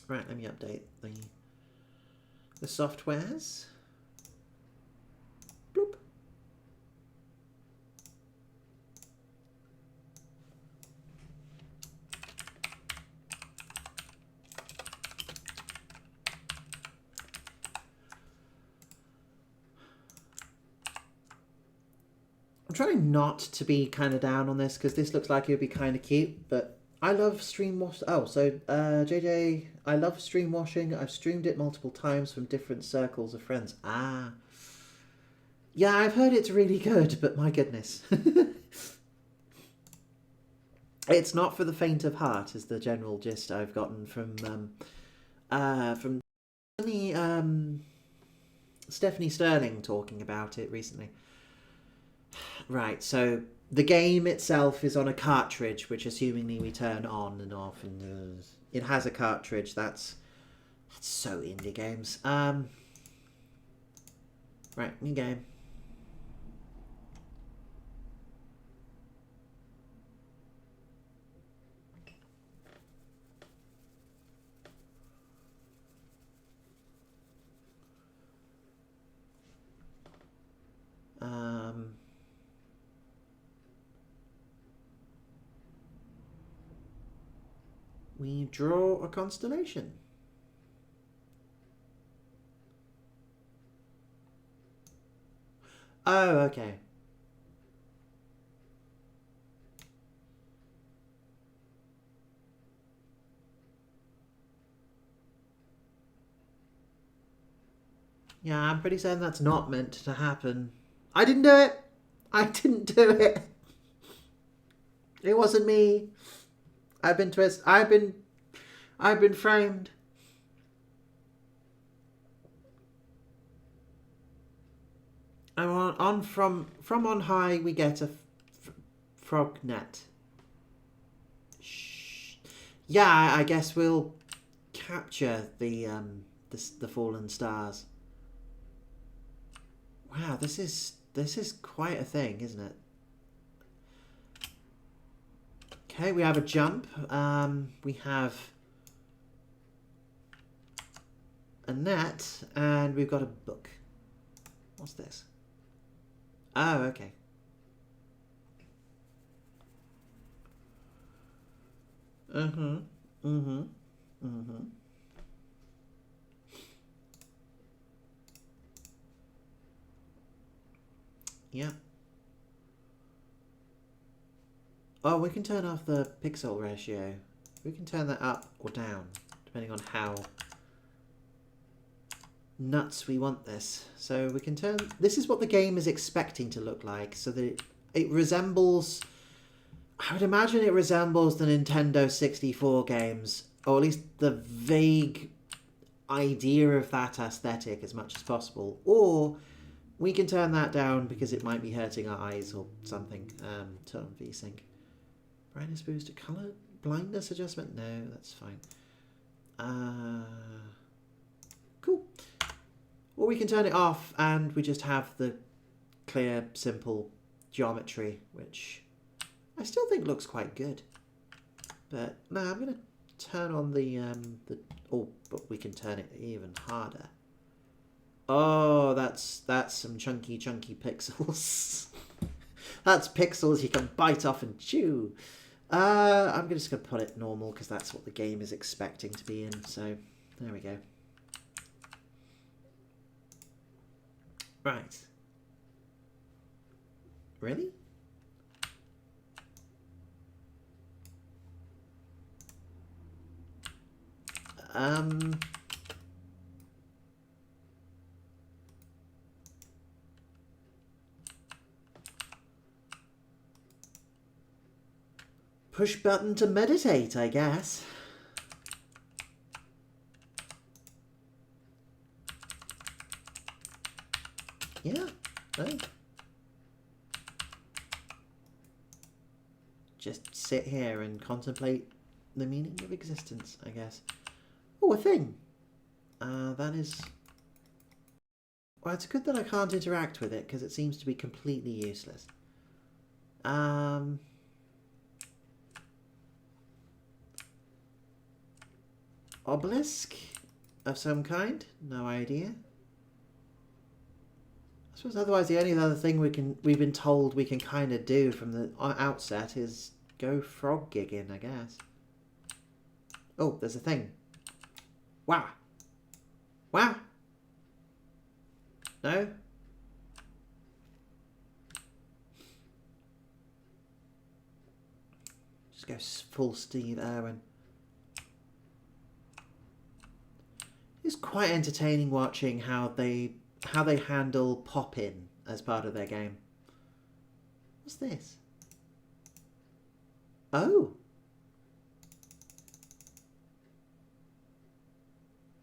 Right, let me update the softwares. Bloop. I'm trying not to be kind of down on this because this looks like it would be kind of cute, but I love stream wash. Oh, so JJ, I love stream washing. I've streamed it multiple times from different circles of friends. Ah. Yeah, I've heard it's really good, but my goodness. It's not for the faint of heart, is the general gist I've gotten from Stephanie Sterling talking about it recently. Right, so the game itself is on a cartridge, which assumingly we turn on and off, and it has a cartridge. That's so indie games. Right, new game. we draw a constellation. Oh, okay. Yeah, I'm pretty certain that's not meant to happen. I didn't do it. I didn't do it. It wasn't me. I've been twisted. I've been framed. I'm on from on high. We get a frog net. Shh. Yeah, I guess we'll capture the fallen stars. Wow, this is quite a thing, isn't it? Okay, we have a jump. We have a net, and we've got a book. What's this? Oh, okay. Yeah. Oh, we can turn off the pixel ratio. We can turn that up or down, depending on how nuts we want this. So we can turn... This is what the game is expecting to look like, so that it resembles... I would imagine it resembles the Nintendo 64 games, or at least the vague idea of that aesthetic as much as possible. Or we can turn that down because it might be hurting our eyes or something. Turn on VSync. Brightness booster, color, blindness adjustment. No, that's fine. Cool. Or we can turn it off and we just have the clear, simple geometry, which I still think looks quite good. But no, I'm gonna turn on the but we can turn it even harder. Oh, that's some chunky pixels. That's pixels you can bite off and chew. I'm just going to put it normal because that's what the game is expecting to be in. So there we go. Right. Really? Push button to meditate, I guess. Yeah. Oh. Just sit here and contemplate the meaning of existence, I guess. Oh, a thing. That is... Well, it's good that I can't interact with it because it seems to be completely useless. Obelisk of some kind? No idea. I suppose otherwise the only other thing we've been told we can kind of do from the outset is go frog gigging, I guess. Oh, there's a thing. Wow. Wow. No? Just go full Steve Irwin. It's quite entertaining watching how they handle pop-in as part of their game. What's this? Oh.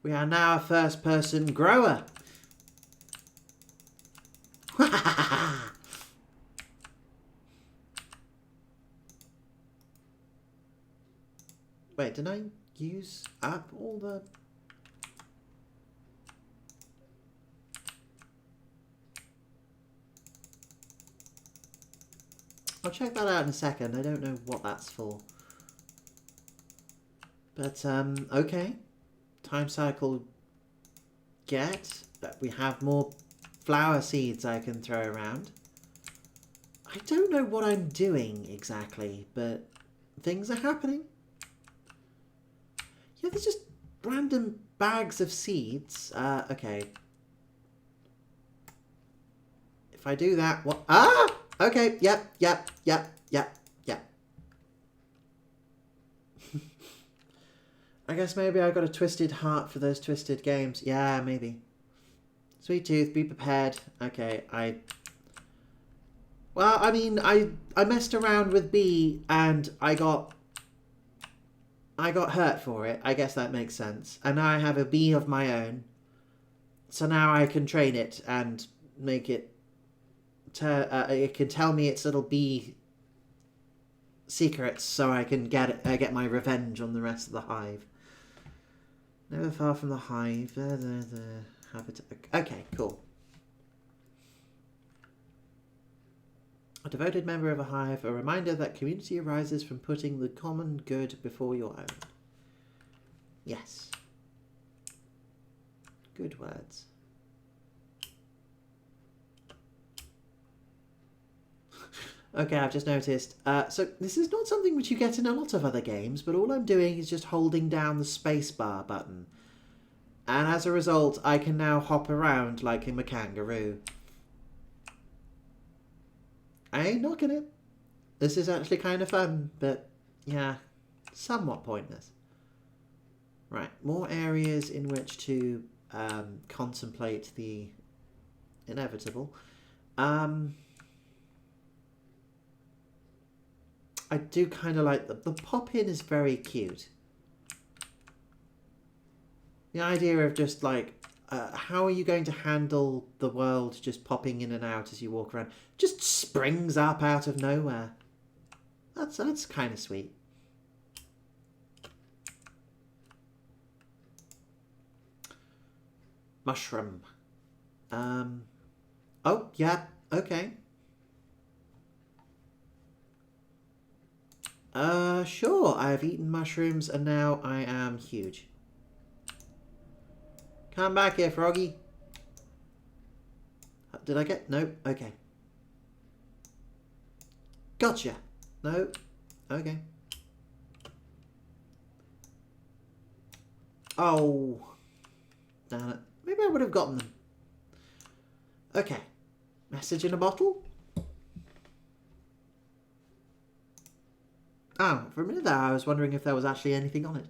We are now a first-person grower. Wait, did I use up all the... I'll check that out in a second. I don't know what that's for. But, okay. Time cycle get. But we have more flower seeds I can throw around. I don't know what I'm doing exactly, but things are happening. Yeah, there's just random bags of seeds. Okay. If I do that, what? Ah! Okay, yep. I guess maybe I got a twisted heart for those twisted games. Yeah, maybe. Sweet tooth, be prepared. Okay, well, I mean, I messed around with B and I got hurt for it. I guess that makes sense. And now I have a bee of my own. So now I can train it and make it... it can tell me its little bee secrets so I can get my revenge on the rest of the hive. Never far from the hive. The habitat. Okay, cool. A devoted member of a hive, a reminder that community arises from putting the common good before your own. Yes. Good words. Okay, I've just noticed. So this is not something which you get in a lot of other games, but all I'm doing is just holding down the spacebar button. And as a result, I can now hop around like I'm a kangaroo. I ain't knocking it. This is actually kind of fun, but yeah, somewhat pointless. Right, more areas in which to contemplate the inevitable. I do kind of like the pop-in is very cute. The idea of just like, how are you going to handle the world just popping in and out as you walk around? Just springs up out of nowhere. That's kind of sweet. Mushroom. Oh, yeah, okay. Sure, I have eaten mushrooms and now I am huge. Come back here, Froggy. Did I get... No, okay. Gotcha. No, okay. Oh. Damn it. Maybe I would have gotten them. Okay. Message in a bottle? Oh, for a minute there I was wondering if there was actually anything on it.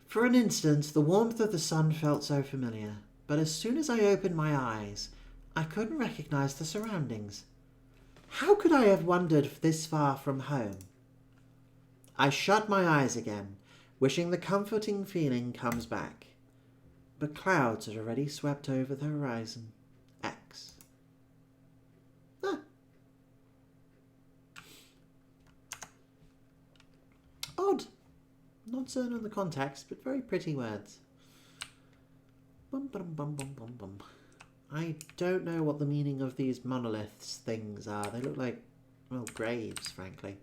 For an instant, the warmth of the sun felt so familiar, but as soon as I opened my eyes, I couldn't recognize the surroundings. How could I have wandered this far from home? I shut my eyes again, wishing the comforting feeling comes back. But clouds had already swept over the horizon. X. Ah. Odd. Not certain on the context, but very pretty words. Bum bum bum bum bum bum. I don't know what the meaning of these monoliths things are. They look like, well, graves, frankly.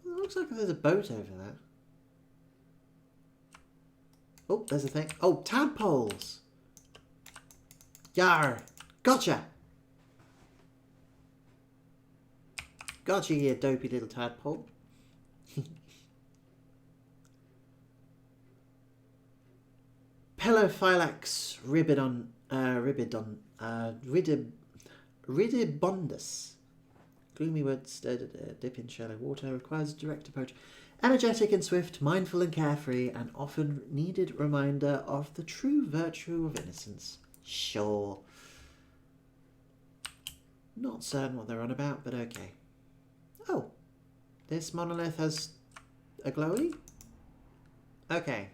Well, it looks like there's a boat over there. Oh, there's a thing. Oh, tadpoles! Yar! Gotcha! Gotcha, you dopey little tadpole. Pelophylax ridibundus. Gloomy woods, dip in shallow water, requires direct approach. Energetic and swift, mindful and carefree, an often needed reminder of the true virtue of innocence. Sure. Not certain what they're on about, but okay. Oh, this monolith has a glowy? Okay.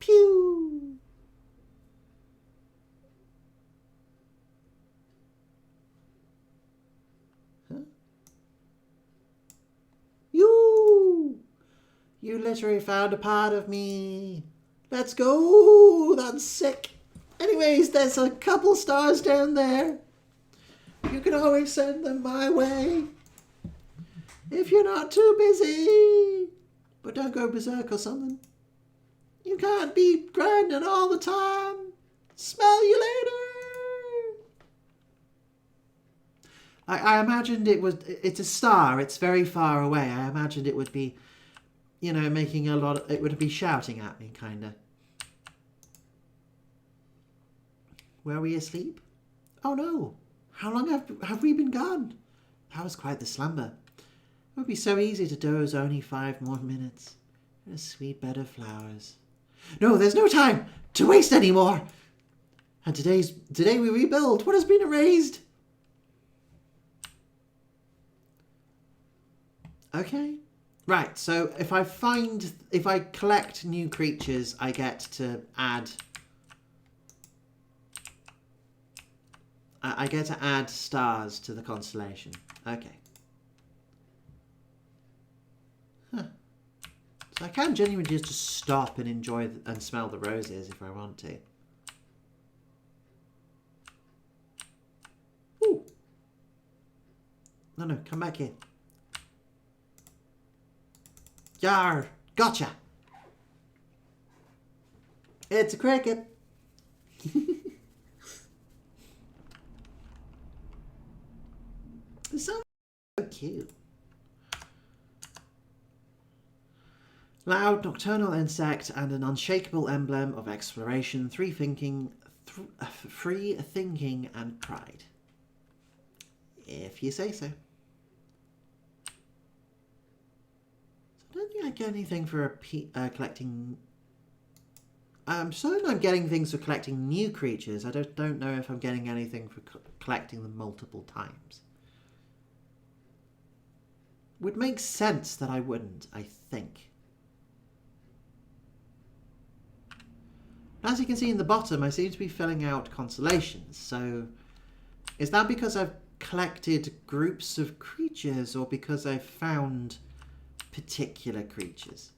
Pew! Huh? You literally found a part of me. Let's go! That's sick. Anyways, there's a couple stars down there. You can always send them my way. If you're not too busy. But don't go berserk or something. can't be grinding all the time. Smell you later. I imagined it's a star. It's very far away. I imagined it would be, you know, making a lot of, it would be shouting at me, kind of. Were we asleep? Oh no. How long have we been gone? That was quite the slumber. It would be so easy to doze only 5 more minutes. In a sweet bed of flowers. No, there's no time to waste anymore. And today we rebuild what has been erased. Okay. Right, so if I collect new creatures, I get to add... I get to add stars to the constellation. Okay. Huh. So I can genuinely just stop and enjoy and smell the roses if I want to. Ooh. No, come back here. Yar! Gotcha! It's a cricket. This sounds so cute. Loud nocturnal insect and an unshakable emblem of exploration, free thinking and pride. If you say so. I don't think I get anything for collecting... I'm certain I'm getting things for collecting new creatures. I don't know if I'm getting anything for collecting them multiple times. Would make sense that I wouldn't, I think. As you can see in the bottom, I seem to be filling out constellations. So is that because I've collected groups of creatures or because I've found particular creatures?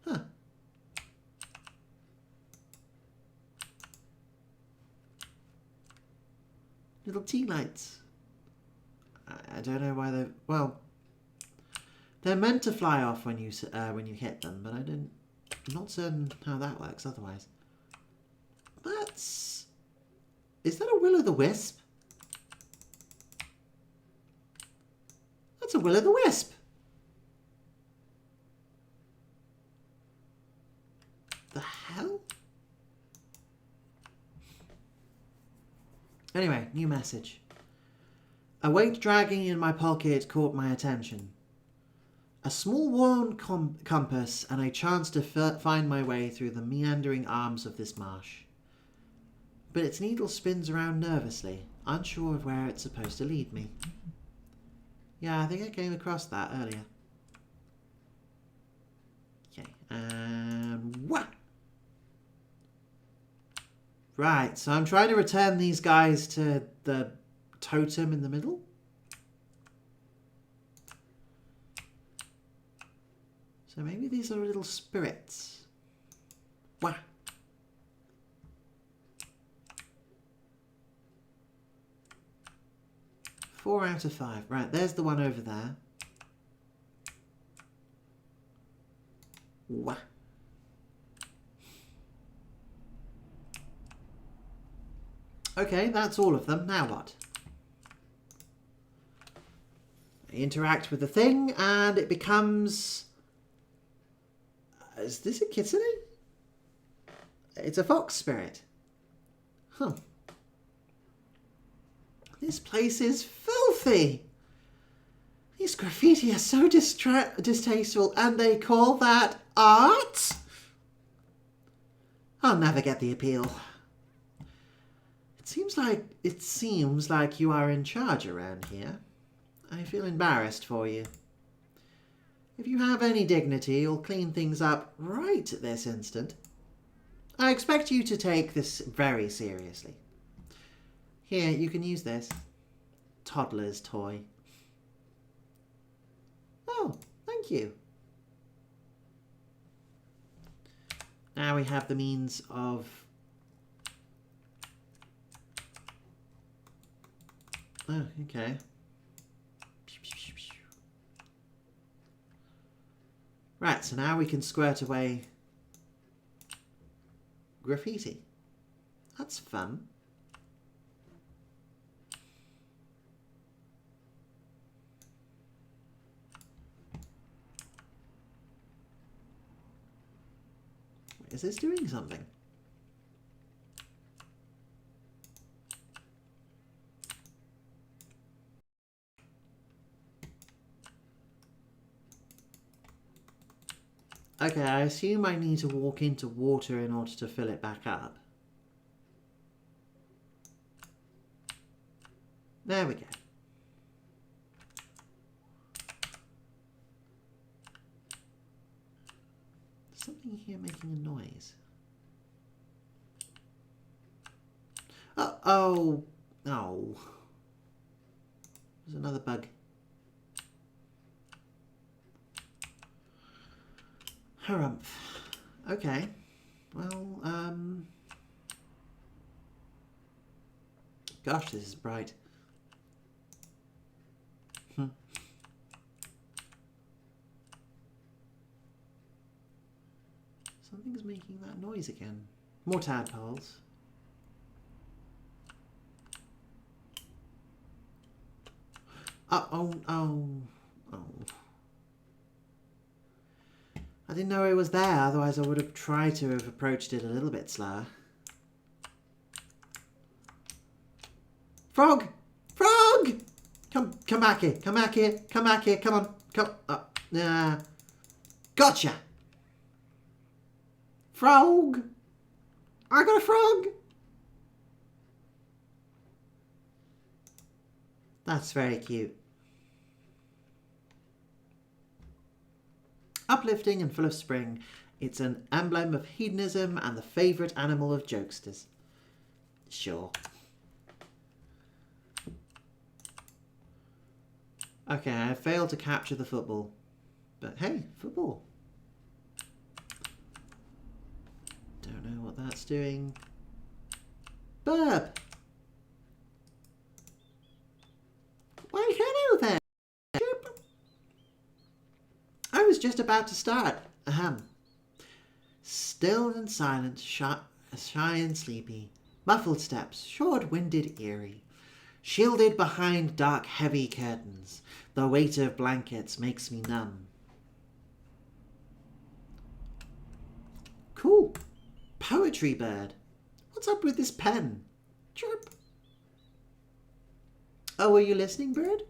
Huh. Little tea lights. I don't know why they're... Well, they're meant to fly off when you hit them, but I'm not certain how that works otherwise. That's... Is that a will-o'-the-wisp? That's a will-o'-the-wisp. The hell? Anyway, new message. A weight dragging in my pocket caught my attention. A small worn compass and a chance to find my way through the meandering arms of this marsh. But its needle spins around nervously, unsure of where it's supposed to lead me. Yeah, I think I came across that earlier. Okay, and what? Right, so I'm trying to return these guys to the totem in the middle. So maybe these are little spirits. Wah. Four out of 5. Right, there's the one over there. Wah. Okay, that's all of them. Now what? I interact with the thing and it becomes... Is this a kitsune? It's a fox spirit. Huh. This place is filthy. These graffiti are so distasteful and they call that art? I'll never get the appeal. It seems like you are in charge around here. I feel embarrassed for you. If you have any dignity, you'll clean things up right this instant. I expect you to take this very seriously. Here, you can use this. Toddler's toy. Oh, thank you. Now we have the means of... Oh, okay. Right, so now we can squirt away graffiti. That's fun. Is this doing something? Okay, I assume I need to walk into water in order to fill it back up. There we go. There's something here making a noise. Oh. Oh. There's another bug. Harumph. Okay. Well, gosh, this is bright. Something's making that noise again. More tadpoles. Oh. I didn't know it was there, otherwise I would have tried to have approached it a little bit slower. Frog! Frog! Come back here, come back here, come back here, come on, come, gotcha! Frog! I got a frog! That's very cute. Uplifting and full of spring, it's an emblem of hedonism and the favourite animal of jokesters. Sure. Okay, I failed to capture the football. But hey, football. Don't know what that's doing. Burp! Why, hello there! I was just about to start. Ahem. Still and silent, shy and sleepy. Muffled steps, short-winded, eerie. Shielded behind dark, heavy curtains. The weight of blankets makes me numb. Cool. Poetry bird. What's up with this pen? Chirp. Oh, are you listening, bird?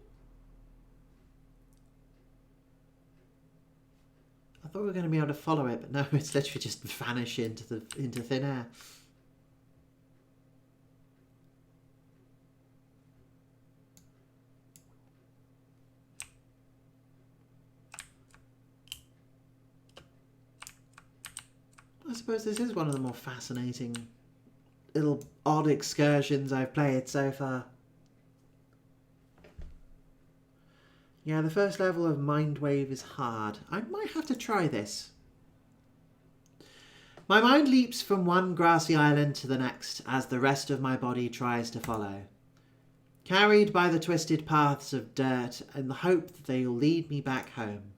I thought we were going to be able to follow it, but no, it's literally just vanish into thin air. I suppose this is one of the more fascinating little odd excursions I've played so far. Yeah, the first level of Mindwave is hard. I might have to try this. My mind leaps from one grassy island to the next as the rest of my body tries to follow. Carried by the twisted paths of dirt in the hope that they will lead me back home.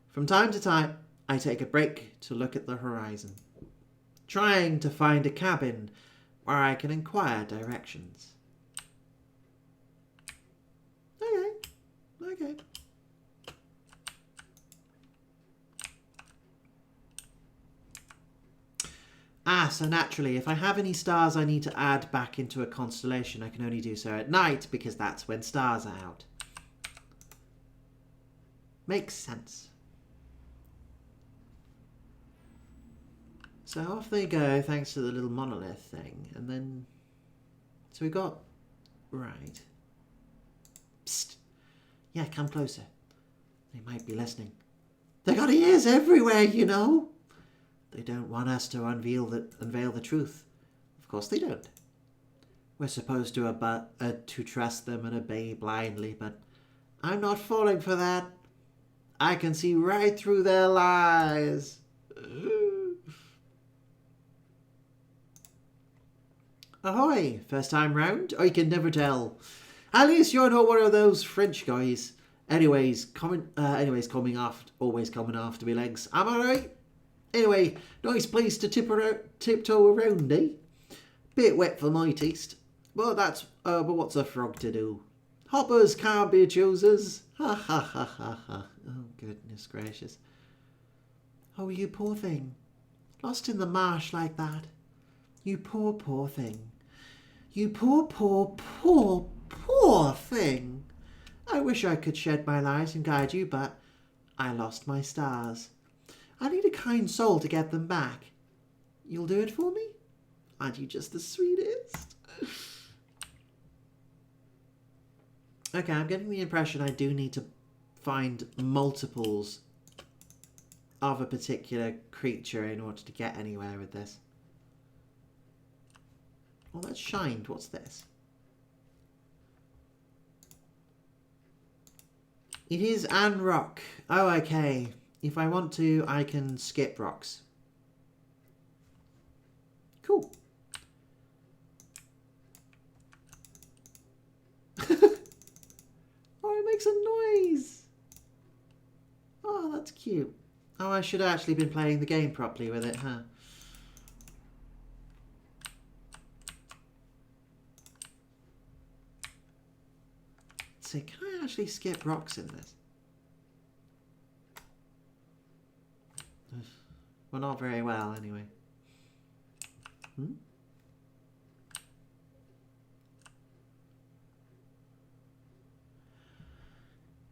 From time to time, I take a break to look at the horizon, trying to find a cabin where I can inquire directions. Okay. So naturally, if I have any stars I need to add back into a constellation, I can only do so at night because that's when stars are out. Makes sense. So off they go, thanks to the little monolith thing. And then... So we got... Right. Psst. Yeah, come closer. They might be listening. They got ears everywhere, you know. They don't want us to unveil the truth. Of course they don't. We're supposed to trust them and obey blindly, but I'm not falling for that. I can see right through their lies. Ahoy! First time round? I can never tell. At least you're not one of those French guys. Anyways, always coming after me legs. Am I right? Anyway, nice place to tiptoe around, eh? Bit wet for my taste. But what's a frog to do? Hoppers can't be choosers. Ha ha ha ha ha. Oh, goodness gracious. Oh, you poor thing. Lost in the marsh like that. You poor, poor thing. You poor, poor, poor, poor thing. I wish I could shed my light and guide you, but I lost my stars. I need a kind soul to get them back. You'll do it for me? Aren't you just the sweetest? Okay, I'm getting the impression I do need to find multiples of a particular creature in order to get anywhere with this. Oh, that's shined. What's this? It is an rock. Oh, okay. If I want to, I can skip rocks. Cool. Oh, it makes a noise. Oh, that's cute. Oh, I should have actually been playing the game properly with it, huh? Let's see, can I actually skip rocks in this? Well, not very well, anyway.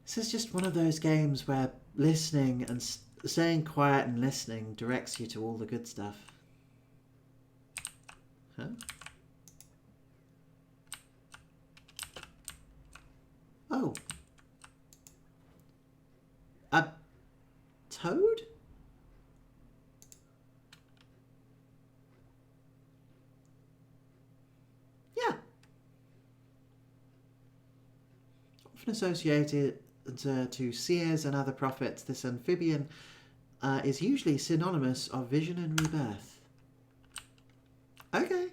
This is just one of those games where listening and staying quiet and listening directs you to all the good stuff. Huh? Oh. A toad? Yeah. Often associated to seers and other prophets, this amphibian is usually synonymous of vision and rebirth. Okay.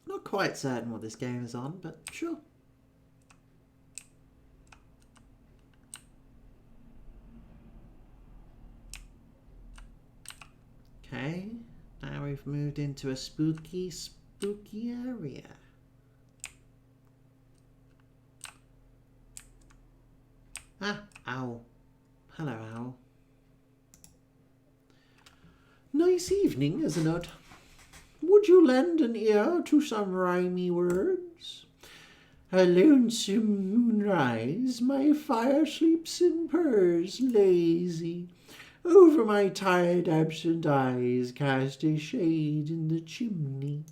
Not quite certain what this game is on, but sure. Okay, now we've moved into a spooky area. Ah, owl. Hello, owl. Nice evening, isn't it? Would you lend an ear to some rhymey words? A lonesome moonrise, my fire sleeps and purrs lazy. Over my tired absent eyes cast a shade in the chimney.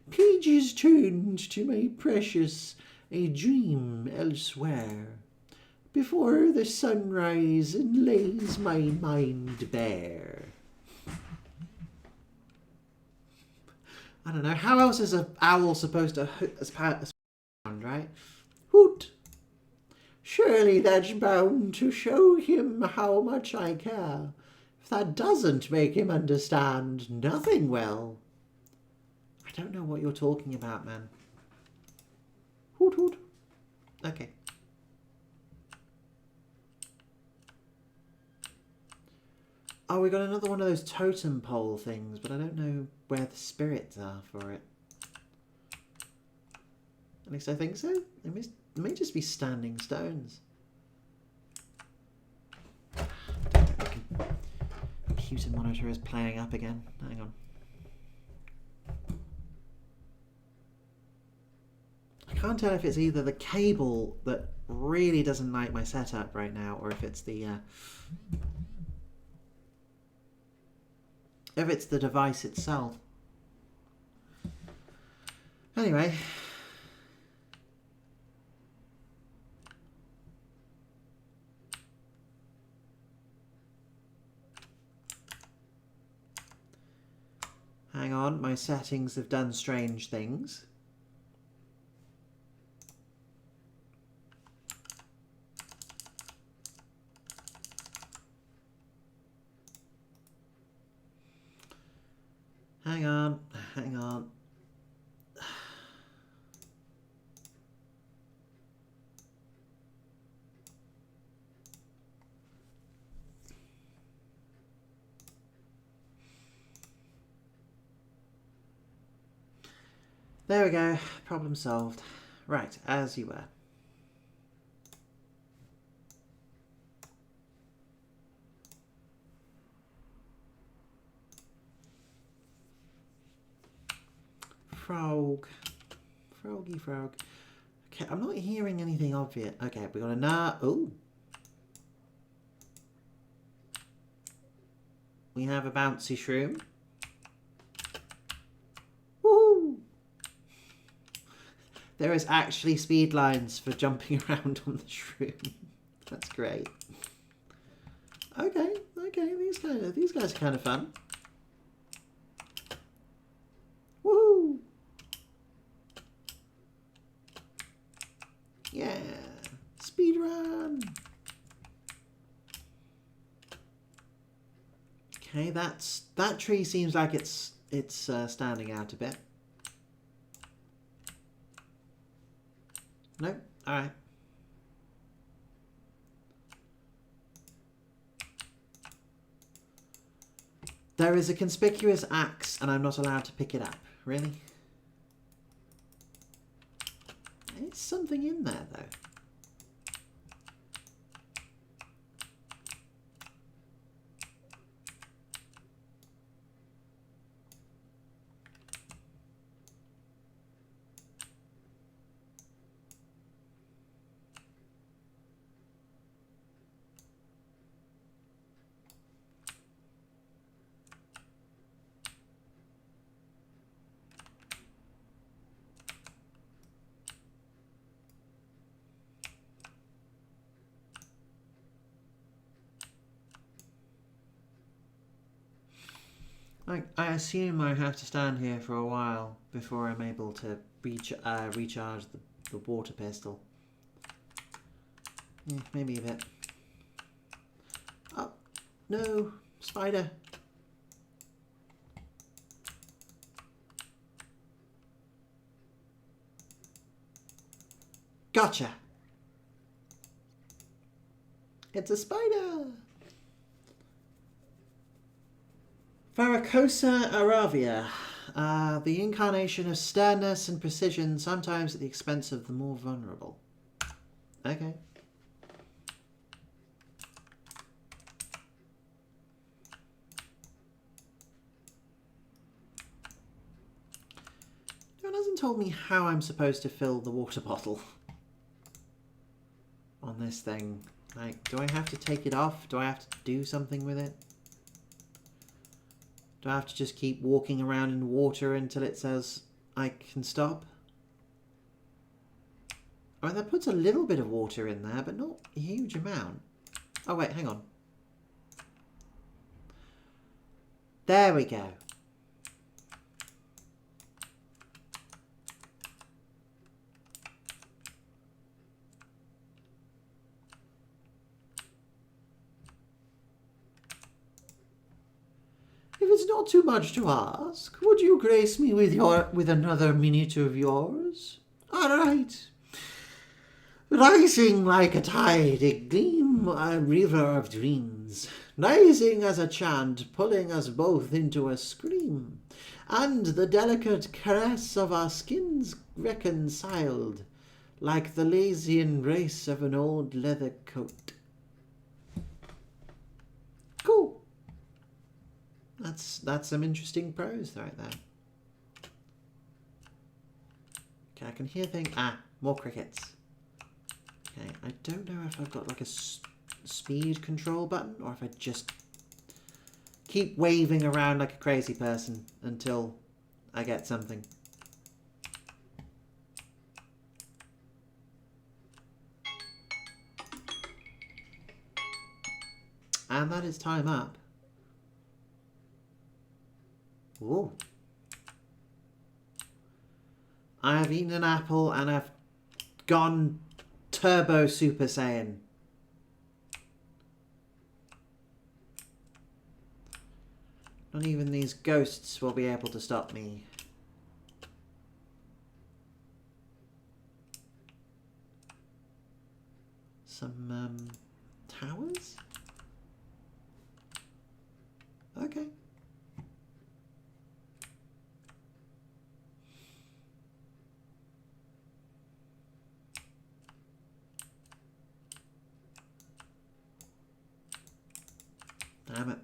Pages turned to my precious, a dream elsewhere. Before the sunrise and lays my mind bare. I don't know, how else is an owl supposed to sound, right? Hoot! Surely that's bound to show him how much I care. If that doesn't make him understand, nothing will. I don't know what you're talking about, man. Hoot hoot. Okay. Oh, we got another one of those totem pole things, but I don't know where the spirits are for it. At least I think so. It may just be standing stones. Computer monitor is playing up again. Hang on. I can't tell if it's either the cable that really doesn't like my setup right now, or if it's the device itself. Anyway. Hang on, my settings have done strange things. Hang on, hang on. There we go. Problem solved. Right, as you were. Frog. Froggy frog. Okay, I'm not hearing anything obvious. Okay, we got a nah. Ooh. We have a bouncy shroom. Woohoo! There is actually speed lines for jumping around on the shroom. That's great. Okay, okay, these guys are kind of fun. Woohoo! Yeah, speed run. Okay, that tree seems like it's standing out a bit. No, all right. There is a conspicuous axe, and I'm not allowed to pick it up. Really? There's something in there, though. I assume I have to stand here for a while before I'm able to recharge the water pistol. Yeah, maybe a bit. Oh, no, spider. Gotcha. It's a spider. Varicose Aravia, the incarnation of sternness and precision, sometimes at the expense of the more vulnerable. Okay. No one hasn't told me how I'm supposed to fill the water bottle on this thing. Like, do I have to take it off? Do I have to do something with it? Do I have to just keep walking around in water until it says I can stop? I mean, that puts a little bit of water in there, but not a huge amount. Oh, wait, hang on. There we go. If it's not too much to ask, would you grace me with another minute of yours? All right. Rising like a tide, a gleam, a river of dreams, rising as a chant, pulling us both into a scream, and the delicate caress of our skins reconciled, like the lazy embrace of an old leather coat. Cool. That's some interesting prose right there. Okay, I can hear things. Ah, more crickets. Okay, I don't know if I've got like a speed control button or if I just keep waving around like a crazy person until I get something. And that is time up. Ooh. I have eaten an apple and I've gone Turbo Super Saiyan. Not even these ghosts will be able to stop me. Some towers? Okay. Damn it.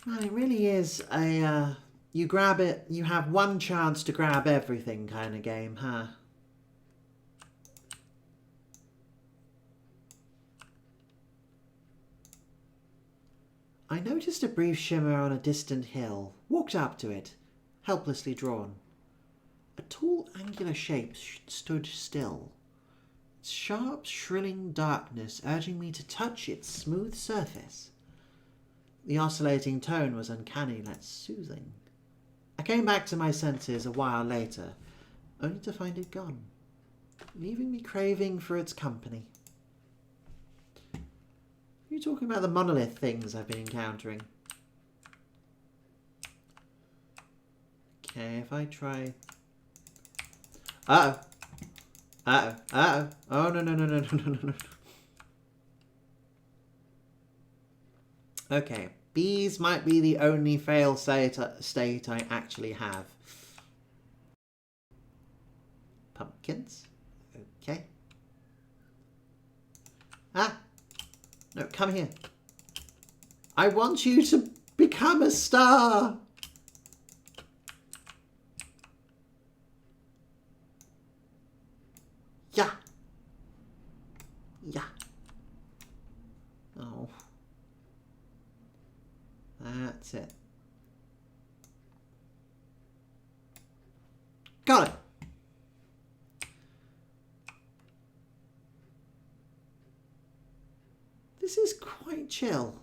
Man, it really is a, you grab it, you have one chance to grab everything kind of game, huh? I noticed a brief shimmer on a distant hill, walked up to it, helplessly drawn. A tall, angular shape stood still, its sharp, shrilling darkness urging me to touch its smooth surface. The oscillating tone was uncanny yet soothing. I came back to my senses a while later, only to find it gone, leaving me craving for its company. Are you talking about the monolith things I've been encountering? Okay, if I try... Uh-oh. Uh-oh. Uh-oh. Oh, no, no, no, no, no, no, no. Okay, bees might be the only fail state I actually have. Pumpkins. Okay. Ah! No, come here. I want you to become a star! Yeah. Yeah. Oh. That's it. Got it. This is quite chill.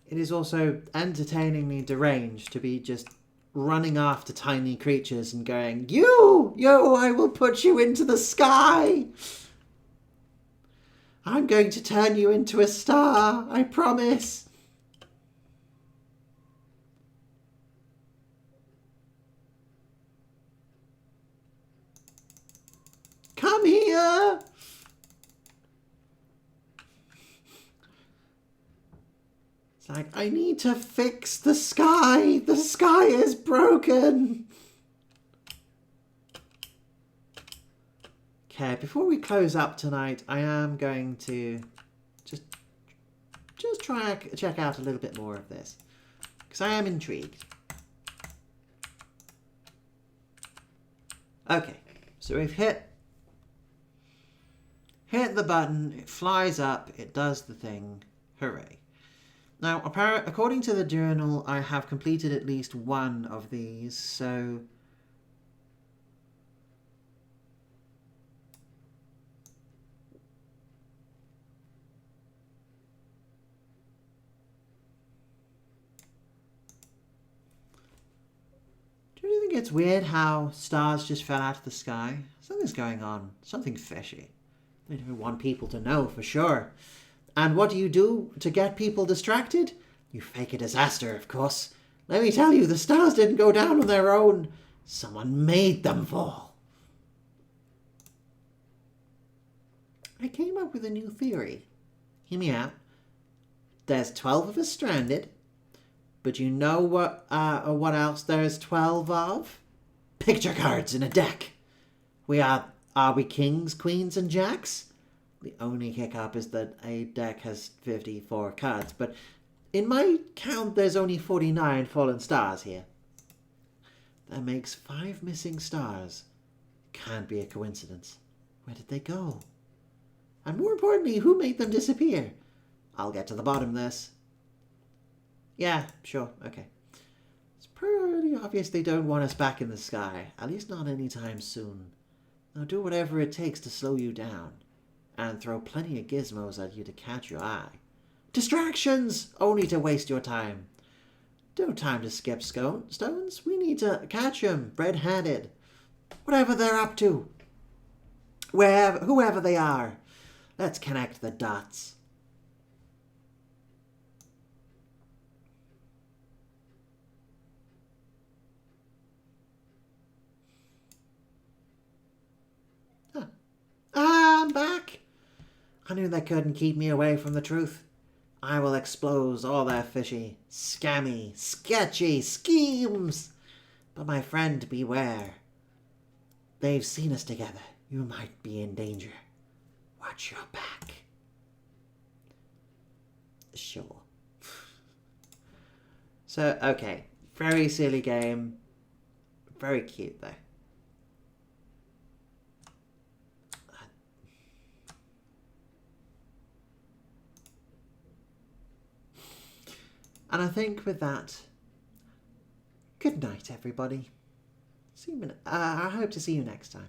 It is also entertainingly deranged to be just running after tiny creatures and going, you, I will put you into the sky. I'm going to turn you into a star, I promise. Come here. It's like, I need to fix the sky. The sky is broken. Okay, before we close up tonight, I am going to just try and check out a little bit more of this, because I am intrigued. Okay, so we've hit the button, it flies up, it does the thing, hooray. Now, according to the journal, I have completed at least one of these, so... Do you think it's weird how stars just fell out of the sky? Something's going on. Something fishy. They don't want people to know for sure. And what do you do to get people distracted? You fake a disaster, of course. Let me tell you, the stars didn't go down on their own. Someone made them fall. I came up with a new theory. Hear me out. There's 12 of us stranded. But you know what else there's 12 of? Picture cards in a deck. Are we kings, queens, and jacks? The only hiccup is that a deck has 54 cards, but in my count there's only 49 fallen stars here. That makes 5 missing stars. Can't be a coincidence. Where did they go? And more importantly, who made them disappear? I'll get to the bottom of this. Yeah, sure, okay. It's pretty obvious they don't want us back in the sky, at least not anytime soon. They'll do whatever it takes to slow you down, and throw plenty of gizmos at you to catch your eye. Distractions! Only to waste your time. No time to skip stones. We need to catch 'em red-handed. Whatever they're up to. Whoever they are. Let's connect the dots. I'm back. I knew they couldn't keep me away from the truth. I will expose all their fishy, scammy, sketchy schemes. But my friend, beware. They've seen us together. You might be in danger. Watch your back. Sure. So, okay. Very silly game. Very cute, though. And I think with that, good night, everybody. See you. I hope to see you next time.